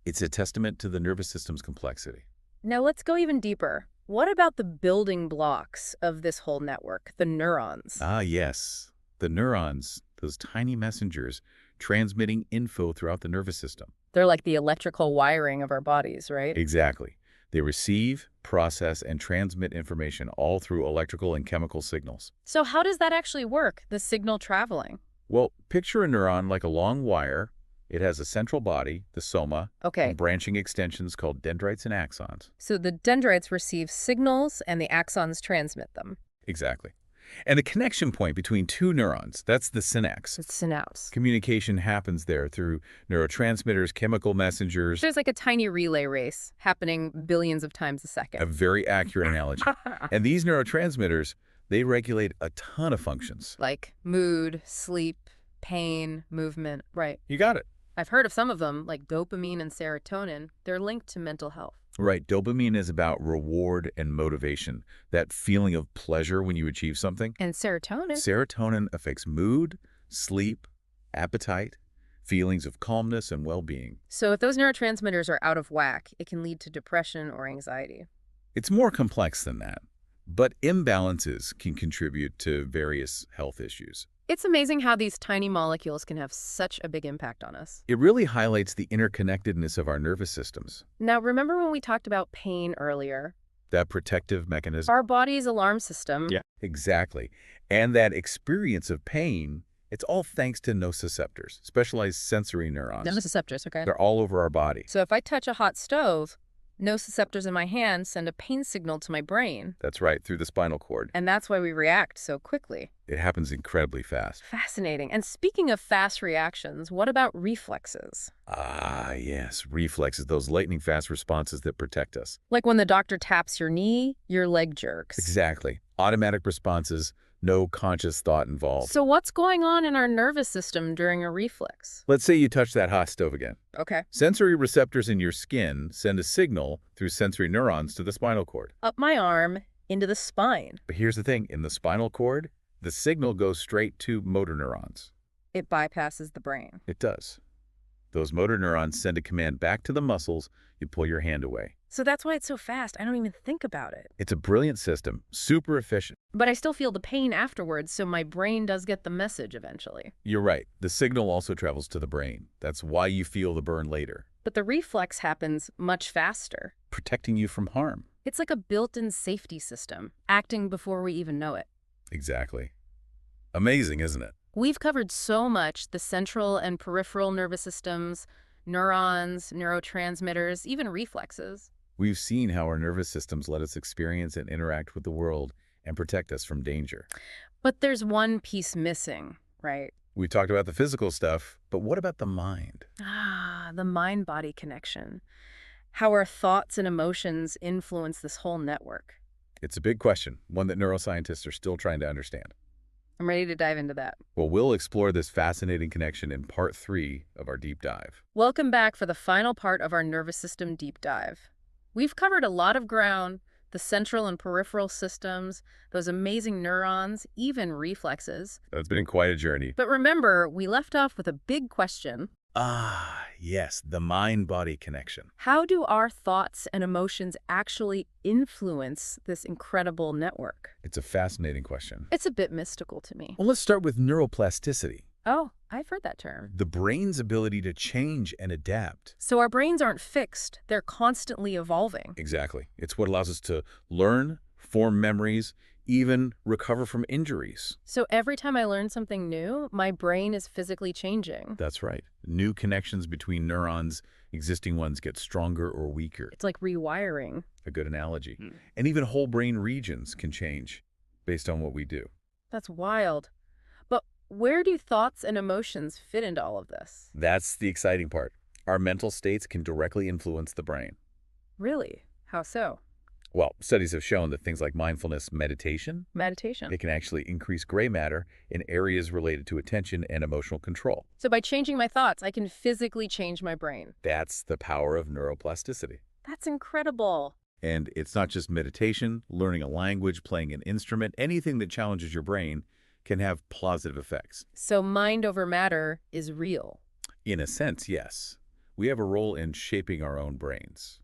It's a testament to the nervous system's complexity. Now let's go even deeper. What about the building blocks of this whole network, the neurons? Ah, yes. The neurons, those tiny messengers, transmitting info throughout the nervous system. They're like the electrical wiring of our bodies, right? Exactly. They receive, process, and transmit information all through electrical and chemical signals. So how does that actually work, the signal traveling? Well, picture a neuron like a long wire. It has a central body, the soma, Okay, and branching extensions called dendrites and axons. so the dendrites receive signals and the axons transmit them. Exactly. And the connection point between two neurons, that's the synapse. It's synapse. Communication happens there through neurotransmitters, chemical messengers. There's like a tiny relay race happening billions of times a A second. very accurate analogy. And these neurotransmitters, they regulate a ton of functions. Like mood, sleep, pain, movement. Right. You got it. I've heard of some of them, like dopamine and serotonin. They're linked to mental health. Right. Dopamine is about reward and motivation, that feeling of pleasure when you achieve something. And serotonin? Serotonin affects mood, sleep, appetite, feelings of calmness and well-being. So if those neurotransmitters are out of whack, it can lead to depression or anxiety. It's more complex than that, but imbalances can contribute to various health issues. It's amazing how these tiny molecules can have such a big impact on us. It really highlights the interconnectedness of our nervous systems, Now, remember when we talked about pain earlier? that protective mechanism. Our body's alarm system. Yeah, exactly. And that experience of pain, it's all thanks to nociceptors, specialized sensory neurons. Nociceptors, okay? They're all over our body. So if I touch a hot stove, nociceptors in my hand send a pain signal to my brain. That's right, through the spinal cord. And that's why we react so quickly. It happens incredibly fast. Fascinating. And speaking of fast reactions, what about reflexes? Ah, yes, reflexes, those lightning-fast responses that protect us. Like when the doctor taps your knee, your leg jerks. Exactly. Automatic responses, no conscious thought involved. So what's going on in our nervous system during a reflex? Let's say you touch that hot stove again. Okay. Sensory receptors in your skin send a signal through sensory neurons to the spinal cord. Up my arm, into the spine. But here's the thing, in the spinal cord, the signal goes straight to motor neurons. It bypasses the brain. It does. Those motor neurons send a command back to the muscles. You pull your hand away. So that's why it's so fast. I don't even think about it. It's a brilliant system, super efficient. But I still feel the pain afterwards, so my brain does get the message eventually. You're right. The signal also travels to the brain. That's why you feel the burn later, But the reflex happens much faster. protecting you from harm. It's like a built-in safety system, acting before we even know it. Exactly. Amazing, isn't it? We've covered so much: the central and peripheral nervous systems, neurons, neurotransmitters, even reflexes. We've seen how our nervous systems let us experience and interact with the world and protect us from danger. But there's one piece missing, right? We talked about the physical stuff, but what about the mind? Ah, the mind-body connection. How our thoughts and emotions influence this whole network. It's a big question, one that neuroscientists are still trying to understand. I'm ready to dive into that. Well, we'll explore this fascinating connection in part 3 of our deep dive. Welcome back for the final part of our nervous system deep dive. We've covered a lot of ground: the central and peripheral systems, those amazing neurons, even reflexes. It's been quite a journey. But remember, we left off with a big question. Ah, yes, the mind-body connection. How do our thoughts and emotions actually influence this incredible network? It's a fascinating question. It's a bit mystical to me. Well, let's start with neuroplasticity, Oh, I've heard that term. the brain's ability to change and adapt. So our brains aren't fixed. They're constantly evolving. Exactly. It's what allows us to learn, form memories, even recover from injuries. So every time I learn something new, my brain is physically changing. That's right. New connections between neurons Existing ones get stronger or weaker. It's like rewiring. A good analogy. Hmm. And even whole brain regions can change based on what we do. That's wild. But where do thoughts and emotions fit into all of this? That's the exciting part. Our mental states can directly influence the brain. Really? How so? Well, studies have shown that things like mindfulness meditation, Meditation. it can actually increase gray matter in areas related to attention and emotional control. So by changing my thoughts, I can physically change my brain. That's the power of neuroplasticity. That's incredible. And it's not just meditation, learning a language, playing an instrument, anything that challenges your brain can have positive effects. So mind over matter is real. In a sense, yes. We have a role in shaping our own brains.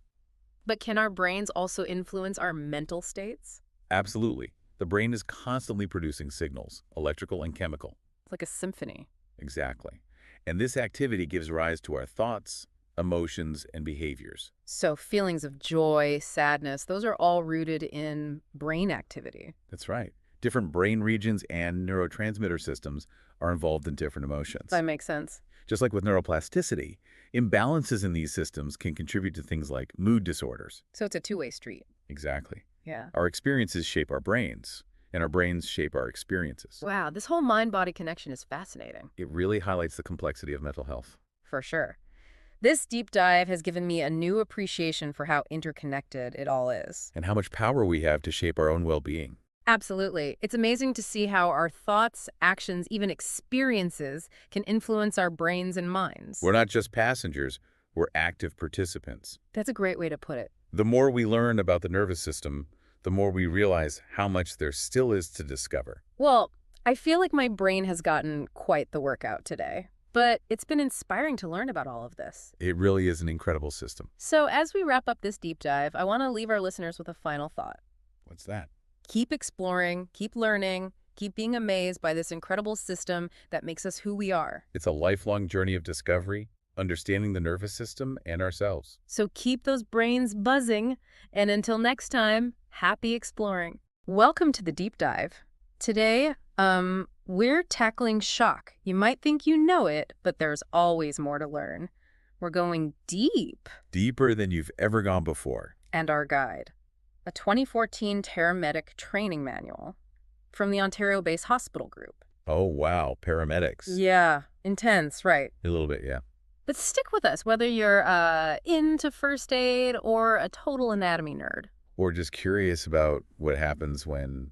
But can our brains also influence our mental states? Absolutely. The brain is constantly producing signals, electrical and chemical. It's like a symphony. Exactly. And this activity gives rise to our thoughts, emotions, and behaviors. So feelings of joy, sadness, those are all rooted in brain activity. That's right. Different brain regions and neurotransmitter systems are involved in different emotions. That makes sense. Just like with neuroplasticity, imbalances in these systems can contribute to things like mood disorders. So it's a two-way street. Exactly. Yeah. Our experiences shape our brains, and our brains shape our experiences. Wow, this whole mind-body connection is fascinating. It really highlights the complexity of mental health. For sure. This deep dive has given me a new appreciation for how interconnected it all is. And how much power we have to shape our own well-being. Absolutely. It's amazing to see how our thoughts, actions, even experiences can influence our brains and minds. We're not just passengers, we're active participants. That's a great way to put it. The more we learn about the nervous system, the more we realize how much there still is to discover. Well, I feel like my brain has gotten quite the workout today, but it's been inspiring to learn about all of this. It really is an incredible system. So as we wrap up this deep dive, I want to leave our listeners with a final thought. What's that? Keep exploring, keep learning, keep being amazed by this incredible system that makes us who we are. It's a lifelong journey of discovery, understanding the nervous system and ourselves. So keep those brains buzzing, and until next time, happy exploring. Welcome to the deep dive. Today, we're tackling shock. You might think you know it, but there's always more to learn. We're going deep. Deeper than you've ever gone before. And our guide, a 2014 Paramedic training manual from the Ontario-based hospital group. Oh, wow. Paramedics. Yeah, intense, right. A little bit, yeah. But stick with us, whether you're into first aid or a total anatomy nerd. Or just curious about what happens when,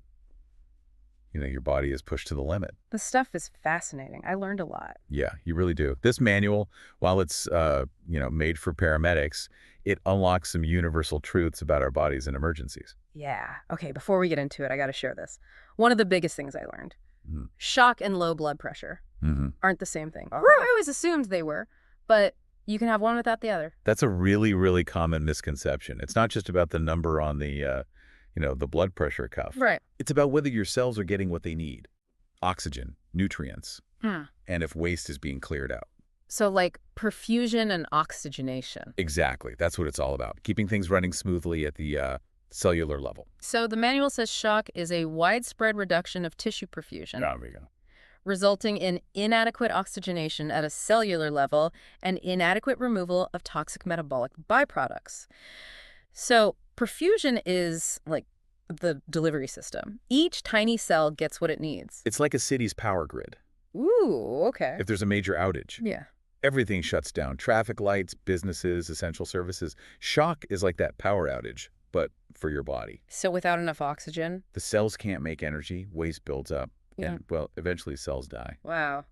your body is pushed to the limit. The stuff is fascinating. I learned a lot. Yeah, you really do. This manual, while it's, made for paramedics, it unlocks some universal truths about our bodies in emergencies. Yeah. Okay, before we get into it, I got to share this. One of the biggest things I learned. Mhm. Shock and low blood pressure Mm-hmm. aren't the same thing. Oh. I always assumed they were, but you can have one without the other. That's a really, really common misconception. It's not just about the number on the, the blood pressure cuff. Right. It's about whether your cells are getting what they need. Oxygen, nutrients, Hmm. and if waste is being cleared out. So like perfusion and oxygenation. Exactly. That's what it's all about. Keeping things running smoothly at the cellular level. So the manual says shock is a widespread reduction of tissue perfusion, There we go. resulting in inadequate oxygenation at a cellular level and inadequate removal of toxic metabolic byproducts. So perfusion is like the delivery system. Each tiny cell gets what it needs. It's like a city's power grid. Ooh, okay. If there's a major outage, Yeah. everything shuts down. Traffic lights, businesses, essential services. Shock is like that power outage, but for your body. So without enough oxygen? The cells can't make energy, waste builds up, Yeah. and, well, eventually cells die. Wow.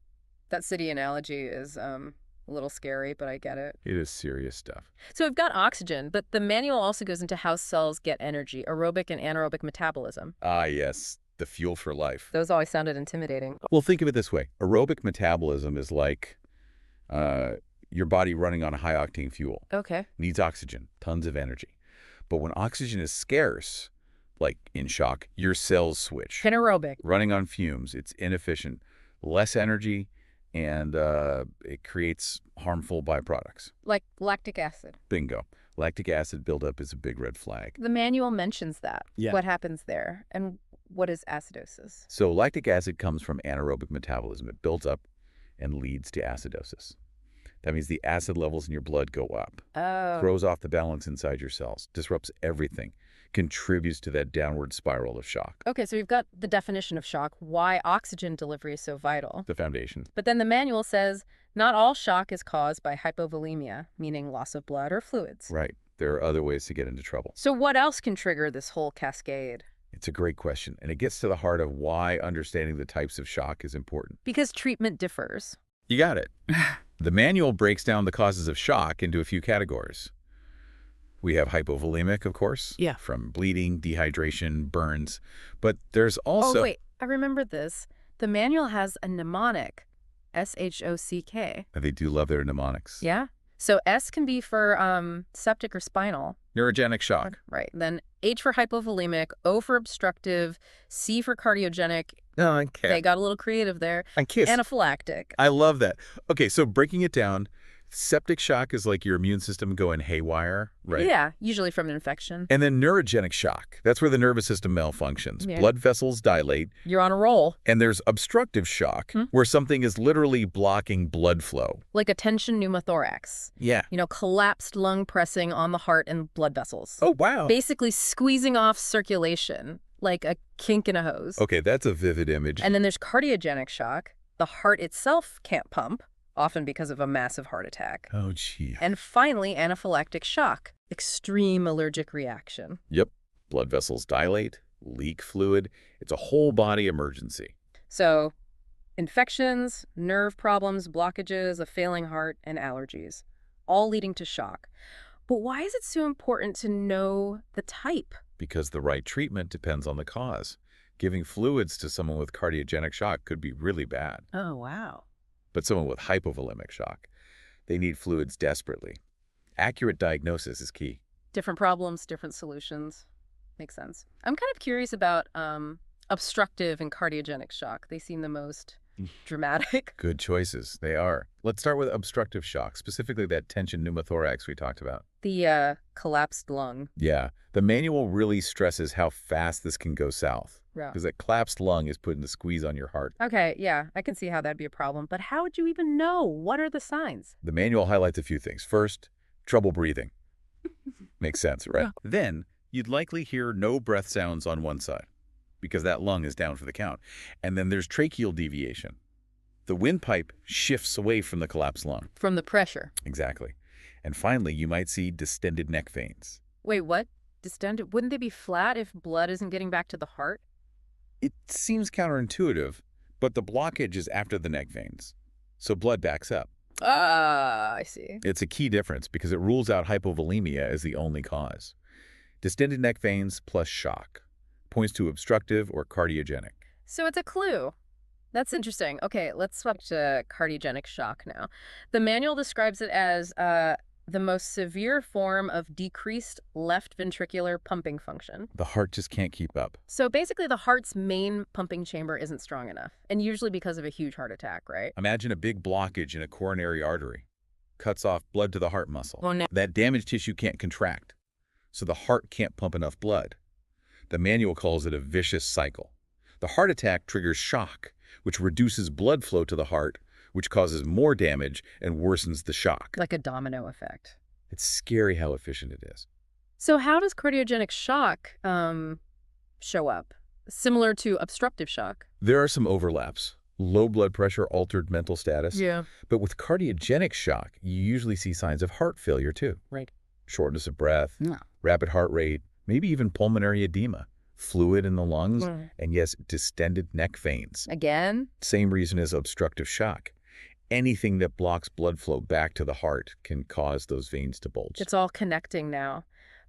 That city analogy is a little scary, but I get it. It is serious stuff. So we've got oxygen, but the manual also goes into how cells get energy, aerobic and anaerobic metabolism. Ah, yes, the fuel for life. Those always sounded intimidating. Well, think of it this way. Aerobic metabolism is like your body running on a high-octane fuel. Okay. Needs oxygen, tons of energy. But when oxygen is scarce, like in shock, your cells switch. Anaerobic. Running on fumes, it's inefficient, less energy, and it creates harmful byproducts. Like lactic acid. Bingo. Lactic acid buildup is a big red flag. The manual mentions that. Yeah. What happens there? And what is acidosis? So lactic acid comes from anaerobic metabolism. It builds up and leads to acidosis. That means the acid levels in your blood go up, Oh. throws off the balance inside your cells, disrupts everything, contributes to that downward spiral of shock. Okay, so we've got the definition of shock, why oxygen delivery is so vital. The foundation. But then the manual says not all shock is caused by hypovolemia, meaning loss of blood or fluids. Right. There are other ways to get into trouble. So what else can trigger this whole cascade? It's a great question, and it gets to the heart of why understanding the types of shock is important. Because treatment differs. You got it. The manual breaks down the causes of shock into a few categories. We have hypovolemic, of course. Yeah. From bleeding, dehydration, burns. But there's also... Oh, wait, I remembered this. The manual has a mnemonic, S-H-O-C-K. They do love their mnemonics. Yeah? So S can be for septic or spinal. Neurogenic shock. Right. Then H for hypovolemic, O for obstructive, C for cardiogenic. No, okay. They got a little creative there. And kiss. Anaphylactic. I love that. Okay, so breaking it down, septic shock is like your immune system going haywire, right? Yeah, usually from an infection. And then neurogenic shock. That's where the nervous system malfunctions. Yeah. Blood vessels dilate. You're on a roll. And there's obstructive shock, where something is literally blocking blood flow. Like a tension pneumothorax. Yeah. Collapsed lung pressing on the heart and blood vessels. Oh, wow. Basically squeezing off circulation, like a kink in a hose. Okay, that's a vivid image. And then there's cardiogenic shock. The heart itself can't pump, often because of a massive heart attack. Oh, gee. And finally, anaphylactic shock, extreme allergic reaction. Yep. Blood vessels dilate, leak fluid. It's a whole body emergency. So, infections, nerve problems, blockages, a failing heart, and allergies, all leading to shock. But why is it so important to know the type? Because the right treatment depends on the cause. Giving fluids to someone with cardiogenic shock could be really bad. Oh, wow. But someone with hypovolemic shock, they need fluids desperately. Accurate diagnosis is key. Different problems, different solutions. Makes sense. I'm kind of curious about obstructive and cardiogenic shock. They seem the most dramatic. Good choices. They are. Let's start with obstructive shock, specifically that tension pneumothorax we talked about. The collapsed lung. Yeah. The manual really stresses how fast this can go south. Yeah. Because that collapsed lung is putting the squeeze on your heart. Okay, yeah, I can see how that'd be a problem. But how would you even know? What are the signs? The manual highlights a few things. First, trouble breathing. Makes sense, right? Yeah. Then, you'd likely hear no breath sounds on one side, because that lung is down for the count. And then there's tracheal deviation. The windpipe shifts away from the collapsed lung. From the pressure. Exactly. And finally, you might see distended neck veins. Wait, what? Distended? Wouldn't they be flat if blood isn't getting back to the heart? It seems counterintuitive, but the blockage is after the neck veins, so blood backs up. Ah, I see. It's a key difference because it rules out hypovolemia as the only cause. Distended neck veins plus shock points to obstructive or cardiogenic. So it's a clue. That's interesting. Okay, let's swap to cardiogenic shock now. The manual describes it as the most severe form of decreased left ventricular pumping function. The heart just can't keep up. So basically the heart's main pumping chamber isn't strong enough, and usually because of a huge heart attack, right? Imagine a big blockage in a coronary artery. Cuts off blood to the heart muscle. Oh, no. That damaged tissue can't contract, so the heart can't pump enough blood. The manual calls it a vicious cycle. The heart attack triggers shock, which reduces blood flow to the heart, which causes more damage and worsens the shock. Like a domino effect. It's scary how efficient it is. So how does cardiogenic shock show up? Similar to obstructive shock? There are some overlaps. Low blood pressure, altered mental status. Yeah. But with cardiogenic shock, you usually see signs of heart failure too. Right. Shortness of breath, Yeah. rapid heart rate, maybe even pulmonary edema, fluid in the lungs, and yes, distended neck veins. Again? Same reason as obstructive shock. Anything that blocks blood flow back to the heart can cause those veins to bulge. It's all connecting now.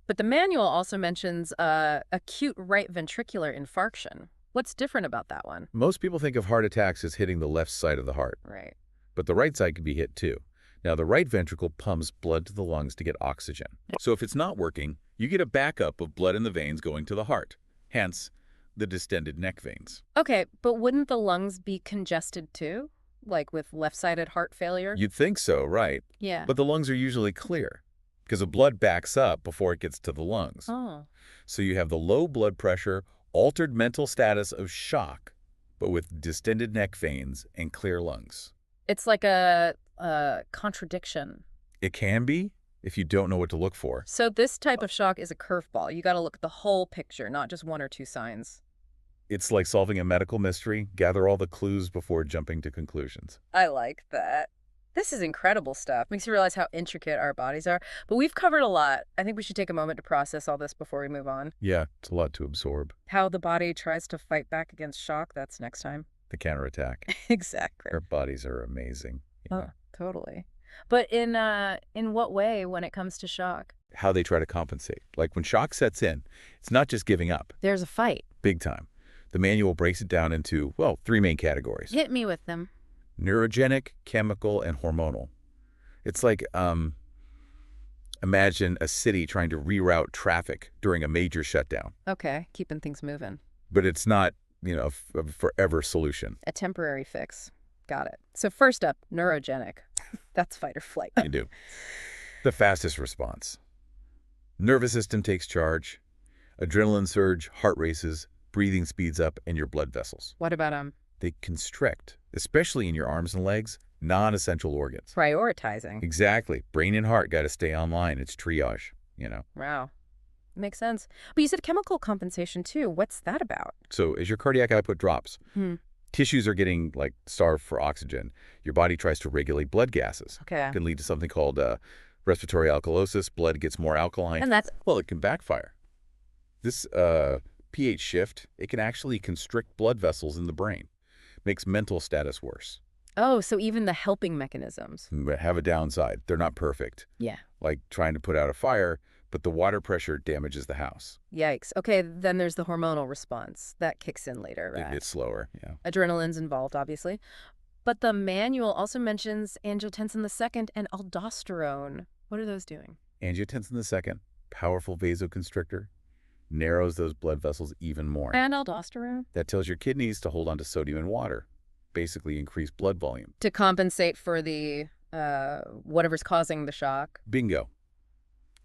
But the manual also mentions acute right ventricular infarction. What's different about that one? Most people think of heart attacks as hitting the left side of the heart, Right. but the right side can be hit too. Now, the right ventricle pumps blood to the lungs to get oxygen. So if it's not working, you get a backup of blood in the veins going to the heart, hence the distended neck veins. Okay, but wouldn't the lungs be congested too? Like with left-sided heart failure? You'd think so, right? Yeah. But the lungs are usually clear because the blood backs up before it gets to the lungs. Oh. So you have the low blood pressure, altered mental status of shock, but with distended neck veins and clear lungs. It's like a contradiction. It can be if you don't know what to look for. So this type of shock is a curveball. You got to look at the whole picture, not just one or two signs. It's like solving a medical mystery. Gather all the clues before jumping to conclusions. I like that. This is incredible stuff. Makes you realize how intricate our bodies are. But we've covered a lot. I think we should take a moment to process all this before we move on. Yeah, it's a lot to absorb. How the body tries to fight back against shock, that's next time. The counterattack. Exactly. Our bodies are amazing. Oh, totally. But in what way when it comes to shock? How they try to compensate. Like when shock sets in, it's not just giving up. There's a fight. Big time. The manual breaks it down into, well, 3 main categories. Hit me with them. Neurogenic, chemical, and hormonal. It's like, imagine a city trying to reroute traffic during a major shutdown. Okay, keeping things moving. But it's not, a forever solution. A temporary fix. Got it. So first up, neurogenic. That's fight or flight. You do. The fastest response. Nervous system takes charge. Adrenaline surge, heart races, breathing speeds up, and your blood vessels. What about They constrict, especially in your arms and legs, non-essential organs. prioritizing? Exactly. Brain and heart got to stay online. It's triage, Wow. Makes sense. But you said chemical compensation too. What's that about? So as your cardiac output drops, tissues are getting starved for oxygen. Your body tries to regulate blood gases. Okay. It can lead to something called respiratory alkalosis. Blood gets more alkaline. And that's Well, it can backfire. This pH shift, it can actually constrict blood vessels in the brain. Makes mental status worse. so even the helping mechanisms. But have a downside. They're not perfect. Yeah. Like trying to put out a fire, but the water pressure damages the house. Yikes. Okay, then there's the hormonal response. That kicks in later, right? It's slower, yeah. Adrenaline's involved, obviously. But the manual also mentions angiotensin II and aldosterone. What are those doing? Angiotensin II, powerful vasoconstrictor, narrows those blood vessels even more. And aldosterone? That tells your kidneys to hold on to sodium and water, basically increase blood volume. To compensate for the, whatever's causing the shock. Bingo.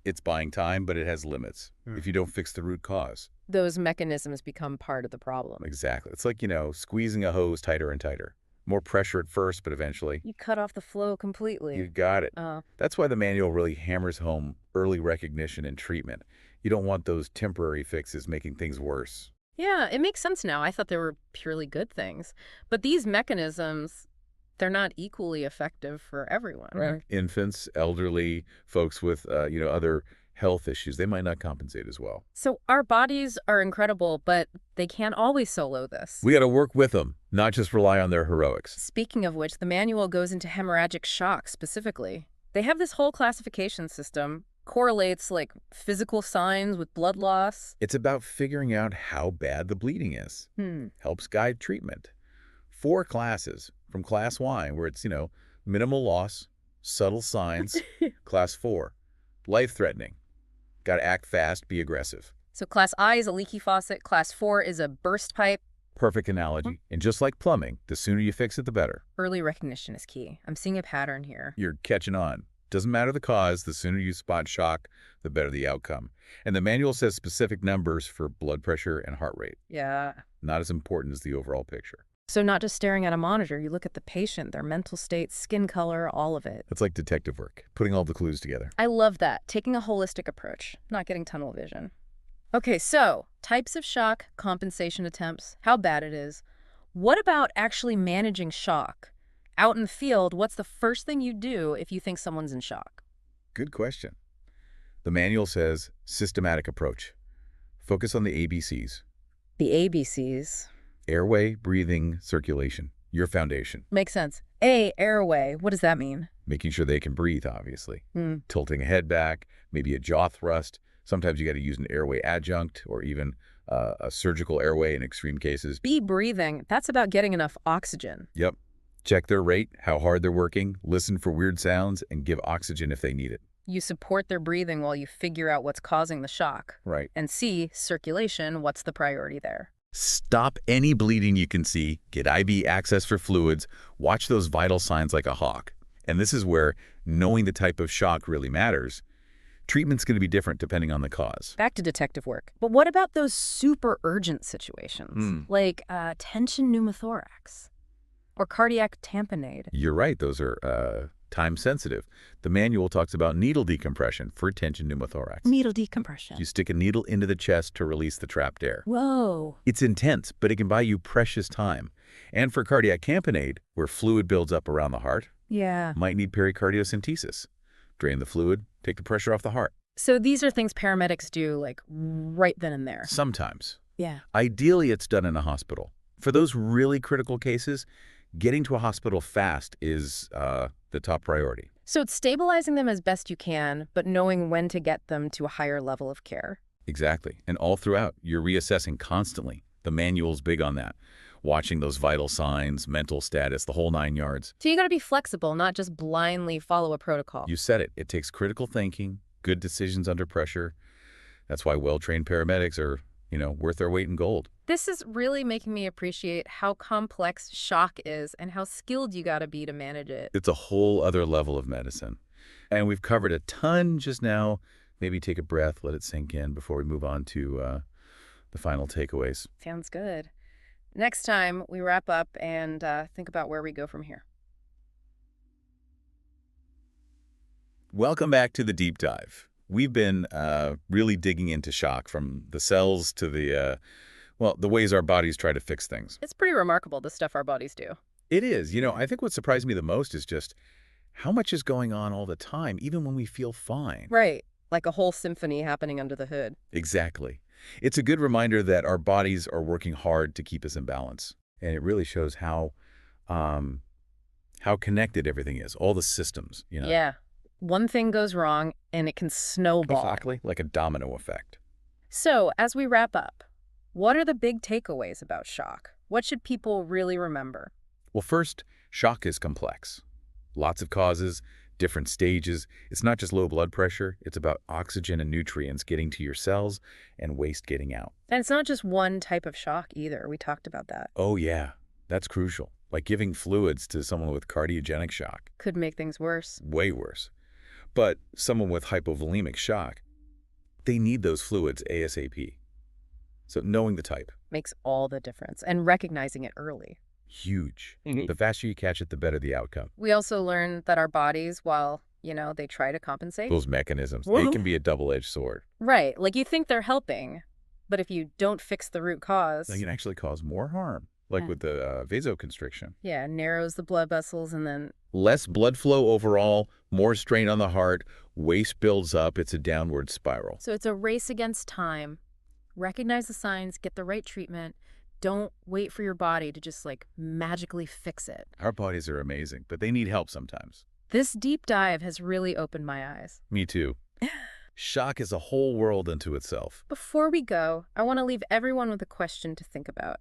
It's buying time, but it has limits if you don't fix the root cause. Those mechanisms become part of the problem. Exactly. It's like, squeezing a hose tighter and tighter. More pressure at first, but eventually. You cut off the flow completely. You got it. Oh. That's why the manual really hammers home early recognition and treatment. You don't want those temporary fixes making things worse. Yeah, it makes sense now. I thought they were purely good things. But these mechanisms, they're not equally effective for everyone. Infants, elderly, folks with, other health issues, they might not compensate as well. So our bodies are incredible, but they can't always solo this. We got to work with them, not just rely on their heroics. Speaking of which, the manual goes into hemorrhagic shock specifically. They have this whole classification system, correlates physical signs with blood loss. It's about figuring out how bad the bleeding is. Helps guide treatment. 4 classes from class Y, where it's, minimal loss, subtle signs. Class 4, life-threatening. Got to act fast, be aggressive. So class I is a leaky faucet, class 4 is a burst pipe. Perfect analogy. And just like plumbing, the sooner you fix it, the better. Early recognition is key. I'm seeing a pattern here. You're catching on. Doesn't matter the cause, the sooner you spot shock, the better the outcome. And the manual says specific numbers for blood pressure and heart rate. Yeah. Not as important as the overall picture. So not just staring at a monitor, you look at the patient, their mental state, skin color, all of it. It's like detective work, putting all the clues together. I love that. Taking a holistic approach, not getting tunnel vision. Okay, so types of shock, compensation attempts, how bad it is. What about actually managing shock? Out in the field, what's the first thing you do if you think someone's in shock? Good question. The manual says systematic approach. Focus on the ABCs. The ABCs. Airway, breathing, circulation. Your foundation. Makes sense. A, airway. What does that mean? Making sure they can breathe, obviously. Tilting a head back, maybe a jaw thrust. Sometimes you got to use an airway adjunct or even a surgical airway in extreme cases. B, breathing. That's about getting enough oxygen. Yep. Check their rate, how hard they're working, listen for weird sounds, and give oxygen if they need it. You support their breathing while you figure out what's causing the shock. Right. And C, circulation. What's the priority there? Stop any bleeding you can see, get IV access for fluids, watch those vital signs like a hawk. And this is where knowing the type of shock really matters. Treatment's going to be different depending on the cause. Back to detective work. But what about those super urgent situations? Like tension pneumothorax or cardiac tamponade? You're right. Those are Time sensitive. The manual talks about needle decompression for tension pneumothorax. Needle decompression. You stick a needle into the chest to release the trapped air. Whoa. It's intense, but it can buy you precious time. And for cardiac tamponade, where fluid builds up around the heart, Yeah. might need pericardiocentesis. Drain the fluid, take the pressure off the heart. So these are things paramedics do, like, right then and there. Sometimes. Yeah. Ideally, it's done in a hospital. For those really critical cases, getting to a hospital fast is the top priority. So it's stabilizing them as best you can, but knowing when to get them to a higher level of care. Exactly. And all throughout, you're reassessing constantly. The manual's big on that. Watching those vital signs, mental status, the whole 9 yards. So you got to be flexible, not just blindly follow a protocol. You said it. It takes critical thinking, good decisions under pressure. That's why well-trained paramedics are, worth their weight in gold. This is really making me appreciate how complex shock is and how skilled you got to be to manage it. It's a whole other level of medicine. And we've covered a ton just now. Maybe take a breath, let it sink in before we move on to the final takeaways. Sounds good. Next time, we wrap up and think about where we go from here. Welcome back to the deep dive. We've been really digging into shock, from the cells to the ways our bodies try to fix things. It's pretty remarkable, the stuff our bodies do. It is. I think what surprised me the most is just how much is going on all the time, even when we feel fine. Right. Like a whole symphony happening under the hood. Exactly. It's a good reminder that our bodies are working hard to keep us in balance. And it really shows how connected everything is, all the systems, Yeah. One thing goes wrong and it can snowball. Exactly, like a domino effect. So, as we wrap up, what are the big takeaways about shock? What should people really remember? Well, first, shock is complex. Lots of causes, different stages. It's not just low blood pressure. It's about oxygen and nutrients getting to your cells and waste getting out. And it's not just one type of shock either. We talked about that. Oh, yeah. That's crucial. Like giving fluids to someone with cardiogenic shock. Could make things worse. Way worse. But someone with hypovolemic shock, they need those fluids ASAP. So knowing the type. Makes all the difference. And recognizing it early. Huge. The faster you catch it, the better the outcome. We also learned that our bodies, while, they try to compensate. Those mechanisms, they can be a double-edged sword. Right. Like you think they're helping, but if you don't fix the root cause. They can actually cause more harm, like with the vasoconstriction. Yeah, narrows the blood vessels and then. Less blood flow overall, more strain on the heart, waste builds up, it's a downward spiral. So it's a race against time. Recognize the signs, get the right treatment. Don't wait for your body to just magically fix it. Our bodies are amazing, but they need help sometimes. This deep dive has really opened my eyes. Me too. Shock is a whole world unto itself. Before we go, I want to leave everyone with a question to think about.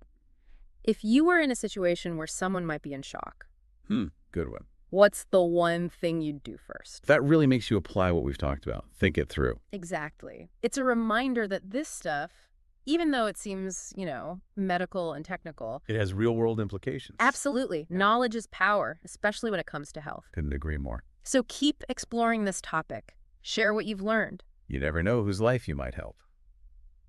If you were in a situation where someone might be in shock, Good one. what's the one thing you'd do first? That really makes you apply what we've talked about. Think it through. Exactly. It's a reminder that this stuff, even though it seems, medical and technical. It has real-world implications. Absolutely. Knowledge is power, especially when it comes to health. Couldn't agree more. So keep exploring this topic. Share what you've learned. You never know whose life you might help.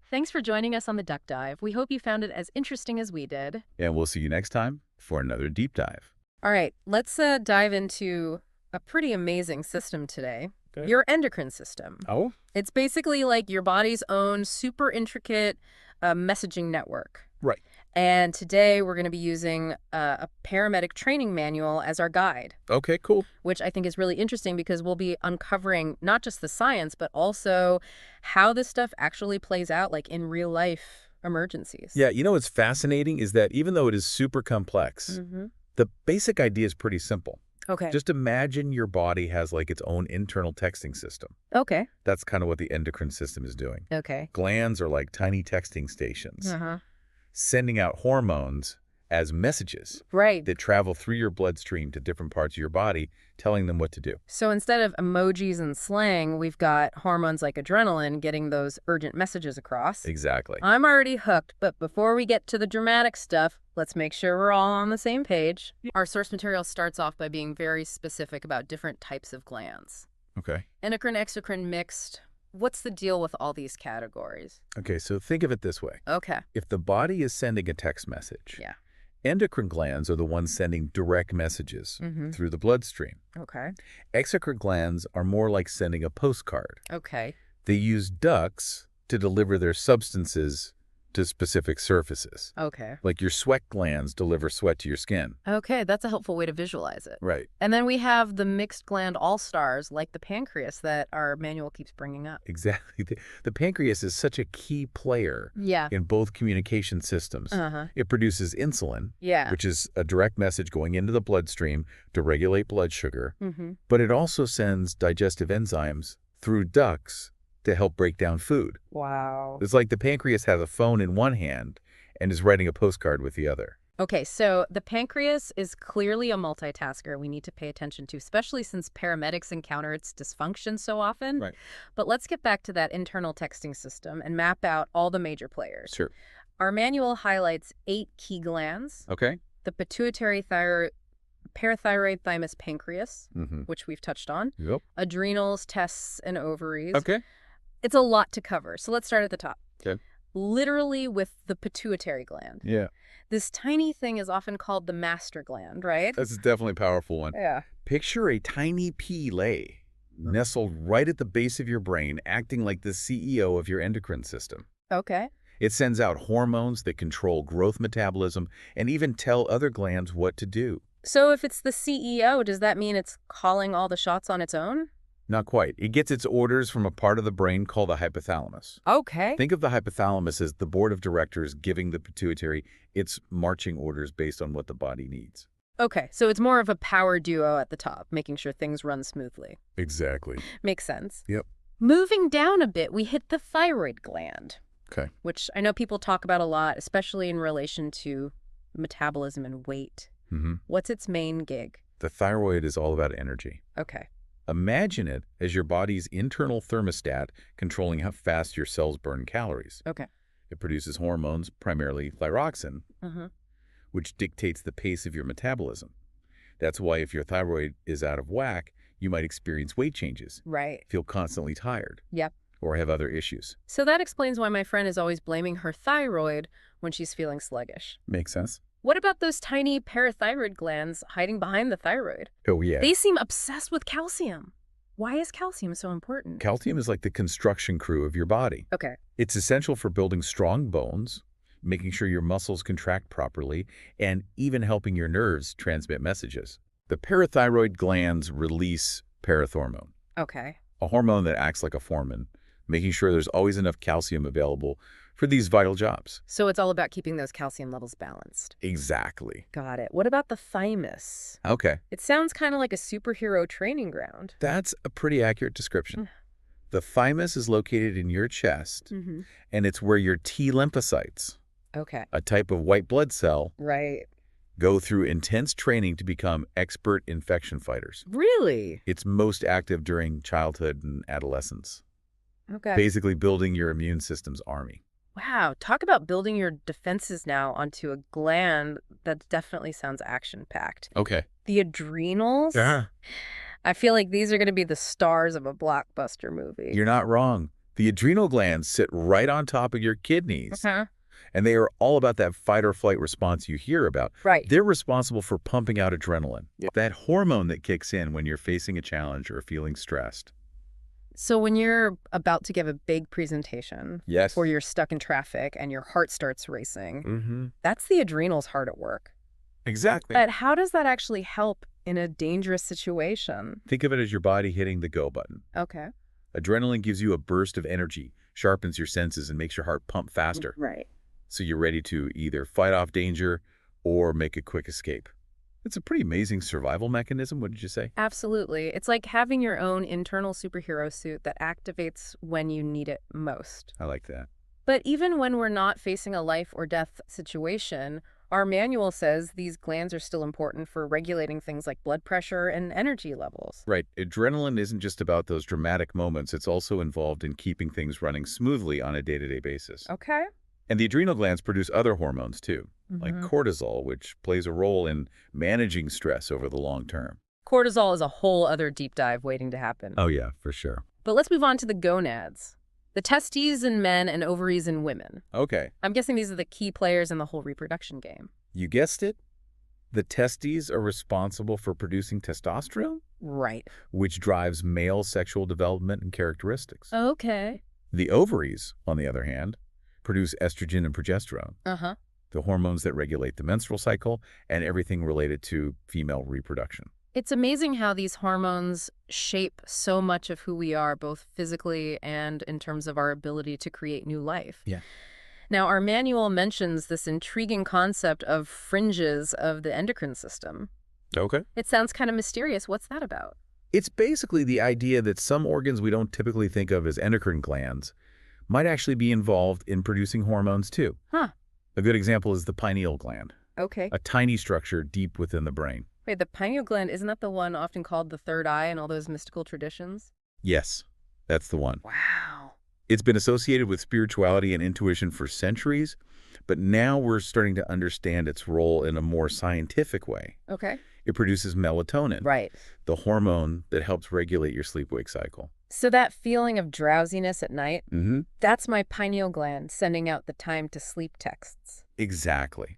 Thanks for joining us on the Duck Dive. We hope you found it as interesting as we did. And we'll see you next time for another deep dive. All right, let's dive into a pretty amazing system today. Okay. Your endocrine system. Oh? It's basically like your body's own super intricate messaging network. Right. And today we're going to be using a paramedic training manual as our guide, Okay, cool. which I think is really interesting because we'll be uncovering not just the science, but also how this stuff actually plays out in real life emergencies. Yeah, what's fascinating is that even though it is super complex, the basic idea is pretty simple. Okay. Just imagine your body has its own internal texting system. Okay. That's kind of what the endocrine system is doing. Okay. Glands are like tiny texting stations, Uh-huh. sending out hormones as messages Right. that travel through your bloodstream to different parts of your body, telling them what to do. So instead of emojis and slang, we've got hormones like adrenaline getting those urgent messages across. Exactly. I'm already hooked, but before we get to the dramatic stuff, let's make sure we're all on the same page. Our source material starts off by being very specific about different types of glands. Okay. Endocrine, exocrine, mixed. What's the deal with all these categories? Okay, so think of it this way. Okay. If the body is sending a text message, Yeah. Endocrine glands are the ones sending direct messages through the bloodstream. Okay. Exocrine glands are more like sending a postcard. Okay. They use ducts to deliver their substances to specific surfaces. Okay. Like your sweat glands deliver sweat to your skin. Okay, that's a helpful way to visualize it. Right. And then we have the mixed gland all-stars like the pancreas that our manual keeps bringing up. Exactly. The pancreas is such a key player Yeah. in both communication systems. Uh-huh. It produces insulin, Yeah. which is a direct message going into the bloodstream to regulate blood sugar, Mm-hmm. but it also sends digestive enzymes through ducts to help break down food. Wow. It's like the pancreas has a phone in one hand and is writing a postcard with the other. Okay, so the pancreas is clearly a multitasker we need to pay attention to, especially since paramedics encounter its dysfunction so often. Right. But let's get back to that internal texting system and map out all the major players. Sure. Our manual highlights 8 key glands: Okay. the pituitary, thyroid, parathyroid, thymus, pancreas, Mm-hmm. which we've touched on, Yep. adrenals, testes, and ovaries. Okay. It's a lot to cover, so let's start at the top. Okay. Literally with the pituitary gland. Yeah. This tiny thing is often called the master gland, right? That's definitely a powerful one. Yeah. Picture a tiny pea lay nestled right at the base of your brain, acting like the CEO of your endocrine system. Okay. It sends out hormones that control growth metabolism and even tell other glands what to do. So if it's the CEO, does that mean it's calling all the shots on its own? Not quite. It gets its orders from a part of the brain called the hypothalamus. Okay. Think of the hypothalamus as the board of directors giving the pituitary its marching orders based on what the body needs. Okay, so it's more of a power duo at the top, making sure things run smoothly. Exactly. Makes sense. Yep. Moving down a bit, we hit the thyroid gland, Okay. which I know people talk about a lot, especially in relation to metabolism and weight. Mm-hmm. What's its main gig? The thyroid is all about energy. Okay. Imagine it as your body's internal thermostat controlling how fast your cells burn calories. Okay. It produces hormones, primarily thyroxine, Uh-huh. which dictates the pace of your metabolism. That's why if your thyroid is out of whack, you might experience weight changes, Right. feel constantly tired, Yep. or have other issues. So that explains why my friend is always blaming her thyroid when she's feeling sluggish. Makes sense? What about those tiny parathyroid glands hiding behind the thyroid? Oh, yeah. They seem obsessed with calcium. Why is calcium so important? Calcium is like the construction crew of your body. Okay. It's essential for building strong bones, making sure your muscles contract properly, and even helping your nerves transmit messages. The parathyroid glands release parathormone, Okay. a hormone that acts like a foreman, making sure there's always enough calcium available for these vital jobs. So it's all about keeping those calcium levels balanced. Exactly. Got it. What about the thymus? Okay, It sounds kind of like a superhero training ground. that's a pretty accurate description. The thymus is located in your chest, Mm-hmm. and it's where your T lymphocytes, Okay. a type of white blood cell, Right. go through intense training to become expert infection fighters. Really? It's most active during childhood and adolescence, Okay. basically building your immune system's army. Wow. Talk about building your defenses now onto a gland that definitely sounds action-packed. Okay. The adrenals? I feel like these are going to be the stars of a blockbuster movie. You're not wrong. The adrenal glands sit right on top of your kidneys, Uh-huh. and they are all about that fight or flight response you hear about. Right. They're responsible for pumping out adrenaline, that hormone that kicks in when you're facing a challenge or feeling stressed. So when you're about to give a big presentation, Yes. or you're stuck in traffic and your heart starts racing, Mm-hmm. that's the adrenals hard at work. Exactly. But how does that actually help in a dangerous situation? Think of it as your body hitting the go button. Okay. Adrenaline gives you a burst of energy, sharpens your senses, and makes your heart pump faster. Right. So you're ready to either fight off danger or make a quick escape. It's a pretty amazing survival mechanism, wouldn't you say? Absolutely. It's like having your own internal superhero suit that activates when you need it most. I like that. But even when we're not facing a life or death situation, our manual says these glands are still important for regulating things like blood pressure and energy levels. Right. Adrenaline isn't just about those dramatic moments. It's also involved in keeping things running smoothly on a day-to-day basis. Okay. And the adrenal glands produce other hormones too, like Mhm. cortisol, which plays a role in managing stress over the long term. Cortisol is a whole other deep dive waiting to happen. Oh, yeah, for sure. But let's move on to the gonads. The testes in men and ovaries in women. Okay. I'm guessing these are the key players in the whole reproduction game. You guessed it. The testes are responsible for producing testosterone, Right. which drives male sexual development and characteristics. Okay. The ovaries, on the other hand, produce estrogen and progesterone, Uh-huh. the hormones that regulate the menstrual cycle and everything related to female reproduction. It's amazing how these hormones shape so much of who we are, both physically and in terms of our ability to create new life. Yeah. Now, our manual mentions this intriguing concept of fringes of the endocrine system. Okay. It sounds kind of mysterious. What's that about? It's basically the idea that some organs we don't typically think of as endocrine glands might actually be involved in producing hormones too. Huh. A good example is the pineal gland, Okay. a tiny structure deep within the brain. Wait, the pineal gland, isn't that the one often called the third eye in all those mystical traditions? Yes, that's the one. Wow. It's been associated with spirituality and intuition for centuries, but now we're starting to understand its role in a more scientific way. Okay. It produces melatonin, Right. the hormone that helps regulate your sleep-wake cycle. So that feeling of drowsiness at night, Mm-hmm. that's my pineal gland sending out the time to sleep texts. Exactly.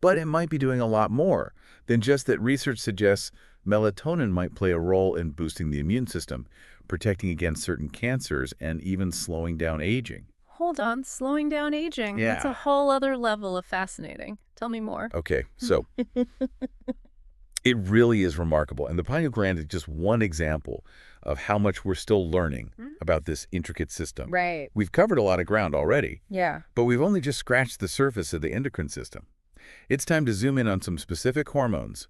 But it might be doing a lot more than just that. Research suggests melatonin might play a role in boosting the immune system, protecting against certain cancers, and even slowing down aging. Hold on, slowing down aging. That's a Yeah. whole other level of fascinating. Tell me more. Okay, so it really is remarkable. And the pineal gland is just one example of how much we're still learning about this intricate system. Right. We've covered a lot of ground already, Yeah. but we've only just scratched the surface of the endocrine system. It's time to zoom in on some specific hormones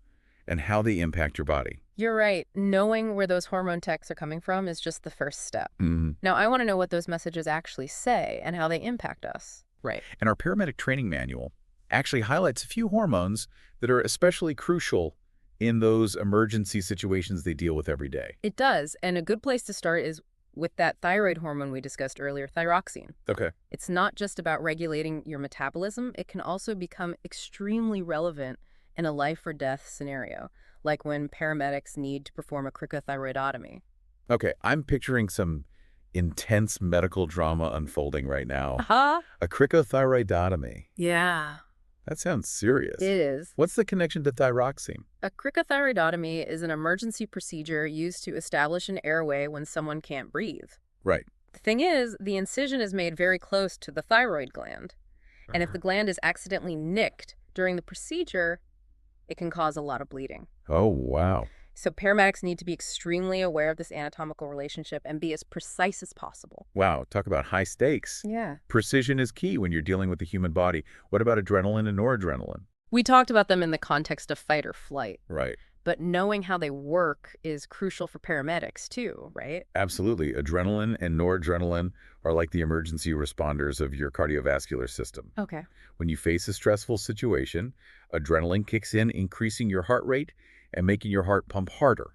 and how they impact your body. You're right. Knowing where those hormone texts are coming from is just the first step. Mhm. Now, I want to know what those messages actually say and how they impact us. Right. And our paramedic training manual actually highlights a few hormones that are especially crucial in those emergency situations they deal with every day. It does. And a good place to start is with that thyroid hormone we discussed earlier, thyroxine. Okay. It's not just about regulating your metabolism. It can also become extremely relevant in a life or death scenario, like when paramedics need to perform a cricothyroidotomy. Okay, I'm picturing some intense medical drama unfolding right now. Aha! A cricothyroidotomy. Yeah, That sounds serious. it is. What's the connection to thyroxine? A cricothyroidotomy is an emergency procedure used to establish an airway when someone can't breathe. Right. The thing is, the incision is made very close to the thyroid gland, and if the gland is accidentally nicked during the procedure, it can cause a lot of bleeding. Oh, wow. So paramedics need to be extremely aware of this anatomical relationship and be as precise as possible. Wow, talk about high stakes. Yeah. Precision is key when you're dealing with the human body. What about adrenaline and noradrenaline? We talked about them in the context of fight or flight, Right. but knowing how they work is crucial for paramedics too, right? Absolutely. Adrenaline and noradrenaline are like the emergency responders of your cardiovascular system. Okay. When you face a stressful situation, adrenaline kicks in, increasing your heart rate and making your heart pump harder.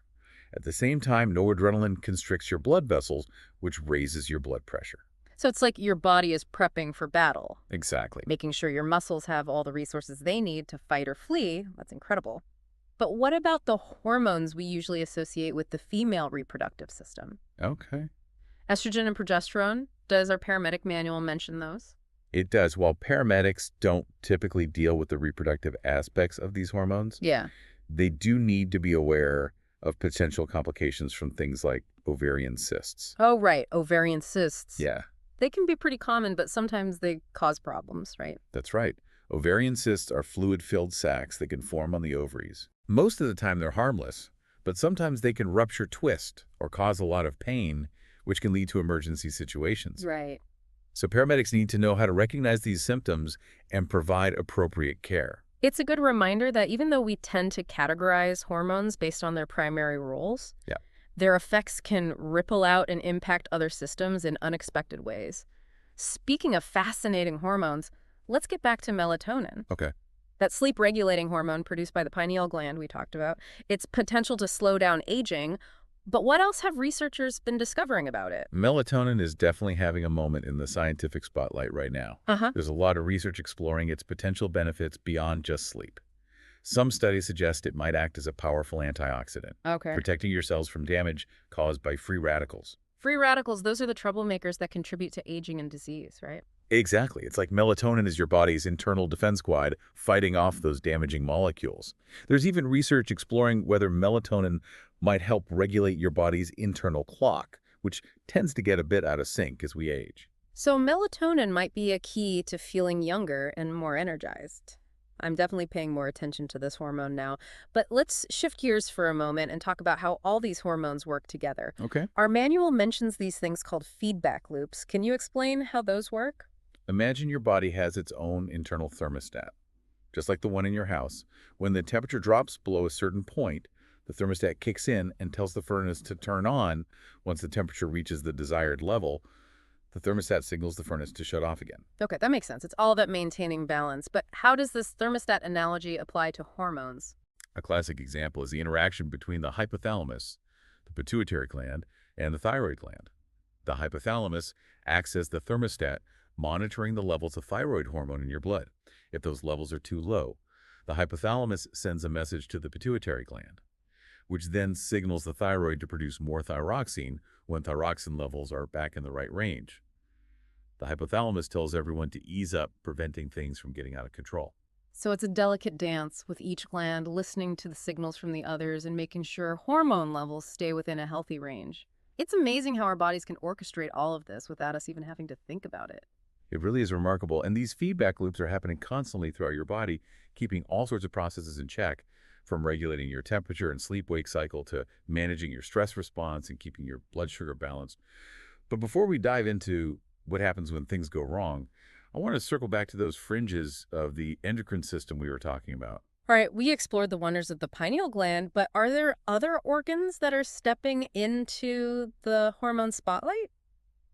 At the same time, noradrenaline constricts your blood vessels, which raises your blood pressure. So it's like your body is prepping for battle, Exactly. making sure your muscles have all the resources they need to fight or flee. That's incredible. But what about the hormones we usually associate with the female reproductive system? Okay. Estrogen and progesterone, does our paramedic manual mention those? It does. While paramedics don't typically deal with the reproductive aspects of these hormones, Yeah. they do need to be aware of potential complications from things like ovarian cysts. Oh, right. Ovarian cysts. Yeah, They can be pretty common, but sometimes they cause problems, right? that's right. Ovarian cysts are fluid-filled sacs that can form on the ovaries. Most of the time they're harmless, but sometimes they can rupture, twist, or cause a lot of pain, which can lead to emergency situations. Right. So paramedics need to know how to recognize these symptoms and provide appropriate care. It's a good reminder that even though we tend to categorize hormones based on their primary roles, Yeah. their effects can ripple out and impact other systems in unexpected ways. Speaking of fascinating hormones, let's get back to melatonin. Okay. That sleep-regulating hormone produced by the pineal gland we talked about, its potential to slow down aging. But what else have researchers been discovering about it? Melatonin is definitely having a moment in the scientific spotlight right now. Uh-huh. There's a lot of research exploring its potential benefits beyond just sleep. Some studies suggest it might act as a powerful antioxidant, Okay. protecting your cells from damage caused by free radicals. Free radicals, those are the troublemakers that contribute to aging and disease, right? Exactly. It's like melatonin is your body's internal defense squad fighting off those damaging molecules. There's even research exploring whether melatonin might help regulate your body's internal clock, which tends to get a bit out of sync as we age. So melatonin might be a key to feeling younger and more energized. I'm definitely paying more attention to this hormone now. But let's shift gears for a moment and talk about how all these hormones work together. Okay. Our manual mentions these things called feedback loops. Can you explain how those work? Imagine your body has its own internal thermostat, just like the one in your house. When the temperature drops below a certain point, the thermostat kicks in and tells the furnace to turn on. Once the temperature reaches the desired level, the thermostat signals the furnace to shut off again. Okay, that makes sense. It's all about maintaining balance. But how does this thermostat analogy apply to hormones? A classic example is the interaction between the hypothalamus, the pituitary gland, and the thyroid gland. The hypothalamus acts as the thermostat, monitoring the levels of thyroid hormone in your blood. If those levels are too low, the hypothalamus sends a message to the pituitary gland, which then signals the thyroid to produce more thyroxine when thyroxine levels are back in the right range. The hypothalamus tells everyone to ease up, preventing things from getting out of control. So it's a delicate dance with each gland listening to the signals from the others and making sure hormone levels stay within a healthy range. It's amazing how our bodies can orchestrate all of this without us even having to think about it. It really is remarkable, and these feedback loops are happening constantly throughout your body, keeping all sorts of processes in check, from regulating your temperature and sleep-wake cycle to managing your stress response and keeping your blood sugar balanced. But before we dive into what happens when things go wrong, I want to circle back to those fringes of the endocrine system we were talking about. All right, we explored the wonders of the pineal gland, but are there other organs that are stepping into the hormone spotlight?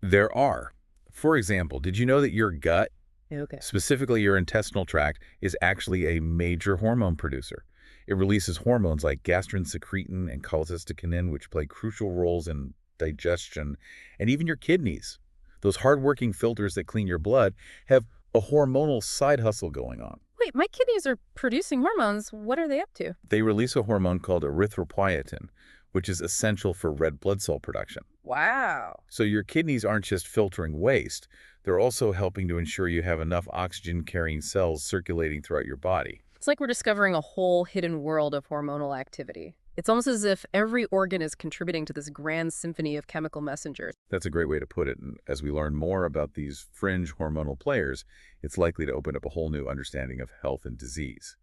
There are. For example, did you know that your gut, Okay. specifically your intestinal tract, is actually a major hormone producer? It releases hormones like gastrin secretin and cholecystokinin, which play crucial roles in digestion, and even your kidneys. Those hardworking filters that clean your blood have a hormonal side hustle going on. Wait, my kidneys are producing hormones. What are they up to? They release a hormone called erythropoietin, which is essential for red blood cell production. Wow. So your kidneys aren't just filtering waste, they're also helping to ensure you have enough oxygen-carrying cells circulating throughout your body. It's like we're discovering a whole hidden world of hormonal activity. It's almost as if every organ is contributing to this grand symphony of chemical messengers. That's a great way to put it. And as we learn more about these fringe hormonal players, it's likely to open up a whole new understanding of health and disease.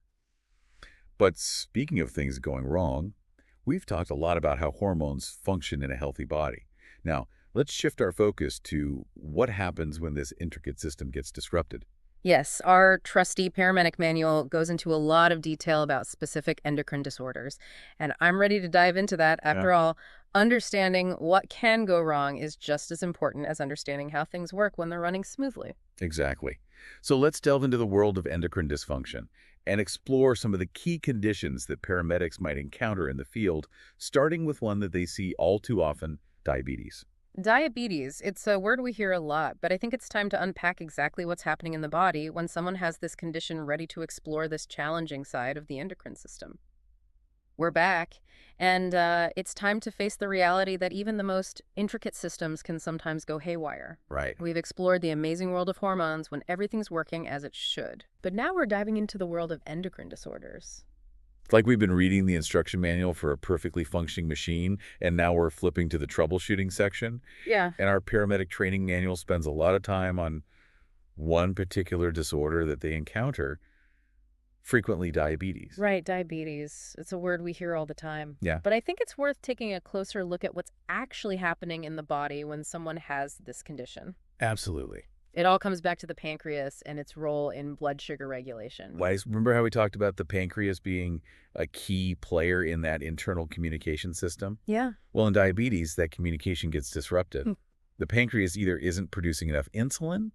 But speaking of things going wrong, we've talked a lot about how hormones function in a healthy body. Now, let's shift our focus to what happens when this intricate system gets disrupted. Yes, our trusty paramedic manual goes into a lot of detail about specific endocrine disorders, and I'm ready to dive into that. After all, understanding what can go wrong is just as important as understanding how things work when they're running smoothly. Exactly. So let's delve into the world of endocrine dysfunction and explore some of the key conditions that paramedics might encounter in the field, starting with one that they see all too often, diabetes. Diabetes, it's a word we hear a lot, but I think it's time to unpack exactly what's happening in the body when someone has this condition ready to explore this challenging side of the endocrine system. We're back, and it's time to face the reality that even the most intricate systems can sometimes go haywire. Right. We've explored the amazing world of hormones when everything's working as it should. But now we're diving into the world of endocrine disorders. It's like we've been reading the instruction manual for a perfectly functioning machine, and now we're flipping to the troubleshooting section. Yeah. And our paramedic training manual spends a lot of time on one particular disorder that they encounter, frequently diabetes. Right, diabetes. It's a word we hear all the time. Yeah. But I think it's worth taking a closer look at what's actually happening in the body when someone has this condition. Absolutely. It all comes back to the pancreas and its role in blood sugar regulation. Remember how we talked about the pancreas being a key player in that internal communication system? Yeah. Well, in diabetes, that communication gets disrupted. Hmm. The pancreas either isn't producing enough insulin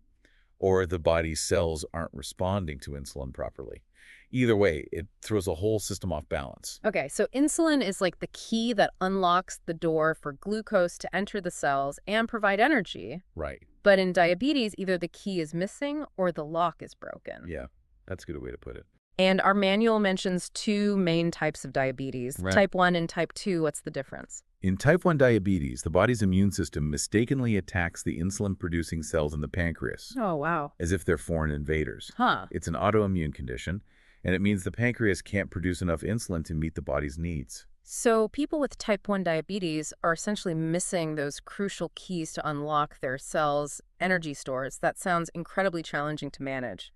or the body's cells aren't responding to insulin properly. Either way, it throws a whole system off balance. Okay, so insulin is like the key that unlocks the door for glucose to enter the cells and provide energy. Right. But in diabetes, either the key is missing or the lock is broken. Yeah, that's a good way to put it. And our manual mentions two main types of diabetes, Right. type 1 and type 2. What's the difference? In type 1 diabetes, the body's immune system mistakenly attacks the insulin-producing cells in the pancreas, Oh, wow. as if they're foreign invaders. Huh. It's an autoimmune condition, and it means the pancreas can't produce enough insulin to meet the body's needs. So people with type 1 diabetes are essentially missing those crucial keys to unlock their cells' energy stores. That sounds incredibly challenging to manage.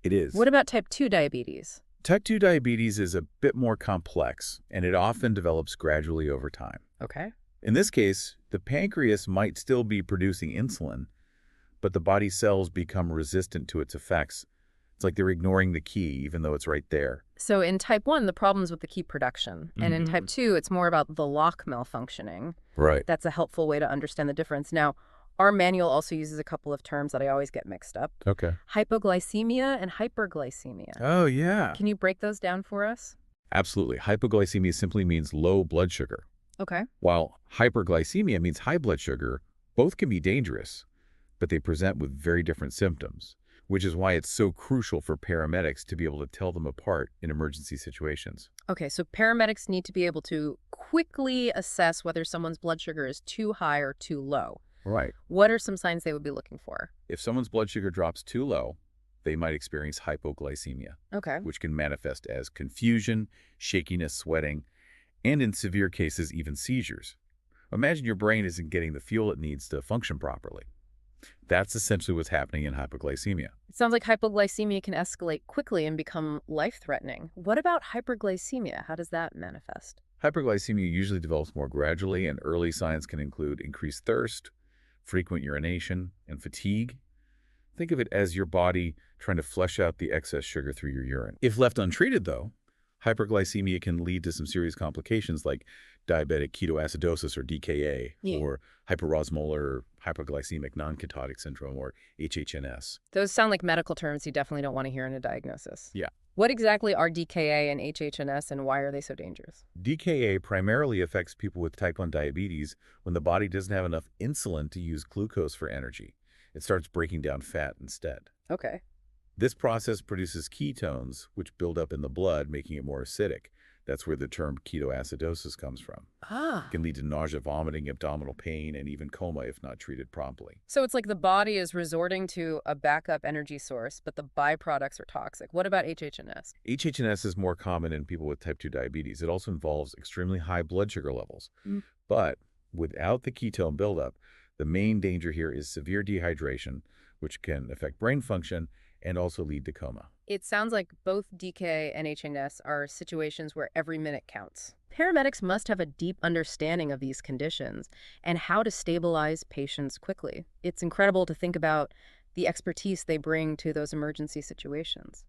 It is. What about type 2 diabetes? Type 2 diabetes is a bit more complex, and it often develops gradually over time. Okay. In this case, the pancreas might still be producing insulin, but the body cells become resistant to its effects. It's like they're ignoring the key, even though it's right there. So in type 1, the problem's with the key production. And in type 2, it's more about the lock malfunctioning. Right. That's a helpful way to understand the difference. Now, our manual also uses a couple of terms that I always get mixed up. Okay. Hypoglycemia and hyperglycemia. Oh, yeah. Can you break those down for us? Absolutely. Hypoglycemia simply means low blood sugar, Okay. while hyperglycemia means high blood sugar. Both can be dangerous, but they present with very different symptoms, which is why it's so crucial for paramedics to be able to tell them apart in emergency situations. Okay, so paramedics need to be able to quickly assess whether someone's blood sugar is too high or too low. Right. What are some signs they would be looking for? If someone's blood sugar drops too low, they might experience hypoglycemia, Okay. which can manifest as confusion, shakiness, sweating, and in severe cases, even seizures. Imagine your brain isn't getting the fuel it needs to function properly. That's essentially what's happening in hypoglycemia. It sounds like hypoglycemia can escalate quickly and become life-threatening. What about hyperglycemia? How does that manifest? Hyperglycemia usually develops more gradually, and early signs can include increased thirst, frequent urination, and fatigue. Think of it as your body trying to flush out the excess sugar through your urine. If left untreated, though, hyperglycemia can lead to some serious complications like diabetic ketoacidosis or DKA, Yeah. or hyperosmolar hypoglycemic non-ketotic syndrome or HHNS. Those sound like medical terms you definitely don't want to hear in a diagnosis. Yeah. What exactly are DKA and HHNS, and why are they so dangerous? DKA primarily affects people with type 1 diabetes when the body doesn't have enough insulin to use glucose for energy. It starts breaking down fat instead. Okay. This process produces ketones, which build up in the blood, making it more acidic. That's where the term ketoacidosis comes from. Ah. It can lead to nausea, vomiting, abdominal pain, and even coma if not treated promptly. So it's like the body is resorting to a backup energy source, but the byproducts are toxic. What about HHNS? HHNS is more common in people with type 2 diabetes. It also involves extremely high blood sugar levels. Mm. But without the ketone buildup, the main danger here is severe dehydration, which can affect brain function and also lead to coma. It sounds like both DK and HNS are situations where every minute counts. Paramedics must have a deep understanding of these conditions and how to stabilize patients quickly. It's incredible to think about the expertise they bring to those emergency situations.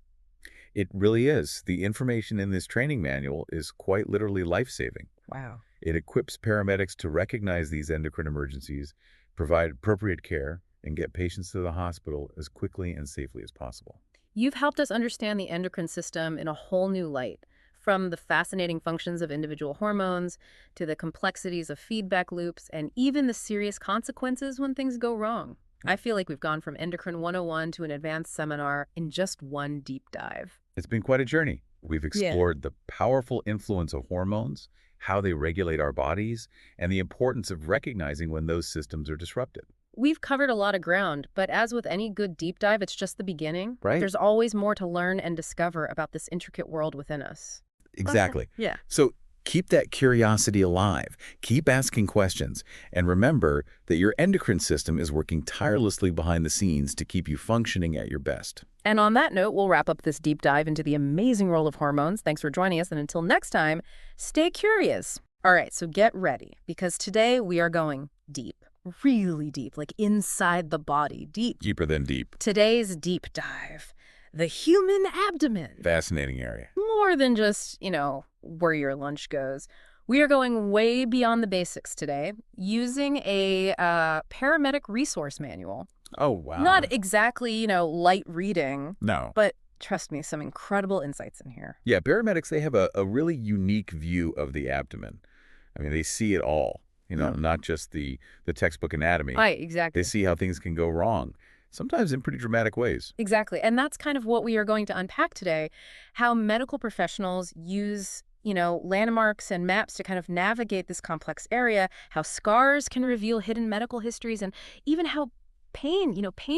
It really is. The information in this training manual is quite literally life-saving. Wow. It equips paramedics to recognize these endocrine emergencies, provide appropriate care, and get patients to the hospital as quickly and safely as possible. You've helped us understand the endocrine system in a whole new light, from the fascinating functions of individual hormones to the complexities of feedback loops and even the serious consequences when things go wrong. I feel like we've gone from Endocrine 101 to an advanced seminar in just one deep dive. It's been quite a journey. We've explored the powerful influence of hormones, how they regulate our bodies, and the importance of recognizing when those systems are disrupted. We've covered a lot of ground, but as with any good deep dive, it's just the beginning. Right. There's always more to learn and discover about this intricate world within us. Exactly. Yeah. So keep that curiosity alive. Keep asking questions. And remember that your endocrine system is working tirelessly behind the scenes to keep you functioning at your best. And on that note, we'll wrap up this deep dive into the amazing role of hormones. Thanks for joining us, and until next time, stay curious. All right, so get ready, because today we are going deep. Really deep, like inside the body, deep. Deeper than deep. Today's deep dive, the human abdomen. Fascinating area. More than just, where your lunch goes. We are going way beyond the basics today, using a paramedic resource manual. Oh, wow. Not exactly, light reading, No. but trust me, some incredible insights in here. Yeah, paramedics, they have a really unique view of the abdomen. I mean, they see it all, not just the textbook anatomy. Right, exactly. They see how things can go wrong. sometimes in pretty dramatic ways. Exactly. And that's kind of what we are going to unpack today, how medical professionals use, landmarks and maps to kind of navigate this complex area, how scars can reveal hidden medical histories, and even how pain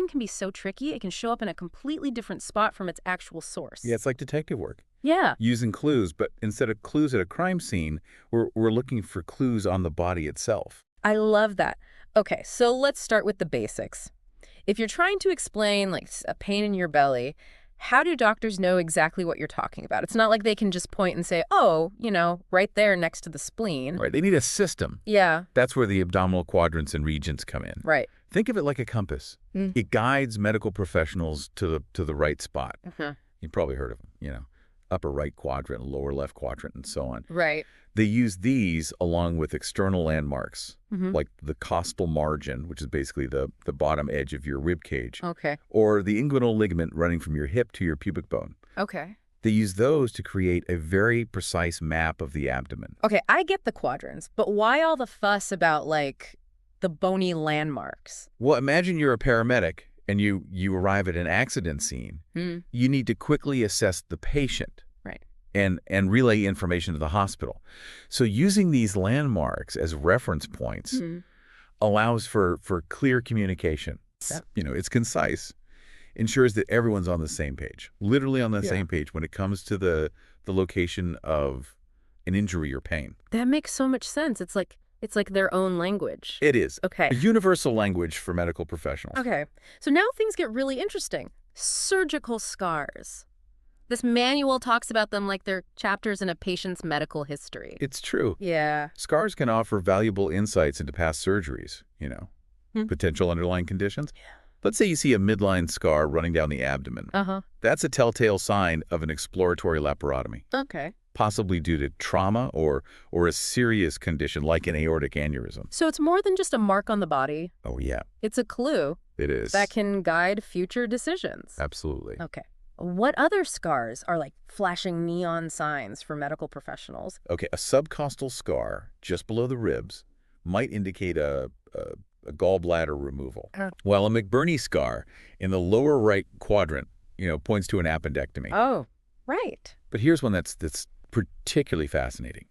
can be so tricky. It can show up in a completely different spot from its actual source. Yeah, it's like detective work. Yeah. Using clues, but instead of clues at a crime scene, we're looking for clues on the body itself. I love that. Okay, so let's start with the basics. If you're trying to explain like a pain in your belly, how do doctors know exactly what you're talking about? It's not like they can just point and say, oh, right there next to the spleen. Right, they need a system. Yeah. That's where the abdominal quadrants and regions come in. Right. Think of it like a compass. Mm. It guides medical professionals to the right spot. Uh-huh. You've probably heard of them, upper right quadrant, lower left quadrant, and so on. Right. They use these along with external landmarks, Mm-hmm. like the costal margin, which is basically the bottom edge of your rib cage, Okay. or the inguinal ligament running from your hip to your pubic bone. Okay. They use those to create a very precise map of the abdomen. Okay, I get the quadrants, but why all the fuss about, like, the bony landmarks? Well, imagine you're a paramedic and you arrive at an accident scene. Mm. You need to quickly assess the patient. Right. And relay information to the hospital. So using these landmarks as reference points Mm. allows for clear communication. Yep. It's concise, ensures that everyone's on the same page, literally on the same page when it comes to the location of an injury or pain. That makes so much sense. It's like their own language. It is Okay. a universal language for medical professionals. Okay. So now things get really interesting. Surgical scars. This manual talks about them like they're chapters in a patient's medical history. It's true. Yeah. Scars can offer valuable insights into past surgeries, potential underlying conditions. Let's say you see a midline scar running down the abdomen. Uh-huh. That's a telltale sign of an exploratory laparotomy, Okay. possibly due to trauma or a serious condition like an aortic aneurysm. So it's more than just a mark on the body. Oh, yeah, It's a clue it is. that can guide future decisions. Absolutely. Okay. What other scars are like flashing neon signs for medical professionals? Okay, a subcostal scar just below the ribs might indicate a gallbladder removal, while a McBurney scar in the lower right quadrant, points to an appendectomy. Oh, right. But here's one that's particularly fascinating.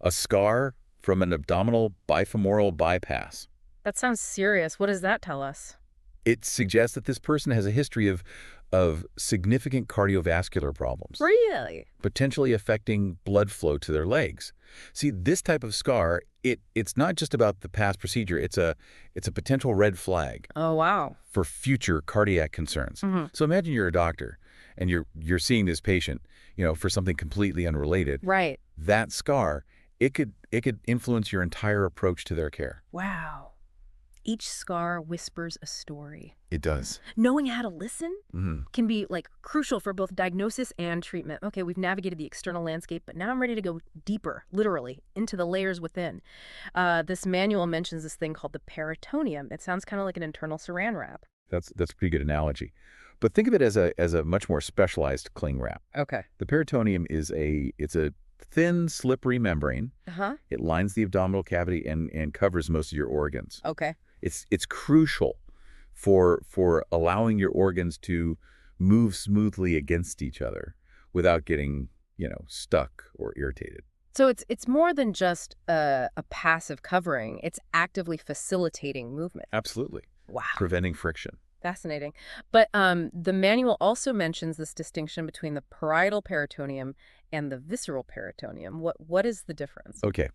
A scar from an abdominal bifemoral bypass. That sounds serious. What does that tell us? It suggests that this person has a history of significant cardiovascular problems, Really? potentially affecting blood flow to their legs. See, this type of scar, it's not just about the past procedure. It's a potential red flag Oh, wow. for future cardiac concerns. Mm-hmm. So imagine you're a doctor and you're seeing this patient, for something completely unrelated. Right. That scar, it could influence your entire approach to their care. Wow. Each scar whispers a story. It does. Knowing how to listen Mm-hmm. can be like crucial for both diagnosis and treatment. Okay, we've navigated the external landscape, but now I'm ready to go deeper, literally, into the layers within. This manual mentions this thing called the peritoneum. It sounds kind of like an internal saran wrap. That's a pretty good analogy. But think of it as a much more specialized cling wrap. Okay. The peritoneum it's a thin, slippery membrane. Uh-huh. It lines the abdominal cavity and covers most of your organs. Okay. It's crucial for allowing your organs to move smoothly against each other without getting, stuck or irritated. So it's more than just a passive covering. It's actively facilitating movement. Absolutely. Wow. Preventing friction. Fascinating. But the manual also mentions this distinction between the parietal peritoneum and the visceral peritoneum. What is the difference? Okay.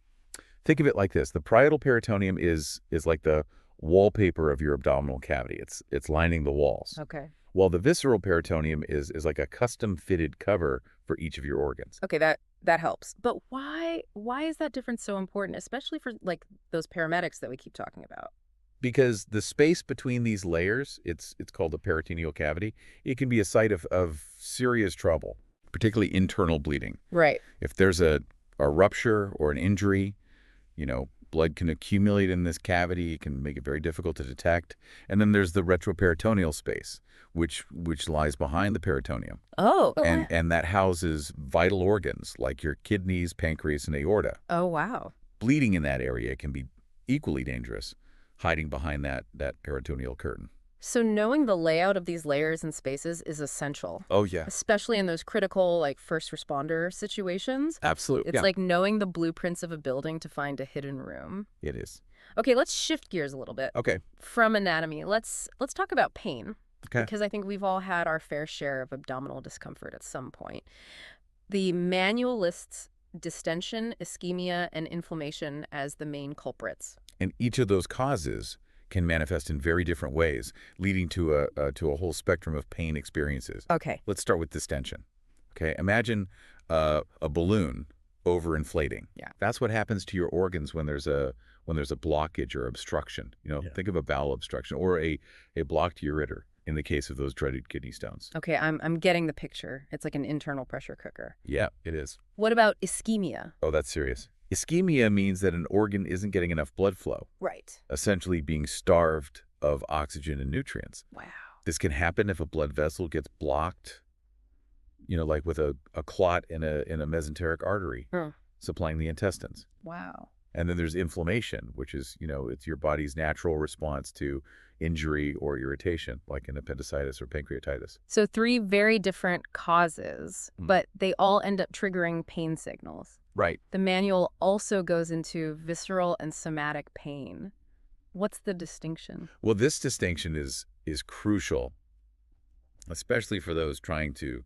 Think of it like this. The parietal peritoneum is like the wallpaper of your abdominal cavity. It's lining the walls. Okay. While the visceral peritoneum is like a custom fitted cover for each of your organs. Okay, that helps. But why is that difference so important, especially for like those paramedics that we keep talking about? Because the space between these layers, it's called the peritoneal cavity, it can be a site of serious trouble, particularly internal bleeding. Right. If there's a rupture or an injury, blood can accumulate in this cavity. It can make it very difficult to detect. And then there's the retroperitoneal space, which lies behind the peritoneum. Oh. And that houses vital organs like your kidneys, pancreas, and aorta. Oh, wow. Bleeding in that area can be equally dangerous, hiding behind that peritoneal curtain. So knowing the layout of these layers and spaces is essential, Oh, yeah. especially in those critical, like, first responder situations. Absolutely. It's Yeah, like knowing the blueprints of a building to find a hidden room. it is. Okay, let's shift gears a little bit. Okay. From anatomy, let's talk about pain, Okay. because I think we've all had our fair share of abdominal discomfort at some point. The manual lists distension, ischemia, and inflammation as the main culprits. And each of those causes can manifest in very different ways, leading to a whole spectrum of pain experiences. Okay. Let's start with distension. Okay, imagine a balloon overinflating. Yeah. That's what happens to your organs when there's a blockage or obstruction. Yeah. Think of a bowel obstruction or a blocked ureter in the case of those dreaded kidney stones. Okay, I'm getting the picture. It's like an internal pressure cooker. Yeah, it is. What about ischemia? Oh, that's serious. Ischemia means that an organ isn't getting enough blood flow, Right. essentially being starved of oxygen and nutrients. Wow. This can happen if a blood vessel gets blocked, like with a clot in a mesenteric artery Huh. supplying the intestines. Wow. And then there's inflammation, which is, it's your body's natural response to injury or irritation, like an appendicitis or pancreatitis. So 3 very different causes, Mm. but they all end up triggering pain signals. Right. The manual also goes into visceral and somatic pain. What's the distinction? Well, this distinction is crucial, especially for those trying to,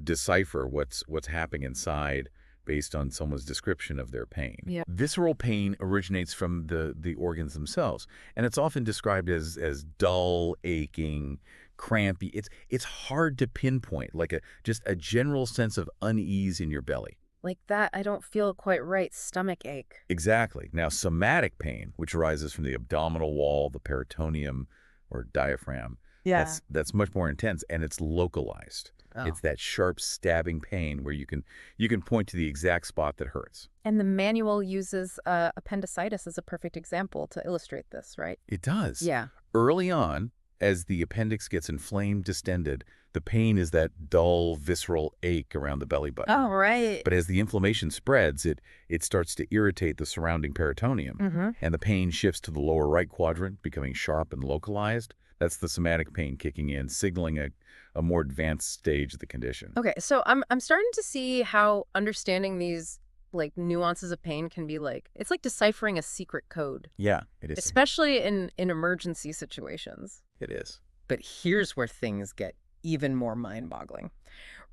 decipher what's happening inside based on someone's description of their pain. Yeah. Visceral pain originates from the organs themselves, and it's often described as dull, aching, crampy. It's hard to pinpoint, like just a general sense of unease in your belly. Like that, I don't feel quite right. Stomach ache. Exactly. Now, somatic pain, which arises from the abdominal wall, the peritoneum or diaphragm, that's much more intense, and it's localized. Oh. It's that sharp stabbing pain where you can point to the exact spot that hurts. And the manual uses appendicitis as a perfect example to illustrate this, right? It does. Yeah. Early on, as the appendix gets inflamed, distended, the pain is that dull, visceral ache around the belly button. Oh, right. But as the inflammation spreads, it starts to irritate the surrounding peritoneum, Mm-hmm. and the pain shifts to the lower right quadrant, becoming sharp and localized. That's the somatic pain kicking in, signaling a more advanced stage of the condition. Okay, so I'm starting to see how understanding these like nuances of pain can be like, it's like deciphering a secret code, Yeah, it is. especially in emergency situations. It is. But here's where things get even more mind-boggling.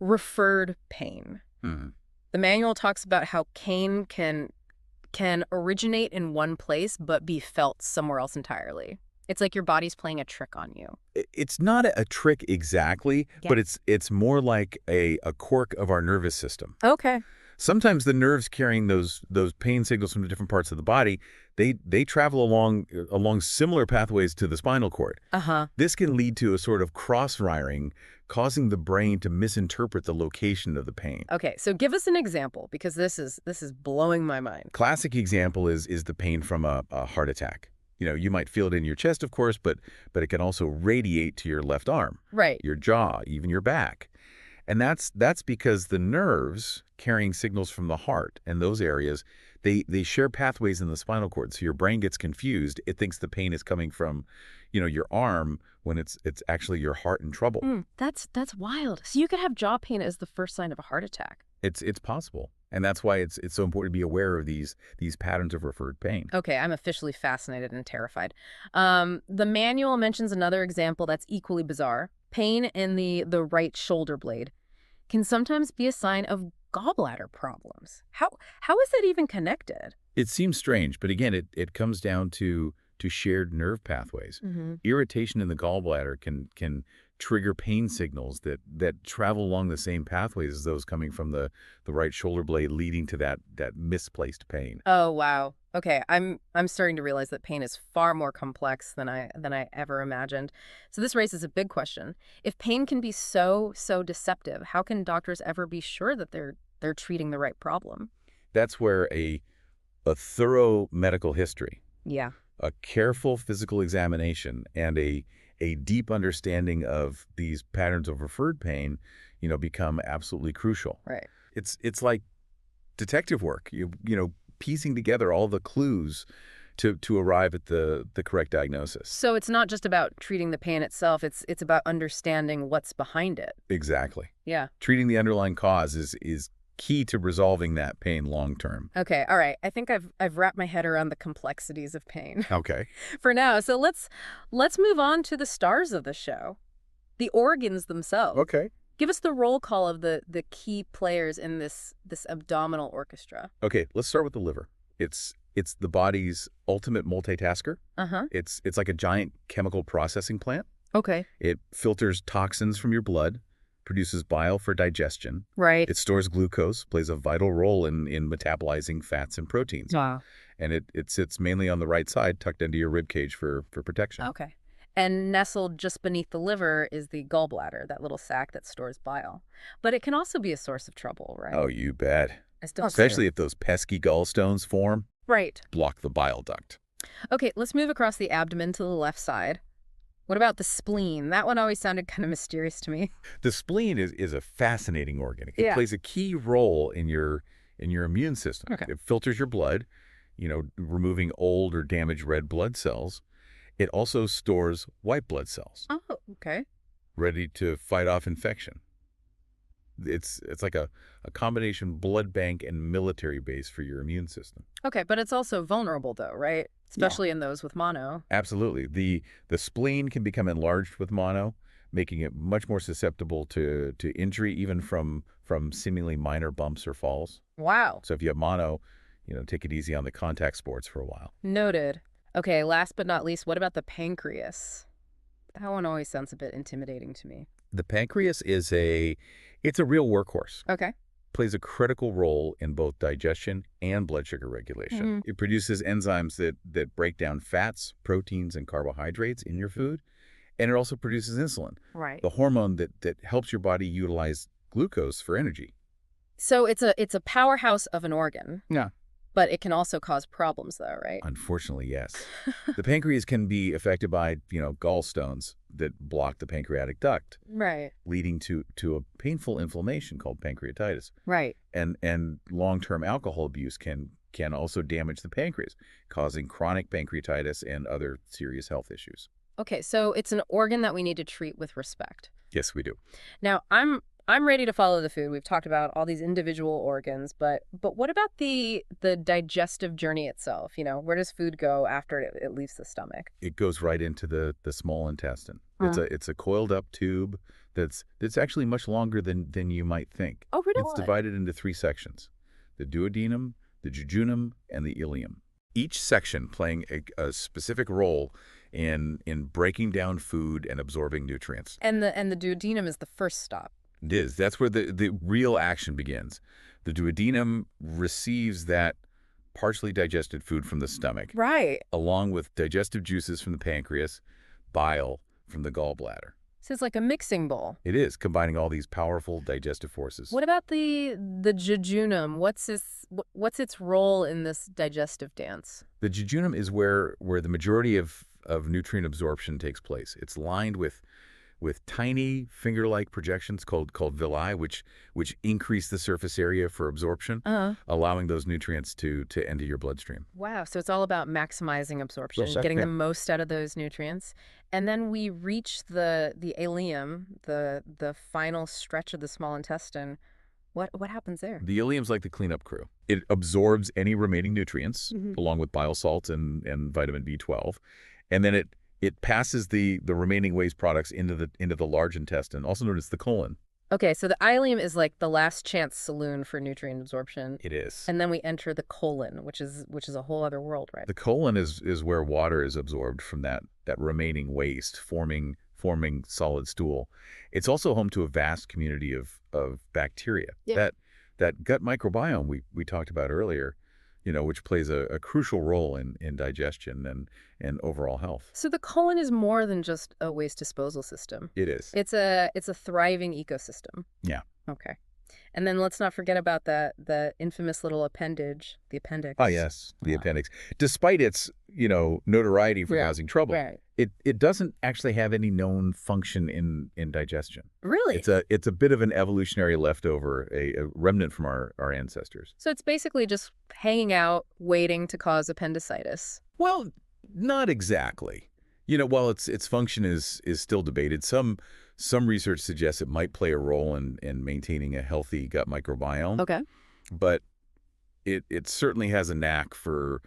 Referred pain. Mhm. The manual talks about how pain can originate in one place but be felt somewhere else entirely. It's like your body's playing a trick on you. It's not a trick exactly, Yeah. but it's more like a quirk of our nervous system. Okay. Sometimes the nerves carrying those pain signals from the different parts of the body, they travel along similar pathways to the spinal cord. Uh-huh. This can lead to a sort of cross-wiring, causing the brain to misinterpret the location of the pain. Okay, so give us an example, because this is blowing my mind. Classic example is the pain from a heart attack. You might feel it in your chest, of course, but it can also radiate to your left arm, Right. your jaw, even your back. And that's because the nerves carrying signals from the heart and those areas, they share pathways in the spinal cord. So your brain gets confused. It thinks the pain is coming from, your arm when it's actually your heart in trouble. That's wild. So you could have jaw pain as the first sign of a heart attack. It's possible. And that's why it's so important to be aware of these patterns of referred pain. Okay, I'm officially fascinated and terrified. The manual mentions another example that's equally bizarre. Pain in the right shoulder blade can sometimes be a sign of gallbladder problems. How is that even connected? It seems strange, but again, it comes down to shared nerve pathways. Mm-hmm. Irritation in the gallbladder can trigger pain signals that travel along the same pathways as those coming from the right shoulder blade, leading to that misplaced pain. Oh, wow. Okay, I'm starting to realize that pain is far more complex than I ever imagined. So this raises a big question. If pain can be so deceptive, how can doctors ever be sure that they're treating the right problem? That's where a thorough medical history, Yeah. a careful physical examination, and a deep understanding of these patterns of referred pain, become absolutely crucial. Right. It's like detective work. Piecing together all the clues to arrive at the correct diagnosis. So it's not just about treating the pain itself, it's about understanding what's behind it. Exactly. Yeah. Treating the underlying cause is key to resolving that pain long term. Okay, all right. I think I've wrapped my head around the complexities of pain Okay. for now. So let's move on to the stars of the show, the organs themselves. Okay. Give us the roll call of the key players in this abdominal orchestra. Okay, let's start with the liver. It's the body's ultimate multitasker. Uh-huh. It's like a giant chemical processing plant. Okay. It filters toxins from your blood, produces bile for digestion. Right. It stores glucose, plays a vital role in metabolizing fats and proteins. Wow. And it sits mainly on the right side, tucked into your rib cage for protection. Okay. And nestled just beneath the liver is the gallbladder, that little sac that stores bile. But it can also be a source of trouble, right? Oh, you bet. I Especially if those pesky gallstones form, Right. block the bile duct. Okay, let's move across the abdomen to the left side. What about the spleen? That one always sounded kind of mysterious to me. The spleen is a fascinating organ. It Yeah. plays a key role in your immune system. Okay. It filters your blood, removing old or damaged red blood cells. It also stores white blood cells, Oh, okay. ready to fight off infection. It's like a combination blood bank and military base for your immune system. Okay, but it's also vulnerable though, right? Especially in those with mono. Absolutely. The spleen can become enlarged with mono, making it much more susceptible to injury, even from seemingly minor bumps or falls. Wow. So if you have mono, take it easy on the contact sports for a while. Noted. Okay, last but not least, what about the pancreas? That one always sounds a bit intimidating to me. The pancreas is a real workhorse. Okay. Plays a critical role in both digestion and blood sugar regulation. It produces enzymes that break down fats, proteins, and carbohydrates in your food. And it also produces insulin, Right. the hormone that helps your body utilize glucose for energy. So it's a powerhouse of an organ. Yeah. But it can also cause problems though, right? Unfortunately, yes. The pancreas can be affected by, gallstones that block the pancreatic duct, Right. leading to a painful inflammation called pancreatitis. Right. And long-term alcohol abuse can also damage the pancreas, causing chronic pancreatitis and other serious health issues. Okay, so it's an organ that we need to treat with respect. Yes, we do. Now, I'm ready to follow the food. We've talked about all these individual organs, but what about the digestive journey itself? Where does food go after it leaves the stomach? It goes right into the small intestine. It's a coiled up tube that's actually much longer than you might think. Oh, really? It's divided into 3 sections: the duodenum, the jejunum, and the ileum. Each section playing a specific role in breaking down food and absorbing nutrients. And the duodenum is the first stop. It is. That's where the real action begins. The duodenum receives that partially digested food from the stomach, Right. along with digestive juices from the pancreas, bile from the gallbladder. So it's like a mixing bowl. It is, combining all these powerful digestive forces. What about the jejunum? What's its role in this digestive dance? The jejunum is where the majority of nutrient absorption takes place. It's lined with tiny finger-like projections called villi, which increase the surface area for absorption, allowing those nutrients to enter your bloodstream. Wow, so it's all about maximizing absorption, Well, getting the yeah. most out of those nutrients. And then we reach the ileum, the final stretch of the small intestine. What happens there? The ileum's like the cleanup crew. It absorbs any remaining nutrients, Mhm. along with bile salts and vitamin B12, and then it passes the remaining waste products into the large intestine, also known as the colon. Okay, so the ileum is like the last chance saloon for nutrient absorption. It is. And then we enter the colon, which is a whole other world, right? The colon is where water is absorbed from that remaining waste, forming solid stool. It's also home to a vast community of bacteria. Yeah. That gut microbiome we talked about earlier, which plays a crucial role in digestion and overall health. So the colon is more than just a waste disposal system. It is. It's a thriving ecosystem. Yeah. Okay. And then let's not forget about the infamous little appendage, the appendix. Oh, yes, the appendix. Despite its, notoriety for Yeah. causing trouble, Right. it doesn't actually have any known function in digestion. Really? It's a bit of an evolutionary leftover, a remnant from our ancestors. So it's basically just hanging out, waiting to cause appendicitis. Well, not exactly. While its function is still debated, some research suggests it might play a role in maintaining a healthy gut microbiome, Okay. but it certainly has a knack for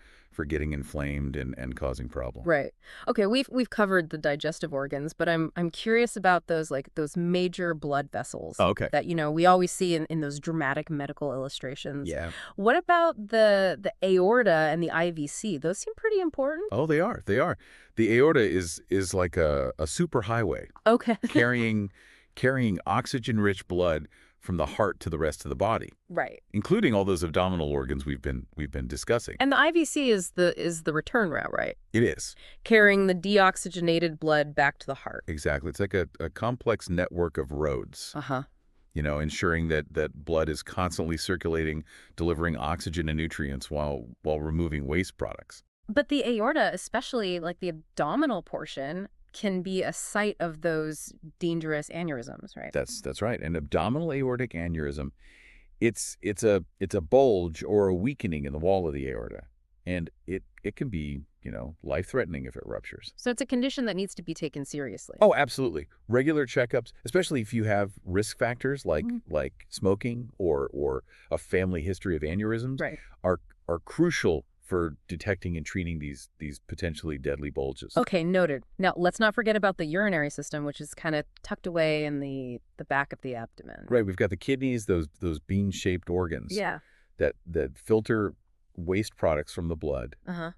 getting inflamed and causing problems. Right. Okay, we've covered the digestive organs, but I'm curious about those major blood vessels Oh, okay. that we always see in those dramatic medical illustrations. Yeah. What about the aorta and the IVC? Those seem pretty important. Oh, they are. They are. The aorta is like a superhighway Okay. carrying oxygen-rich blood from the heart to the rest of the body, Right. including all those abdominal organs we've been discussing. And the IVC is the return route, right? It is. Carrying the deoxygenated blood back to the heart. Exactly. It's like a complex network of roads, Uh-huh. ensuring that blood is constantly circulating, delivering oxygen and nutrients while removing waste products. But the aorta, especially like the abdominal portion, can be a site of those dangerous aneurysms, right? That's right. An abdominal aortic aneurysm, it's a bulge or a weakening in the wall of the aorta, and it can be, life-threatening if it ruptures. So it's a condition that needs to be taken seriously. Oh, absolutely. Regular checkups, especially if you have risk factors like smoking or a family history of aneurysms, Right. are crucial for detecting and treating these potentially deadly bulges. Okay, noted. Now, let's not forget about the urinary system, which is kind of tucked away in the back of the abdomen. Right, we've got the kidneys, those bean-shaped organs Yeah. that filter waste products from the blood Uh-huh.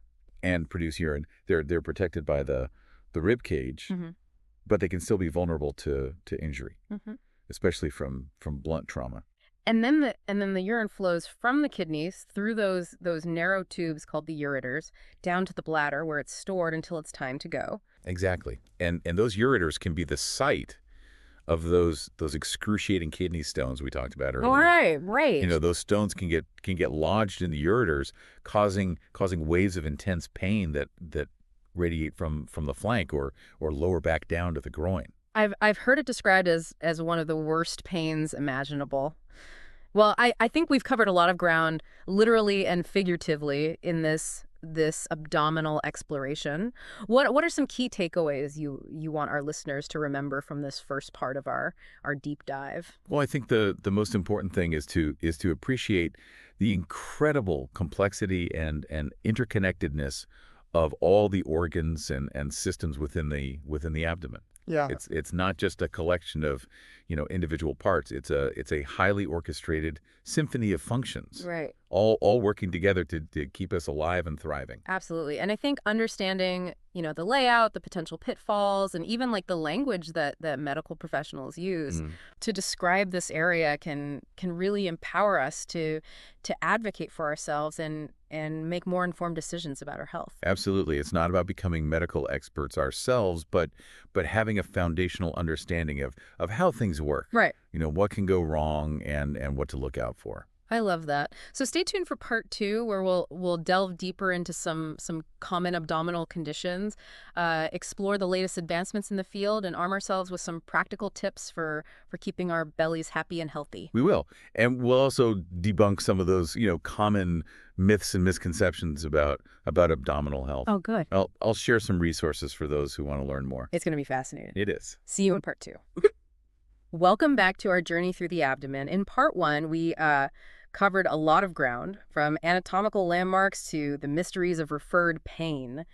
and produce urine. They're protected by the rib cage, Mm-hmm. but they can still be vulnerable to injury, Mm-hmm. especially from blunt trauma. And then the urine flows from the kidneys through those narrow tubes called the ureters down to the bladder, where it's stored until it's time to go. Exactly. And those ureters can be the site of those excruciating kidney stones we talked about earlier. All right, right. Those stones can get lodged in the ureters, causing waves of intense pain that radiate from the flank or lower back down to the groin. I've heard it described as one of the worst pains imaginable. Well, I think we've covered a lot of ground, literally and figuratively, in this abdominal exploration. What are some key takeaways you want our listeners to remember from this first part of our deep dive? Well, I think the most important thing is to appreciate the incredible complexity and interconnectedness of all the organs and systems within the abdomen. Yeah. It's not just a collection of, individual parts. It's a highly orchestrated symphony of functions, Right. all working together to keep us alive and thriving. Absolutely. And I think understanding, the layout, the potential pitfalls, and even like the language that medical professionals use to describe this area can really empower us to advocate for ourselves and make more informed decisions about our health. Absolutely. It's not about becoming medical experts ourselves, but having a foundational understanding of how things work. Right. What can go wrong and what to look out for. I love that. So stay tuned for part 2, where we'll delve deeper into some common abdominal conditions, explore the latest advancements in the field, and arm ourselves with some practical tips for keeping our bellies happy and healthy. We will. And we'll also debunk some of those, common myths and misconceptions about abdominal health. Oh, good. I'll share some resources for those who want to learn more. It's going to be fascinating. It is. See you in part 2. Welcome back to our journey through the abdomen. In part 1, we covered a lot of ground, from anatomical landmarks to the mysteries of referred pain.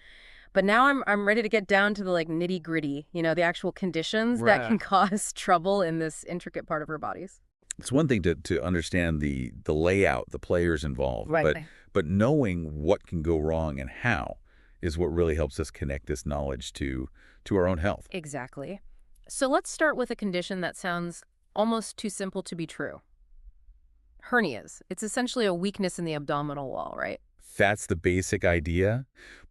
But now I'm ready to get down to the nitty gritty, the actual conditions that can cause trouble in this intricate part of our bodies. It's one thing to understand the layout, the players involved, Right. but knowing what can go wrong and how is what really helps us connect this knowledge to our own health. Exactly. So let's start with a condition that sounds almost too simple to be true. Hernias. It's essentially a weakness in the abdominal wall, right? That's the basic idea,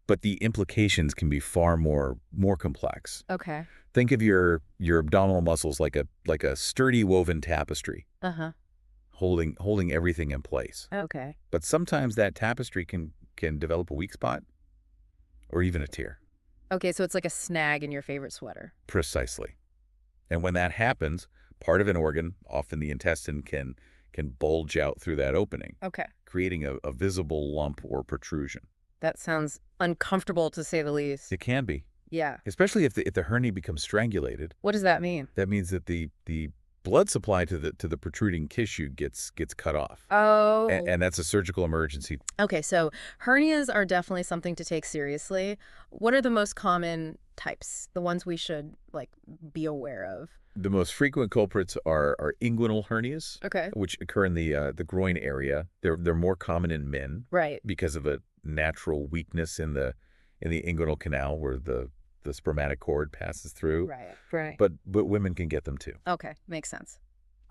but the implications can be far more complex. Okay. Think of your abdominal muscles like a sturdy woven tapestry, Uh-huh. holding everything in place. Okay. But sometimes that tapestry can develop a weak spot or even a tear. Okay, so it's like a snag in your favorite sweater. Precisely. And when that happens, part of an organ, often the intestine, can bulge out through that opening, Okay. creating a visible lump or protrusion. That sounds uncomfortable to say the least. It can be, Yeah. especially if the hernia becomes strangulated. What does that mean? That means that the blood supply to the protruding tissue gets cut off. Oh. And that's a surgical emergency. Okay, so hernias are definitely something to take seriously. What are the most common types, the ones we should like be aware of? The most frequent culprits are inguinal hernias, Okay. which occur in the groin area. They're more common in men Right. because of a natural weakness in the inguinal canal where the spermatic cord passes through. Right. Right. But women can get them too. Okay, makes sense.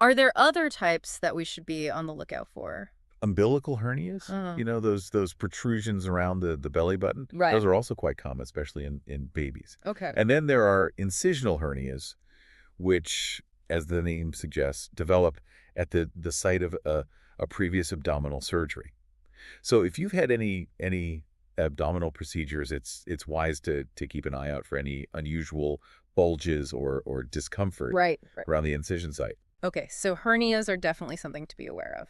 Are there other types that we should be on the lookout for? Umbilical hernias, Uh-huh. you know, those protrusions around the belly button. Right. Those are also quite common, especially in babies. Okay. And then there are incisional hernias, which, as the name suggests, develop at the site of a previous abdominal surgery. So if you've had any abdominal procedures, it's wise to keep an eye out for any unusual bulges or discomfort Right. around the incision site. Okay, so hernias are definitely something to be aware of.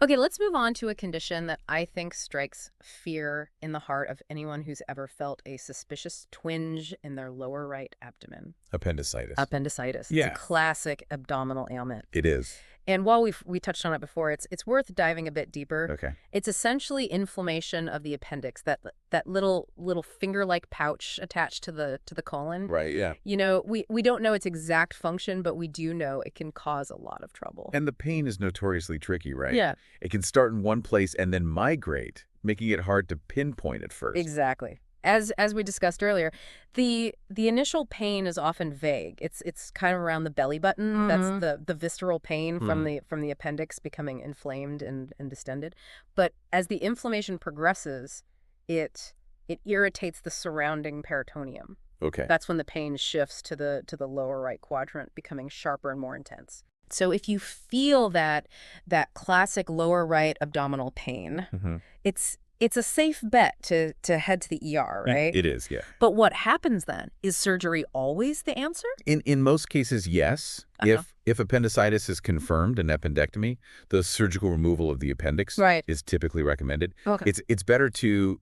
Okay, let's move on to a condition that I think strikes fear in the heart of anyone who's ever felt a suspicious twinge in their lower right abdomen. Appendicitis. Appendicitis. Yeah. It's a classic abdominal ailment. It is. And while we touched on it before, it's worth diving a bit deeper. Okay. It's essentially inflammation of the appendix, that little finger-like pouch attached to the colon. Right, yeah. You know, we don't know its exact function, but we do know it can cause a lot of trouble. And the pain is notoriously tricky, right? Yeah, It can start in one place and then migrate, making it hard to pinpoint at first. exactly. As we discussed earlier, the initial pain is often vague. It's kind of around the belly button. That's the visceral pain from the appendix becoming inflamed and distended. But as the inflammation progresses, it irritates the surrounding peritoneum. Okay. That's when the pain shifts to the lower right quadrant, becoming sharper and more intense. So if you feel that classic lower right abdominal pain, Mhm. it's a safe bet to head to the ER, right? It is, yeah. But what happens then? Is surgery always the answer? In most cases, yes. Uh-huh. If appendicitis is confirmed, an appendectomy, the surgical removal of the appendix Right. is typically recommended. Okay. It's better to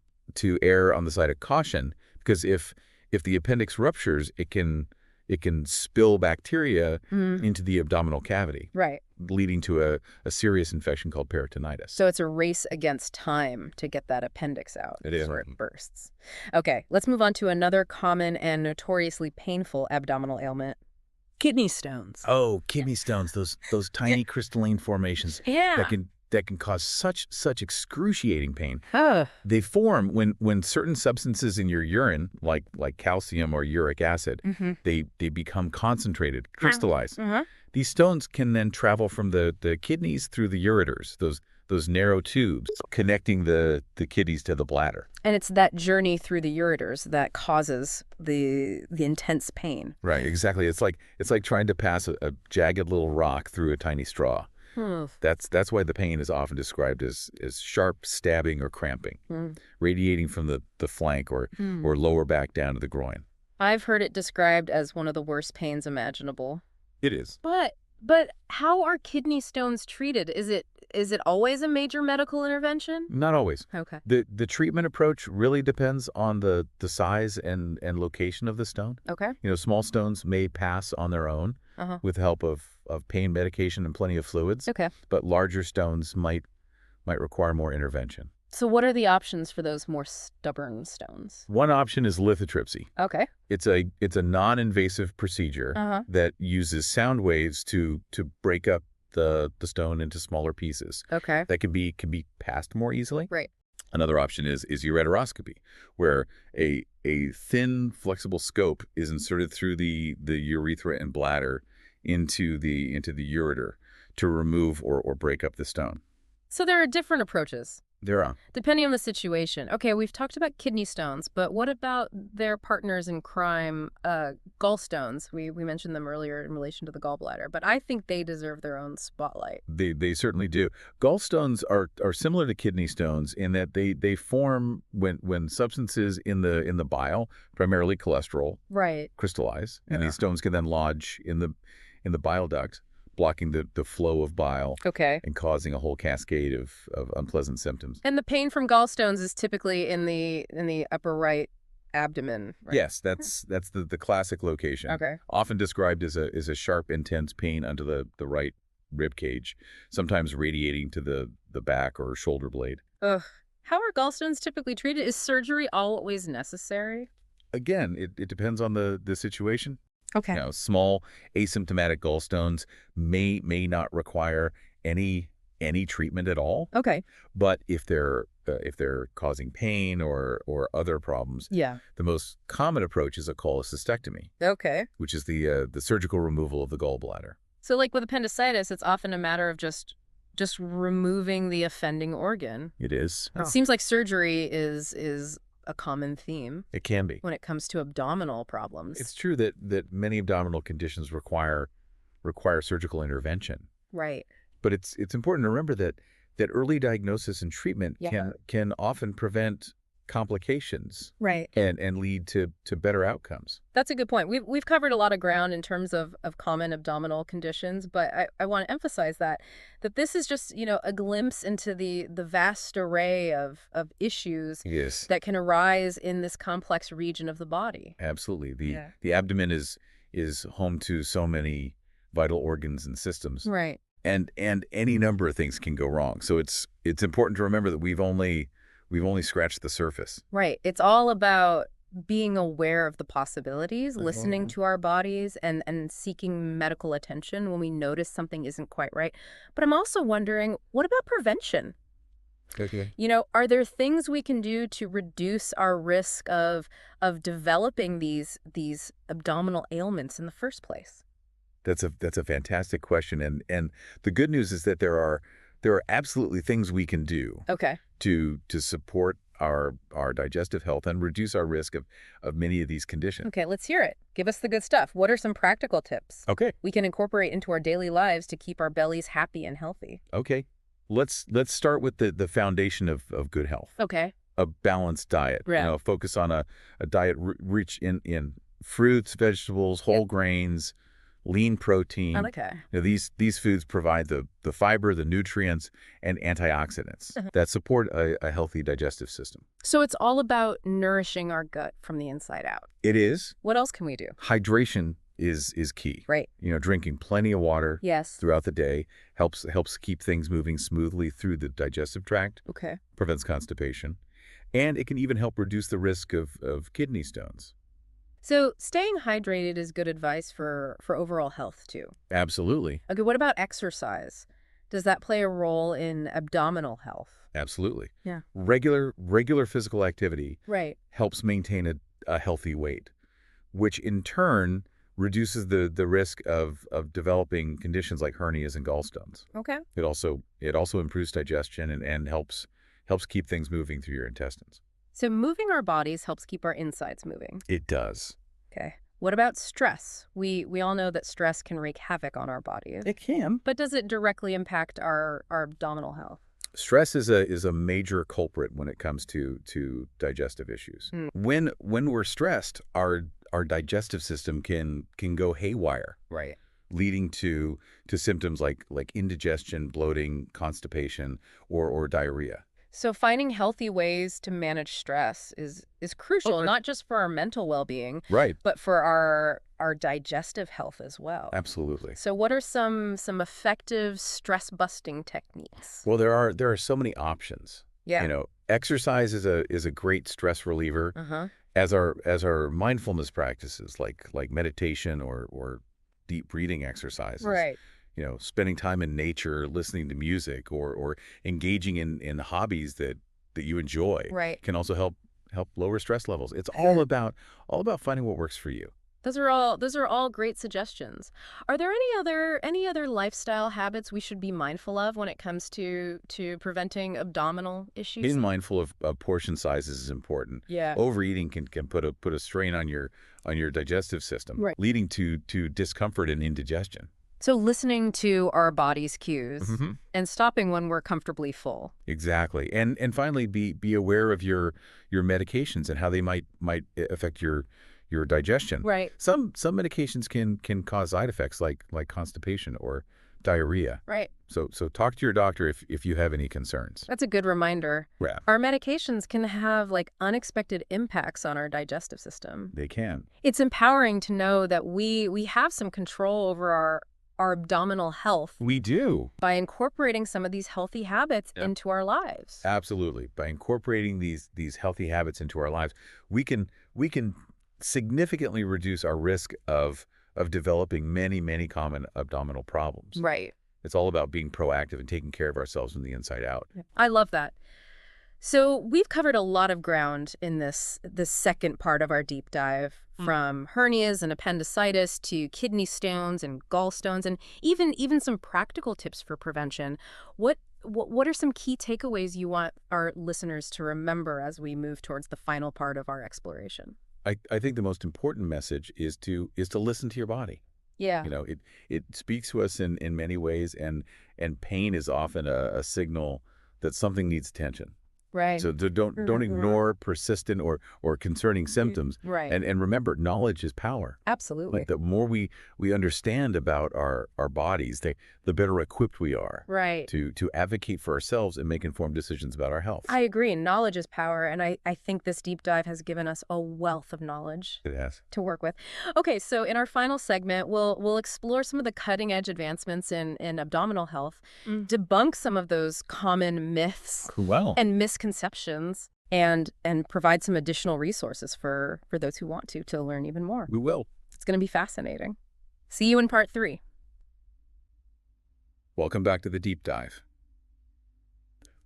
err on the side of caution, because if the appendix ruptures, it can spill bacteria into the abdominal cavity, Right. leading to a serious infection called peritonitis. So it's a race against time to get that appendix out It is. before it bursts. Okay, let's move on to another common and notoriously painful abdominal ailment: kidney stones. Oh, kidney stones, those tiny crystalline formations Yeah. that can cause such excruciating pain. Oh. They form when certain substances in your urine, like calcium or uric acid, they become concentrated, crystallized. These stones can then travel from the kidneys through the ureters, those narrow tubes connecting the kidneys to the bladder. And it's that journey through the ureters that causes the intense pain. Right, exactly. It's like trying to pass a jagged little rock through a tiny straw. That's why the pain is often described as sharp stabbing or cramping, radiating from the flank or lower back down to the groin. I've heard it described as one of the worst pains imaginable. It is. But how are kidney stones treated? Is it always a major medical intervention? Not always. Okay. The treatment approach really depends on the size and location of the stone. Okay. You know, small stones may pass on their own with the help of pain medication and plenty of fluids. Okay. But larger stones might require more intervention. So what are the options for those more stubborn stones? One option is lithotripsy. Okay. It's a non-invasive procedure that uses sound waves to break up the stone into smaller pieces. Okay. That can be passed more easily. Right. Another option is ureteroscopy, where a thin, flexible scope is inserted through the urethra and bladder into the ureter to remove or break up the stone. So there are different approaches, There are. depending on the situation. Okay, we've talked about kidney stones, but what about their partners in crime, gallstones? We mentioned them earlier in relation to the gallbladder, but I think they deserve their own spotlight. They certainly do. Gallstones are similar to kidney stones in that they form when substances in the bile, primarily cholesterol, Right. crystallize, and Yeah. these stones can then lodge in the bile duct. blocking the flow of bile Okay. and causing a whole cascade of unpleasant symptoms. And the pain from gallstones is typically in the upper right abdomen, right? Yes, that's the classic location. Okay. Often described as a sharp, intense pain under the right rib cage, sometimes radiating to the back or shoulder blade. Ugh. How are gallstones typically treated? Is surgery always necessary? Again, it depends on the situation. Okay. You know, small asymptomatic gallstones may not require any treatment at all. Okay. But if they're causing pain or other problems, Yeah. the most common approach is a cholecystectomy, Okay. which is the surgical removal of the gallbladder. So like with appendicitis, it's often a matter of just removing the offending organ. It is. It seems like surgery is a common theme It can be. when it comes to abdominal problems. It's true that many abdominal conditions require surgical intervention. Right. But it's important to remember that early diagnosis and treatment Yeah. can often prevent complications Right. and lead to better outcomes. That's a good point. We've covered a lot of ground in terms of common abdominal conditions, but I want to emphasize that this is just, a glimpse into the vast array of issues Yes, that can arise in this complex region of the body. absolutely. Yeah. The abdomen is home to so many vital organs and systems. Right. And any number of things can go wrong. So it's important to remember that we've only scratched the surface. Right. It's all about being aware of the possibilities, listening Mhm. to our bodies, and seeking medical attention when we notice something isn't quite right. But I'm also wondering, what about prevention? Okay. Are there things we can do to reduce our risk of developing these abdominal ailments in the first place? That's a fantastic question, and the good news is that there are absolutely things we can do Okay. to support our digestive health and reduce our risk of many of these conditions. Okay, let's hear it. Give us the good stuff. What are some practical tips Okay. we can incorporate into our daily lives to keep our bellies happy and healthy? Okay. Let's start with the foundation of good health. Okay. A balanced diet. Yeah. Focus on a diet rich in fruits, vegetables, whole grains, lean protein. Okay. These foods provide the fiber, the nutrients, and antioxidants that support a healthy digestive system. So it's all about nourishing our gut from the inside out. It is. What else can we do? Hydration is key. Right. Drinking plenty of water Yes. throughout the day helps keep things moving smoothly through the digestive tract, Okay. prevents constipation, and it can even help reduce the risk of kidney stones. So staying hydrated is good advice for overall health too. Absolutely. Okay, what about exercise? Does that play a role in abdominal health? Absolutely. Yeah. Regular physical activity Right. helps maintain a healthy weight, which in turn reduces the risk of developing conditions like hernias and gallstones. Okay. It also improves digestion and helps keep things moving through your intestines. So moving our bodies helps keep our insides moving. It does. Okay. What about stress? We all know that stress can wreak havoc on our bodies. It can. But does it directly impact our abdominal health? Stress is a major culprit when it comes to digestive issues. When we're stressed, our digestive system can go haywire, Right. leading to symptoms like indigestion, bloating, constipation, or diarrhea. So finding healthy ways to manage stress is crucial, not just for our mental well-being, Right. but for our digestive health as well. Absolutely. So what are some effective stress-busting techniques? Well, there are so many options. Yeah. Exercise is a great stress reliever, Uh-huh. as are mindfulness practices like meditation or deep breathing exercises. Right. Spending time in nature, listening to music, or engaging in hobbies that you enjoy Right. can also help lower stress levels. It's all about finding what works for you. Those are all great suggestions. Are there any other lifestyle habits we should be mindful of when it comes to preventing abdominal issues? Being mindful of portion sizes is important. Yeah. Overeating can put a strain on your digestive system, Right. leading to discomfort and indigestion. So listening to our body's cues and stopping when we're comfortably full. Exactly. And finally, be aware of your medications and how they might affect your digestion. Right. Some medications can cause side effects like constipation or diarrhea. Right. So talk to your doctor if you have any concerns. That's a good reminder. Yeah, Our medications can have like unexpected impacts on our digestive system. they can. It's empowering to know that we have some control over our abdominal health We do. by incorporating some of these healthy habits Yeah. into our lives. Absolutely. By incorporating these healthy habits into our lives, we can significantly reduce our risk of developing many common abdominal problems. Right. It's all about being proactive and taking care of ourselves from the inside out. I love that. So we've covered a lot of ground in this second part of our deep dive, from hernias and appendicitis to kidney stones and gallstones, and even some practical tips for prevention. What are some key takeaways you want our listeners to remember as we move towards the final part of our exploration? I think the most important message is to listen to your body. Yeah. You know, it speaks to us in many ways, and pain is often a signal that something needs attention. Right. So don't ignore persistent or concerning symptoms. Right. And remember, knowledge is power. Absolutely. Like the more we understand about our bodies, the better equipped we are Right. to advocate for ourselves and make informed decisions about our health. I agree. Knowledge is power, and I think this deep dive has given us a wealth of knowledge It has. to work with. Okay, so in our final segment, we'll explore some of the cutting-edge advancements in abdominal health, debunk some of those common myths Well, and misconceptions, and provide some additional resources for those who want to learn even more. we will. It's going to be fascinating. See you in part 3. Welcome back to the deep dive.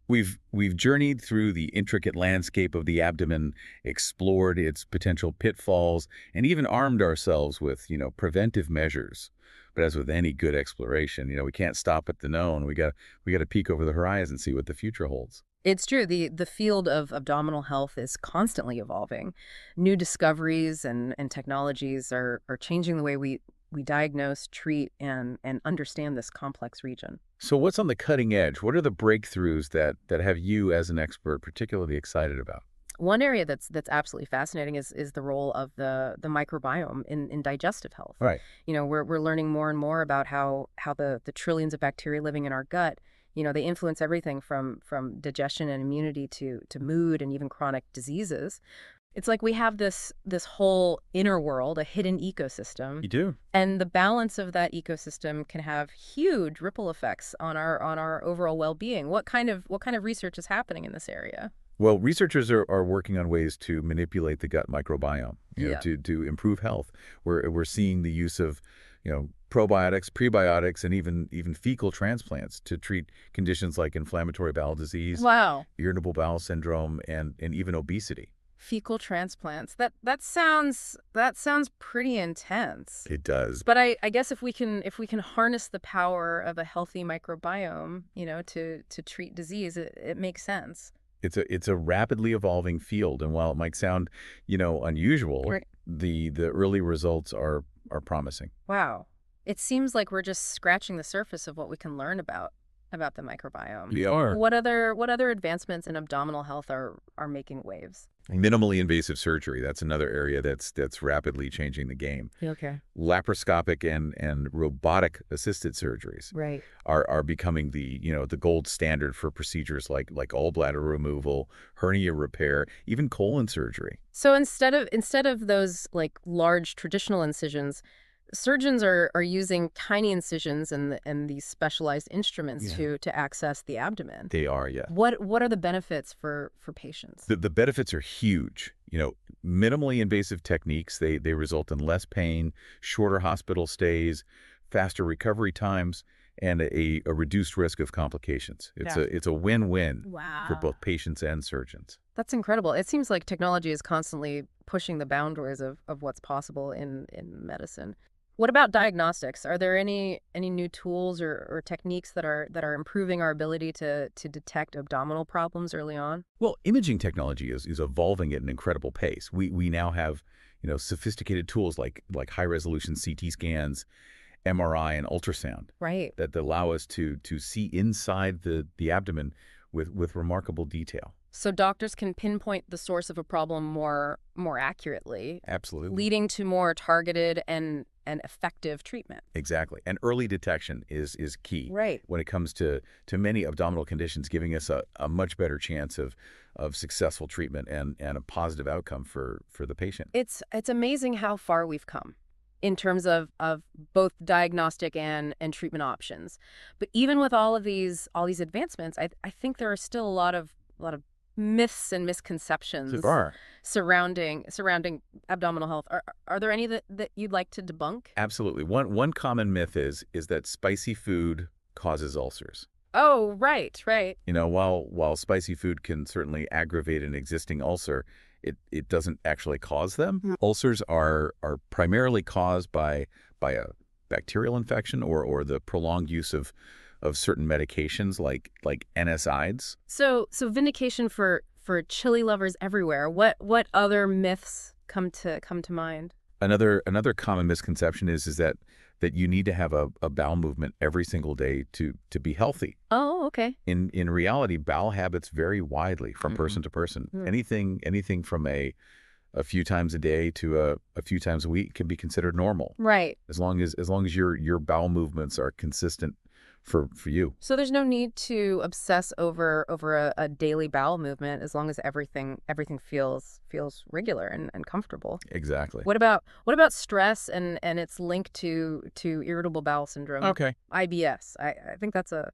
We've journeyed through the intricate landscape of the abdomen, explored its potential pitfalls, and even armed ourselves with, preventive measures. But as with any good exploration, we can't stop at the known. We got to peek over the horizon and see what the future holds. It's true. The field of abdominal health is constantly evolving. New discoveries and technologies are changing the way we diagnose, treat, and understand this complex region. So what's on the cutting edge? What are the breakthroughs that have you as an expert particularly excited about? One area that's absolutely fascinating is the role of the microbiome in digestive health. Right. We're learning more and more about how the trillions of bacteria living in our gut, they influence everything from digestion and immunity to mood and even chronic diseases. It's like we have this whole inner world, a hidden ecosystem. You do. And the balance of that ecosystem can have huge ripple effects on our overall well-being. What kind of research is happening in this area? Well, researchers are working on ways to manipulate the gut microbiome, to improve health. We're seeing the use of, probiotics, prebiotics, and even fecal transplants to treat conditions like inflammatory bowel disease, Wow. irritable bowel syndrome, and even obesity. Fecal transplants. That sounds pretty intense. It does. But I guess if we can harness the power of a healthy microbiome, to treat disease, it makes sense. It's a rapidly evolving field, and while it might sound, unusual, Right. the early results are promising. Wow. It seems like we're just scratching the surface of what we can learn about the microbiome. We are. What other advancements in abdominal health are making waves? Minimally invasive surgery, that's another area that's rapidly changing the game. Okay. Laparoscopic and robotic assisted surgeries Right. are becoming the gold standard for procedures like gallbladder removal, hernia repair, even colon surgery. So instead of those like large traditional incisions, surgeons are using tiny incisions and these specialized instruments to access the abdomen. They are, yeah. What are the benefits for patients? The benefits are huge. Minimally invasive techniques, they result in less pain, shorter hospital stays, faster recovery times, and a reduced risk of complications. It's a win-win Wow. for both patients and surgeons. That's incredible. It seems like technology is constantly pushing the boundaries of what's possible in medicine. What about diagnostics? Are there any new tools or techniques that are improving our ability to detect abdominal problems early on? Well, imaging technology is evolving at an incredible pace. We now have, sophisticated tools like high-resolution CT scans, MRI, and ultrasound Right. that allow us to see inside the abdomen with remarkable detail. So doctors can pinpoint the source of a problem more accurately, Absolutely. leading to more targeted and and effective treatment. Exactly. And early detection is key. Right. When it comes to many abdominal conditions, giving us a much better chance of successful treatment and a positive outcome for the patient. It's amazing how far we've come in terms of both diagnostic and treatment options. But even with all these advancements, I think there are still a lot of myths and misconceptions So far. surrounding abdominal health. Are there any that you'd like to debunk? Absolutely. One common myth is that spicy food causes ulcers. Oh, right. You know, while spicy food can certainly aggravate an existing ulcer, it doesn't actually cause them. Ulcers are primarily caused by a bacterial infection or the prolonged use of certain medications like NSAIDs. So vindication for chili lovers everywhere. What other myths come to mind? Another common misconception is that you need to have a bowel movement every single day to be healthy. Oh, okay. In reality, bowel habits vary widely from person to person. Anything from a few times a day to a few times a week can be considered normal. Right. As long as your bowel movements are consistent for you. So there's no need to obsess over a daily bowel movement as long as everything feels regular and comfortable. Exactly. What about stress and its link to irritable bowel syndrome? Okay. IBS. I think that's a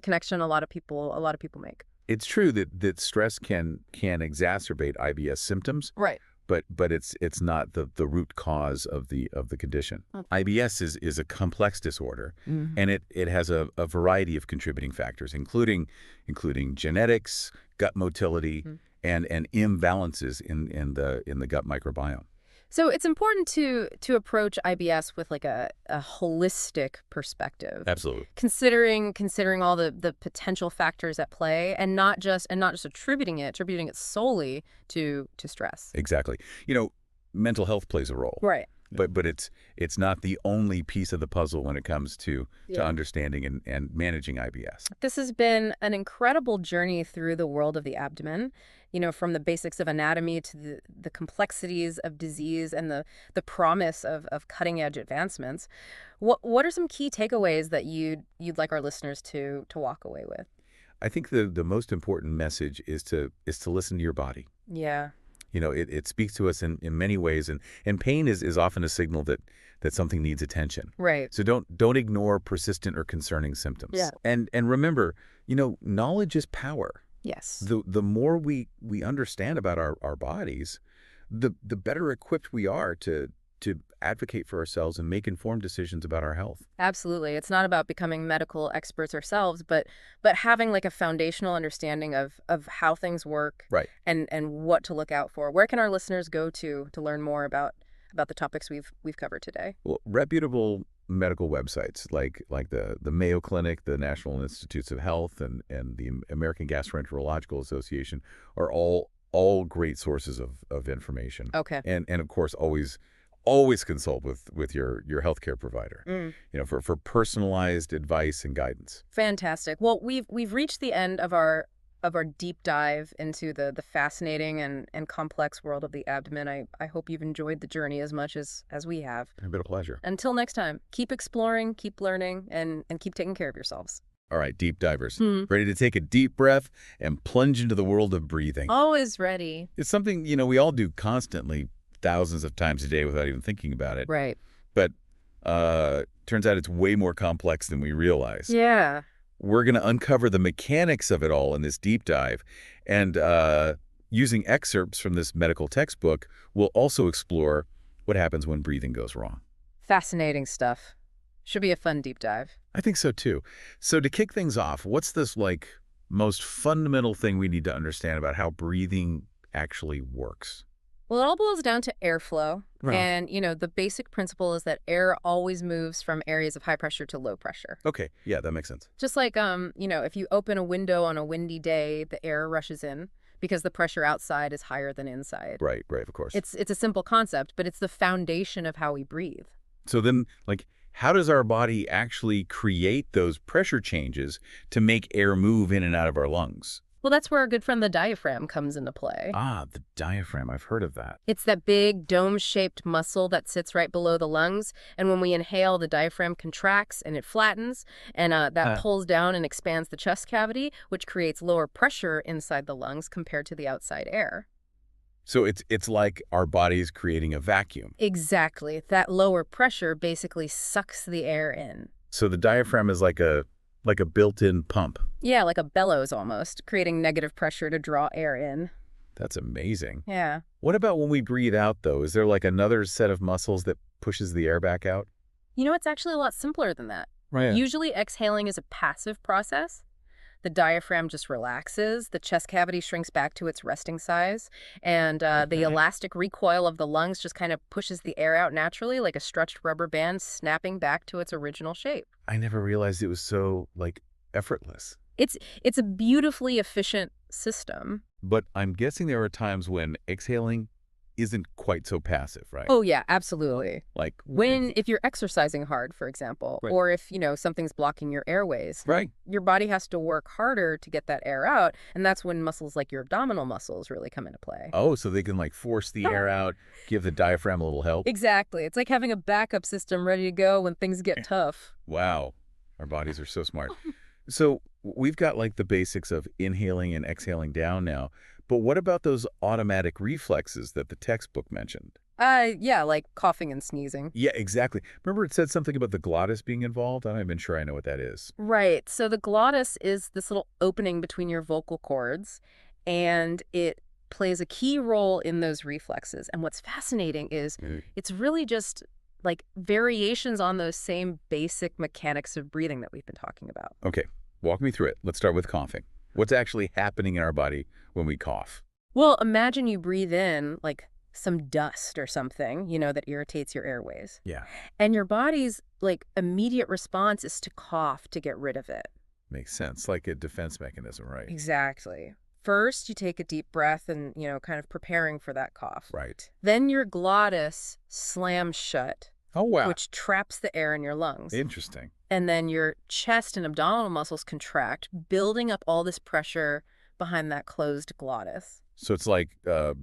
connection a lot of people make. It's true that stress can exacerbate IBS symptoms. Right. But it's not the root cause of the condition. Okay. IBS is a complex disorder, and it has a variety of contributing factors, including genetics, gut motility, and imbalances in the gut microbiome. So it's important to approach IBS with like a holistic perspective. Absolutely. Considering all the potential factors at play and not just attributing it solely to stress. Exactly. You know, mental health plays a role. Right. But it's not the only piece of the puzzle when it comes to understanding and managing IBS. This has been an incredible journey through the world of the abdomen, you know, from the basics of anatomy to the complexities of disease and the promise of cutting-edge advancements. What are some key takeaways that you'd like our listeners to walk away with? I think the most important message is to listen to your body. Yeah. You know, it speaks to us in many ways, and pain is often a signal that something needs attention. Right. So don't ignore persistent or concerning symptoms. Yeah. And remember, you know, knowledge is power. Yes. The more we understand about our bodies, the better equipped we are to advocate for ourselves and make informed decisions about our health. Absolutely. It's not about becoming medical experts ourselves, but having like a foundational understanding of how things work, right, and what to look out for. Where can our listeners go to learn more about the topics we've covered today? Well, reputable medical websites like the Mayo Clinic, the National Institutes of Health, and the American Gastroenterological Association are all great sources of information. Okay. And of course always consult with your healthcare provider, you know, for personalized advice and guidance. Fantastic. Well, we've reached the end of our deep dive into the fascinating and complex world of the abdomen. I hope you've enjoyed the journey as much as we have. It's been a pleasure. Until next time, keep exploring, keep learning, and keep taking care of yourselves. All right, deep divers, ready to take a deep breath and plunge into the world of breathing. Always ready. It's something, you know, we all do constantly, thousands of times a day without even thinking about it. Right. But turns out it's way more complex than we realize. Yeah. We're going to uncover the mechanics of it all in this deep dive. And using excerpts from this medical textbook, we'll also explore what happens when breathing goes wrong. Fascinating stuff. Should be a fun deep dive. I think so, too. So to kick things off, what's this, like, most fundamental thing we need to understand about how breathing actually works? Well, it all boils down to airflow. Right. And, you know, the basic principle is that air always moves from areas of high pressure to low pressure. Okay. Yeah, that makes sense. Just like, you know, if you open a window on a windy day, the air rushes in because the pressure outside is higher than inside. Right, of course. It's a simple concept, but it's the foundation of how we breathe. So then, like, how does our body actually create those pressure changes to make air move in and out of our lungs? Well, that's where our good friend the diaphragm comes into play. Ah, the diaphragm. I've heard of that. It's that big dome-shaped muscle that sits right below the lungs, and when we inhale, the diaphragm contracts and it flattens, and that pulls down and expands the chest cavity, which creates lower pressure inside the lungs compared to the outside air. So it's like our body's creating a vacuum. Exactly. That lower pressure basically sucks the air in. So the diaphragm is like a built-in pump. Yeah, like a bellows almost, creating negative pressure to draw air in. That's amazing. Yeah. What about when we breathe out, though? Is there like another set of muscles that pushes the air back out? You know, it's actually a lot simpler than that. Right. Usually exhaling is a passive process. The diaphragm just relaxes, the chest cavity shrinks back to its resting size, and the elastic recoil of the lungs just kind of pushes the air out naturally like a stretched rubber band snapping back to its original shape. I never realized it was so, effortless. It's a beautifully efficient system. But I'm guessing there are times when exhaling isn't quite so passive, right? Oh, yeah, absolutely. Like If you're exercising hard, for example, Right. or if, something's blocking your airways, Right. your body has to work harder to get that air out, and that's when muscles like your abdominal muscles really come into play. Oh, so they can force the air out, give the diaphragm a little help. Exactly. It's like having a backup system ready to go when things get tough. Wow. Our bodies are so smart. So we've got the basics of inhaling and exhaling down now. But what about those automatic reflexes that the textbook mentioned? Yeah, like coughing and sneezing. Yeah, exactly. Remember it said something about the glottis being involved? I'm not even sure I know what that is. Right. So the glottis is this little opening between your vocal cords, and it plays a key role in those reflexes. And what's fascinating is it's really just variations on those same basic mechanics of breathing that we've been talking about. Okay, walk me through it. Let's start with coughing. What's actually happening in our body when we cough? Well, imagine you breathe in some dust or something, that irritates your airways. Yeah, And your body's immediate response is to cough to get rid of it. makes sense. Like a defense mechanism, right? Exactly. First, you take a deep breath and, kind of preparing for that cough. Right. Then your glottis slams shut, Oh, wow. which traps the air in your lungs. Interesting. And then your chest and abdominal muscles contract, building up all this pressure behind that closed glottis. So it's like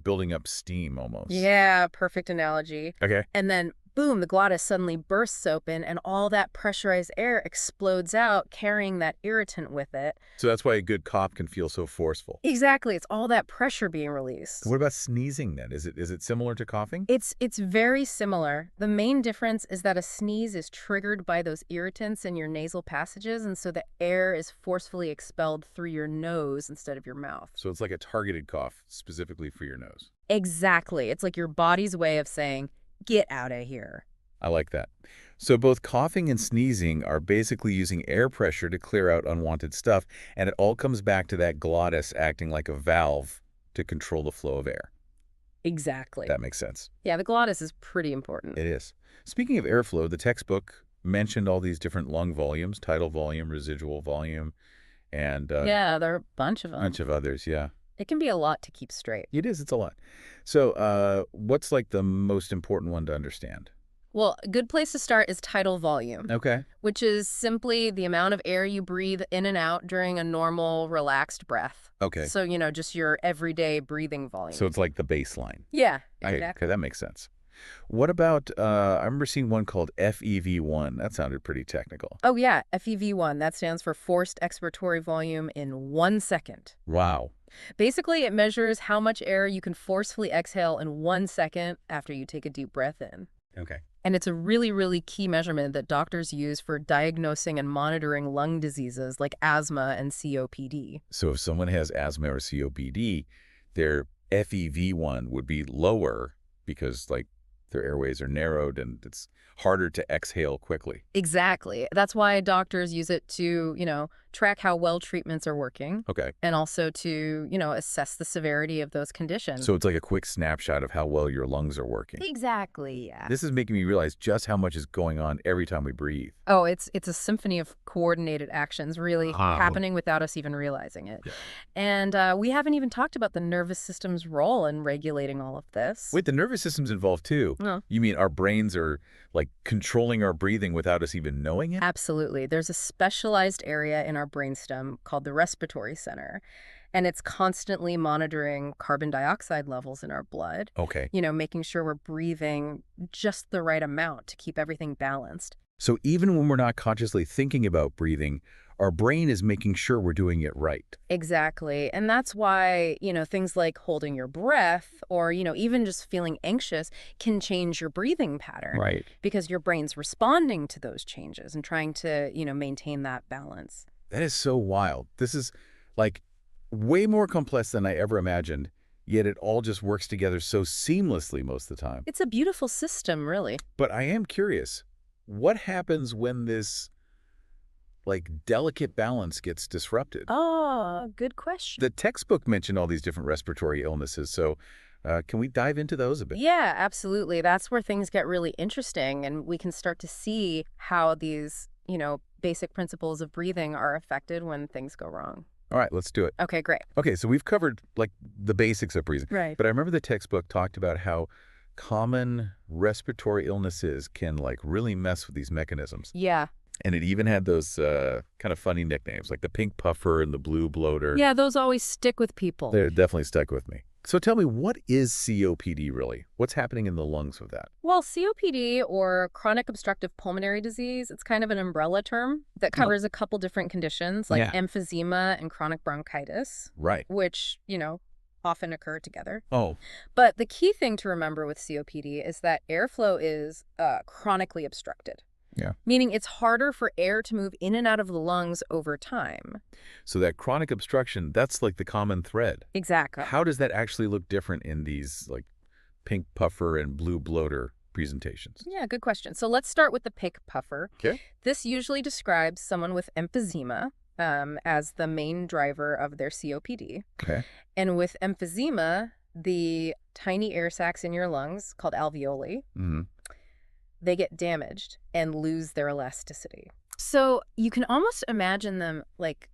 building up steam almost. Yeah, perfect analogy. Okay. And then, boom, the glottis suddenly bursts open and all that pressurized air explodes out, carrying that irritant with it. So that's why a good cough can feel so forceful. Exactly. It's all that pressure being released. What about sneezing then? Is it similar to coughing? It's very similar. The main difference is that a sneeze is triggered by those irritants in your nasal passages, and so the air is forcefully expelled through your nose instead of your mouth. So it's like a targeted cough specifically for your nose. Exactly. It's like your body's way of saying, get out of here. I like that. So both coughing and sneezing are basically using air pressure to clear out unwanted stuff, and it all comes back to that glottis acting like a valve to control the flow of air. Exactly. That makes sense. Yeah, the glottis is pretty important. It is. Speaking of airflow, the textbook mentioned all these different lung volumes, tidal volume, residual volume, and Yeah, there are a bunch of a them. bunch of others, yeah. It can be a lot to keep straight. It is. It's a lot. So what's the most important one to understand? Well, a good place to start is tidal volume, Okay. which is simply the amount of air you breathe in and out during a normal, relaxed breath. Okay. So, just your everyday breathing volume. So it's like the baseline. Yeah, Okay, exactly. that makes sense. What about, I remember seeing one called FEV1. That sounded pretty technical. Oh, yeah, FEV1. That stands for forced expiratory volume in 1 second. Wow. Basically, it measures how much air you can forcefully exhale in 1 second after you take a deep breath in. Okay. And it's a really, really key measurement that doctors use for diagnosing and monitoring lung diseases like asthma and COPD. So if someone has asthma or COPD, their FEV1 would be lower because their airways are narrowed and it's harder to exhale quickly. Exactly. That's why doctors use it to, track how well treatments are working Okay. and also to, assess the severity of those conditions. So it's like a quick snapshot of how well your lungs are working. Exactly, yeah. This is making me realize just how much is going on every time we breathe. Oh, it's a symphony of coordinated actions really Wow. happening without us even realizing it. Yeah. And we haven't even talked about the nervous system's role in regulating all of this. Wait, the nervous system's involved too. No. You mean our brains are controlling our breathing without us even knowing it? Absolutely. There's a specialized area in our our brainstem called the respiratory center. And it's constantly monitoring carbon dioxide levels in our blood, Okay. making sure we're breathing just the right amount to keep everything balanced. So even when we're not consciously thinking about breathing, our brain is making sure we're doing it right. Exactly. And that's why, things like holding your breath or, even just feeling anxious can change your breathing pattern. Right. Because your brain's responding to those changes and trying to, maintain that balance. That is so wild. This is like way more complex than I ever imagined, yet it all just works together so seamlessly most of the time. It's a beautiful system, really. But I am curious, what happens when this delicate balance gets disrupted? Oh, good question. The textbook mentioned all these different respiratory illnesses, so can we dive into those a bit? Yeah, absolutely. That's where things get really interesting, and we can start to see how these, basic principles of breathing are affected when things go wrong. All right, let's do it. Okay, great. Okay, so we've covered the basics of breathing. Right. But I remember the textbook talked about how common respiratory illnesses can really mess with these mechanisms. Yeah. And it even had those kind of funny nicknames like the pink puffer and the blue bloater. Yeah, those always stick with people. They're definitely stuck with me. So tell me, what is COPD really? What's happening in the lungs with that? Well, COPD, or chronic obstructive pulmonary disease, it's kind of an umbrella term that covers a couple different conditions like Yeah. emphysema and chronic bronchitis, Right. which, often occur together. Oh, But the key thing to remember with COPD is that airflow is chronically obstructed. Yeah. Meaning it's harder for air to move in and out of the lungs over time. so that chronic obstruction, that's the common thread. Exactly. How does that actually look different in these pink puffer and blue bloater presentations? Yeah, good question. So let's start with the pink puffer. Okay. This usually describes someone with emphysema as the main driver of their COPD. Okay. And with emphysema, the tiny air sacs in your lungs, called alveoli, Mm-hmm. they get damaged and lose their elasticity. So you can almost imagine them like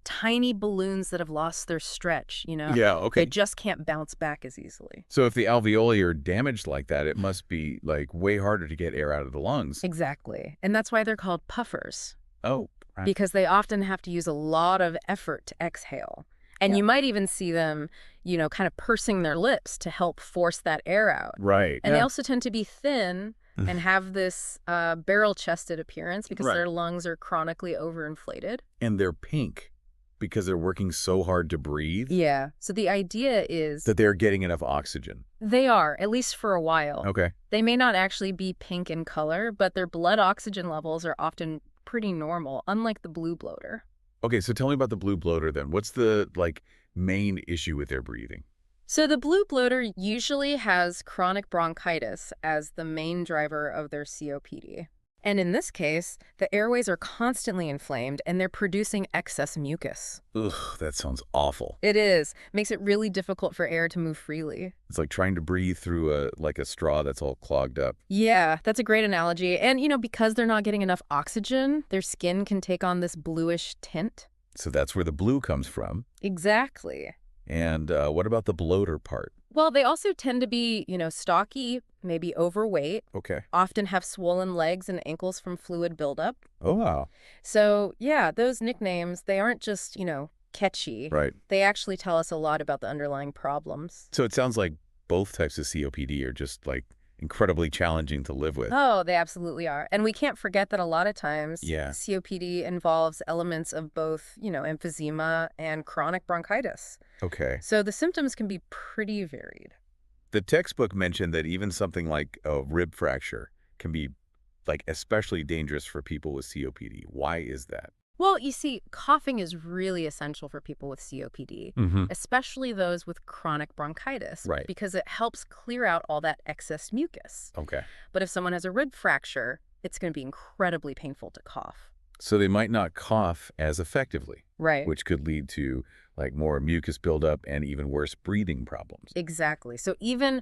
tiny balloons that have lost their stretch, Yeah, okay. They just can't bounce back as easily. So if the alveoli are damaged like that, it must be way harder to get air out of the lungs. Exactly. And that's why they're called puffers, Oh, right. because they often have to use a lot of effort to exhale. And Yeah. you might even see them, kind of pursing their lips to help force that air out. Right. And they also tend to be thin and have this barrel-chested appearance because Right. their lungs are chronically overinflated. And they're pink because they're working so hard to breathe Yeah. So the idea is that they're getting enough oxygen. they are, at least for a while. Okay. They may not actually be pink in color, but their blood oxygen levels are often pretty normal, unlike the blue bloater. Okay, so tell me about the blue bloater then. What's the main issue with their breathing? So the blue bloater usually has chronic bronchitis as the main driver of their COPD. And in this case, the airways are constantly inflamed and they're producing excess mucus. Ugh, that sounds awful. It is. Makes it really difficult for air to move freely. It's like trying to breathe through a straw that's all clogged up. Yeah, that's a great analogy. And, because they're not getting enough oxygen, their skin can take on this bluish tint. So that's where the blue comes from. Exactly. And what about the bloater part? Well, they also tend to be, stocky, maybe overweight, Okay. often have swollen legs and ankles from fluid buildup. Oh, wow. So, yeah, those nicknames, they aren't just, catchy. Right. They actually tell us a lot about the underlying problems. So it sounds like both types of COPD are just incredibly challenging to live with. Oh, they absolutely are. And we can't forget that a lot of times Yeah. COPD involves elements of both, emphysema and chronic bronchitis. Okay. So the symptoms can be pretty varied. The textbook mentioned that even something like a rib fracture can be especially dangerous for people with COPD. Why is that? Well, you see, coughing is really essential for people with COPD, Mm-hmm. especially those with chronic bronchitis, Right. because it helps clear out all that excess mucus. Okay. But if someone has a rib fracture, it's going to be incredibly painful to cough. So they might not cough as effectively, Right. which could lead to more mucus buildup and even worse breathing problems. Exactly. So even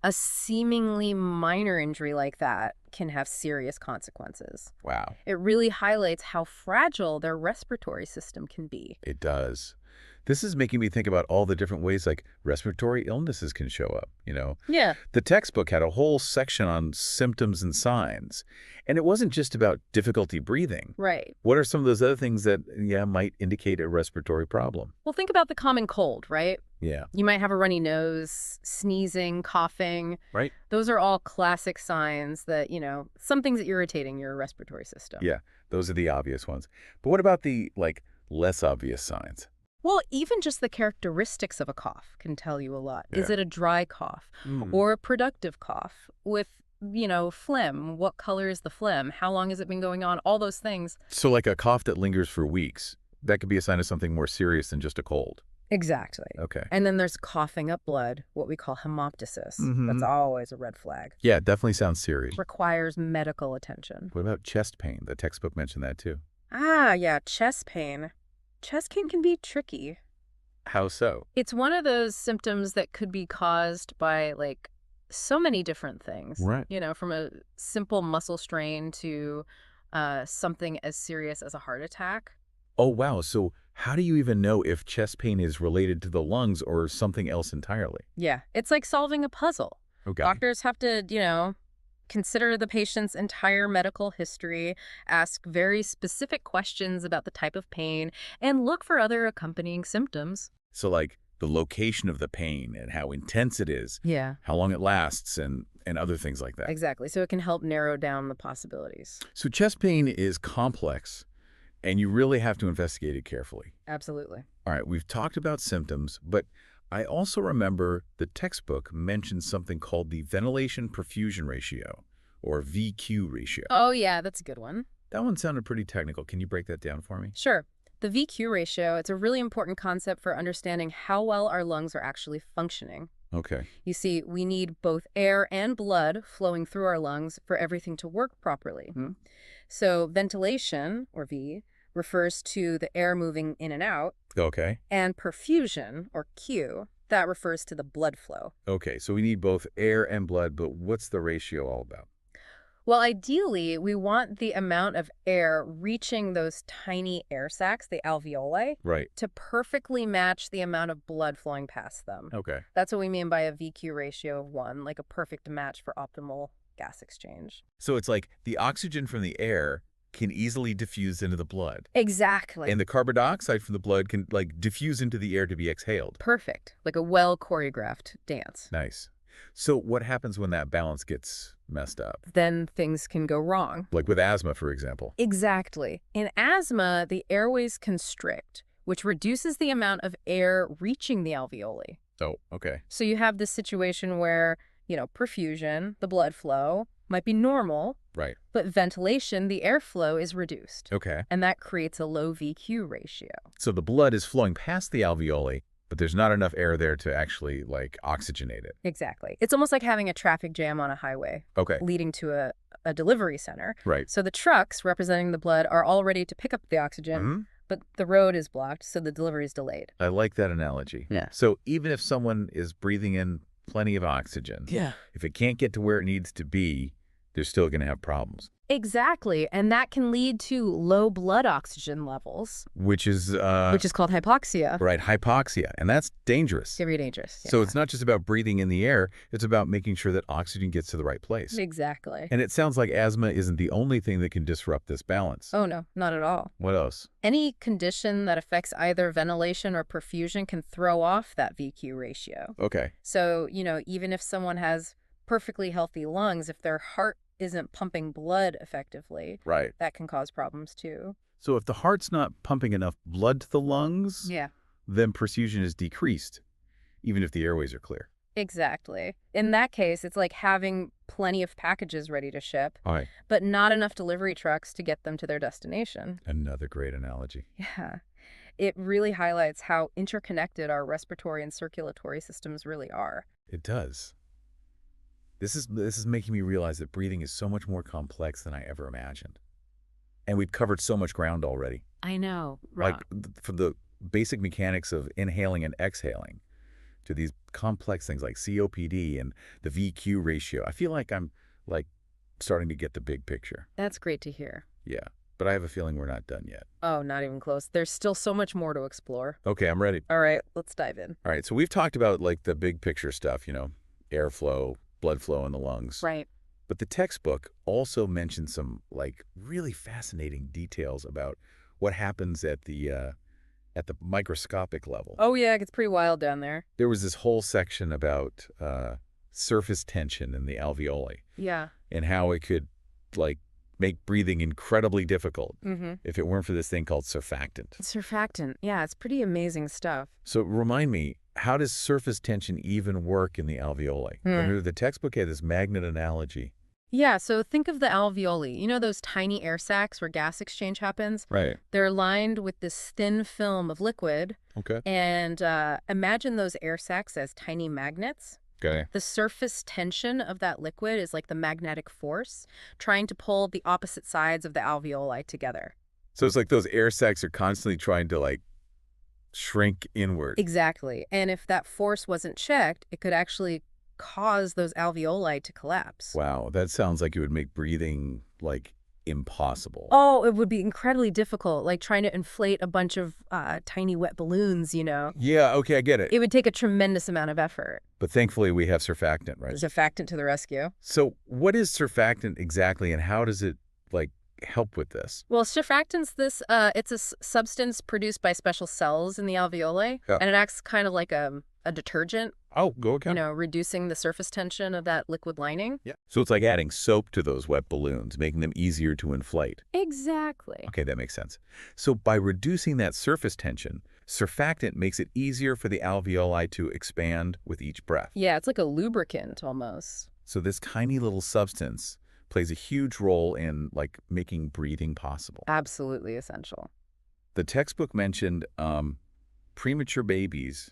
a seemingly minor injury like that can have serious consequences. Wow. It really highlights how fragile their respiratory system can be. It does. This is making me think about all the different ways like respiratory illnesses can show up, Yeah. The textbook had a whole section on symptoms and signs, and it wasn't just about difficulty breathing. Right. What are some of those other things that, might indicate a respiratory problem? Well, think about the common cold, right? Yeah. You might have a runny nose, sneezing, coughing. Right? Those are all classic signs that, something's irritating your respiratory system. Yeah, those are the obvious ones. But what about the, less obvious signs? Well, even just the characteristics of a cough can tell you a lot. Is Yeah. it a dry cough Mm. or a productive cough with, phlegm? What color is the phlegm? How long has it been going on? All those things. So like a cough that lingers for weeks, that could be a sign of something more serious than just a cold. Exactly. Okay. And then there's coughing up blood, what we call hemoptysis. Mhm. That's always a red flag. Yeah, it definitely sounds serious. Requires medical attention. What about chest pain? The textbook mentioned that too. Ah, yeah, chest pain. Chest pain can be tricky. How so? It's one of those symptoms that could be caused by, so many different things. Right. From a simple muscle strain to something as serious as a heart attack. Oh, wow. So how do you even know if chest pain is related to the lungs or something else entirely? Yeah, it's like solving a puzzle. Okay. Doctors have to, consider the patient's entire medical history, ask very specific questions about the type of pain, and look for other accompanying symptoms. So like the location of the pain and how intense it is, Yeah, how long it lasts, and other things like that. exactly. So it can help narrow down the possibilities. So chest pain is complex, and you really have to investigate it carefully. Absolutely. All right, we've talked about symptoms, but I also remember the textbook mentioned something called the ventilation perfusion ratio, or VQ ratio. Oh, yeah, that's a good one. That one sounded pretty technical. Can you break that down for me? Sure. The VQ ratio, it's a really important concept for understanding how well our lungs are actually functioning. Okay. You see, we need both air and blood flowing through our lungs for everything to work properly. Hmm. So ventilation, or V, refers to the air moving in and out, Okay. and perfusion, or Q, that refers to the blood flow. Okay, so we need both air and blood, but what's the ratio all about? Well, ideally, we want the amount of air reaching those tiny air sacs, the alveoli, Right. to perfectly match the amount of blood flowing past them. Okay. That's what we mean by a VQ ratio of 1, like a perfect match for optimal gas exchange. So it's like the oxygen from the air can easily diffuse into the blood, Exactly. and the carbon dioxide from the blood can diffuse into the air to be exhaled. Perfect. Like a well-choreographed dance. Nice. So what happens when that balance gets messed up? Then things can go wrong. Like with asthma, for example. Exactly. In asthma, the airways constrict, which reduces the amount of air reaching the alveoli. Oh, okay. So you have this situation where, perfusion, the blood flow, might be normal, Right. but ventilation, the airflow, is reduced. Okay. And that creates a low VQ ratio. So the blood is flowing past the alveoli, but there's not enough air there to actually oxygenate it. Exactly. It's almost like having a traffic jam on a highway Okay. leading to a delivery center. Right. So the trucks representing the blood are all ready to pick up the oxygen, Mhm. but the road is blocked, so the delivery is delayed. I like that analogy. Yeah. So even if someone is breathing in plenty of oxygen, Yeah. if it can't get to where it needs to be, they're still going to have problems, Exactly. And that can lead to low blood oxygen levels, which is which is called hypoxia. right, hypoxia, and that's dangerous. Very dangerous. So Yeah. it's not just about breathing in the air, it's about making sure that oxygen gets to the right place. Exactly. And it sounds like asthma isn't the only thing that can disrupt this balance. Oh, no, not at all. What else? Any condition that affects either ventilation or perfusion can throw off that VQ ratio. Okay. So, even if someone has perfectly healthy lungs, if their heart isn't pumping blood effectively, Right. that can cause problems too. So if the heart's not pumping enough blood to the lungs, Yeah, then perfusion is decreased, even if the airways are clear. exactly. In that case, it's like having plenty of packages ready to ship, All right. but not enough delivery trucks to get them to their destination. Another great analogy. Yeah. It really highlights how interconnected our respiratory and circulatory systems really are. It does. This is making me realize that breathing is so much more complex than I ever imagined. And we've covered so much ground already. I know. From the basic mechanics of inhaling and exhaling to these complex things like COPD and the VQ ratio. I feel like I'm starting to get the big picture. That's great to hear. Yeah. but I have a feeling we're not done yet. Oh, not even close. There's still so much more to explore. Okay, I'm ready. All right, let's dive in. All right, so we've talked about like the big picture stuff, airflow, blood flow in the lungs. Right. But the textbook also mentions some like really fascinating details about what happens at the microscopic level. Oh, yeah, it gets pretty wild down there. There was this whole section about surface tension in the alveoli Yeah. and how it could like make breathing incredibly difficult Mm-hmm. if it weren't for this thing called surfactant. Surfactant. Yeah, it's pretty amazing stuff. So remind me, how does surface tension even work in the alveoli? Remember, the textbook had this magnet analogy. Yeah, so think of the alveoli. You know those tiny air sacs where gas exchange happens? Right. They're lined with this thin film of liquid, Okay. and imagine those air sacs as tiny magnets. Okay. The surface tension of that liquid is like the magnetic force trying to pull the opposite sides of the alveoli together. So it's like those air sacs are constantly trying to like shrink inward. Exactly. And if that force wasn't checked, it could actually cause those alveoli to collapse. Wow, that sounds like it would make breathing like impossible. Oh, it would be incredibly difficult, like trying to inflate a bunch of tiny wet balloons, Yeah, okay, I get it. It would take a tremendous amount of effort. But thankfully we have surfactant, right? Surfactant to the rescue. So what is surfactant exactly and how does it like help with this? Well, surfactant's it's a substance produced by special cells in the alveoli, Yeah. and it acts kind of like a detergent, Oh, go again. reducing the surface tension of that liquid lining. Yeah. So it's like adding soap to those wet balloons, making them easier to inflate. Exactly. Okay, that makes sense. So by reducing that surface tension, surfactant makes it easier for the alveoli to expand with each breath. Yeah, it's like a lubricant almost. So this tiny little substance plays a huge role in like making breathing possible. Absolutely essential. The textbook mentioned premature babies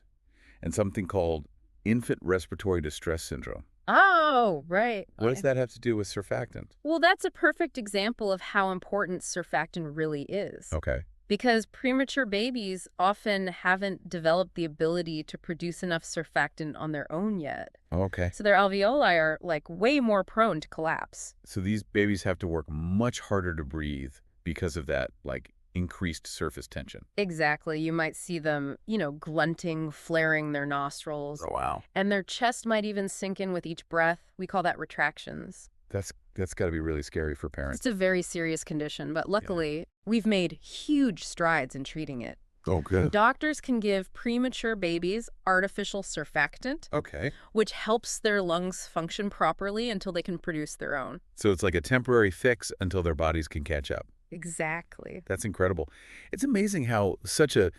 and something called infant respiratory distress syndrome. Oh, right. What does that have to do with surfactant? Well, that's a perfect example of how important surfactant really is. Okay. Because premature babies often haven't developed the ability to produce enough surfactant on their own yet. Okay. So their alveoli are like way more prone to collapse. So these babies have to work much harder to breathe because of that like increased surface tension. Exactly. You might see them, grunting, flaring their nostrils, Oh, wow. and their chest might even sink in with each breath. We call that retractions. That's got to be really scary for parents. It's a very serious condition, but luckily, we've made huge strides in treating it. Oh, good. Doctors can give premature babies artificial surfactant, Okay. which helps their lungs function properly until they can produce their own. So it's like a temporary fix until their bodies can catch up. Exactly. That's incredible. It's amazing how such a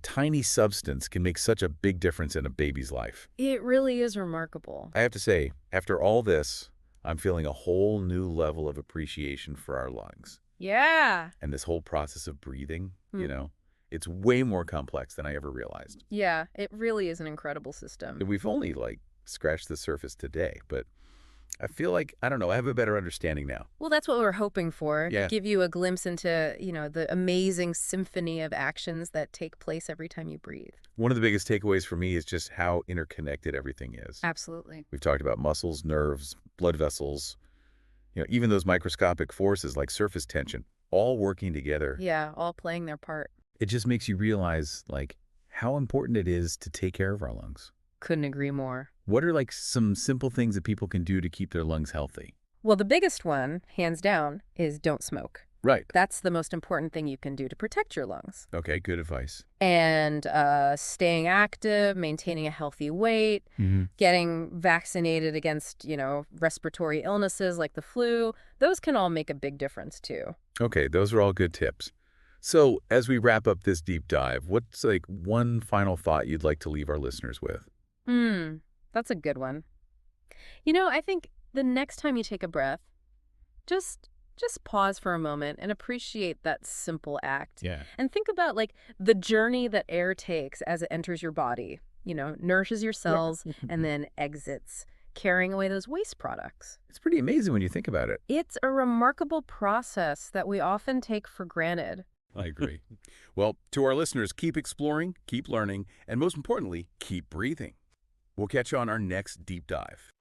tiny substance can make such a big difference in a baby's life. It really is remarkable. I have to say, after all this, I'm feeling a whole new level of appreciation for our lungs. Yeah. And this whole process of breathing, Hmm. it's way more complex than I ever realized. Yeah, it really is an incredible system. We've only like scratched the surface today, but I feel like, I don't know, I have a better understanding now. Well, that's what we're hoping for. Yeah. Give you a glimpse into, the amazing symphony of actions that take place every time you breathe. One of the biggest takeaways for me is just how interconnected everything is. Absolutely. We've talked about muscles, nerves, blood vessels, even those microscopic forces like surface tension, all working together. Yeah, all playing their part. It just makes you realize like how important it is to take care of our lungs. Couldn't agree more. What are like some simple things that people can do to keep their lungs healthy? Well, the biggest one, hands down, is don't smoke. Right. That's the most important thing you can do to protect your lungs. Okay, good advice. And staying active, maintaining a healthy weight, getting vaccinated against, respiratory illnesses like the flu, those can all make a big difference too. Okay, those are all good tips. So as we wrap up this deep dive, what's like one final thought you'd like to leave our listeners with? That's a good one. I think the next time you take a breath, just pause for a moment and appreciate that simple act. Yeah. And think about like the journey that air takes as it enters your body, nourishes your cells and then exits, carrying away those waste products. It's pretty amazing when you think about it. It's a remarkable process that we often take for granted. I agree. Well, to our listeners, keep exploring, keep learning, and most importantly, keep breathing. We'll catch you on our next deep dive.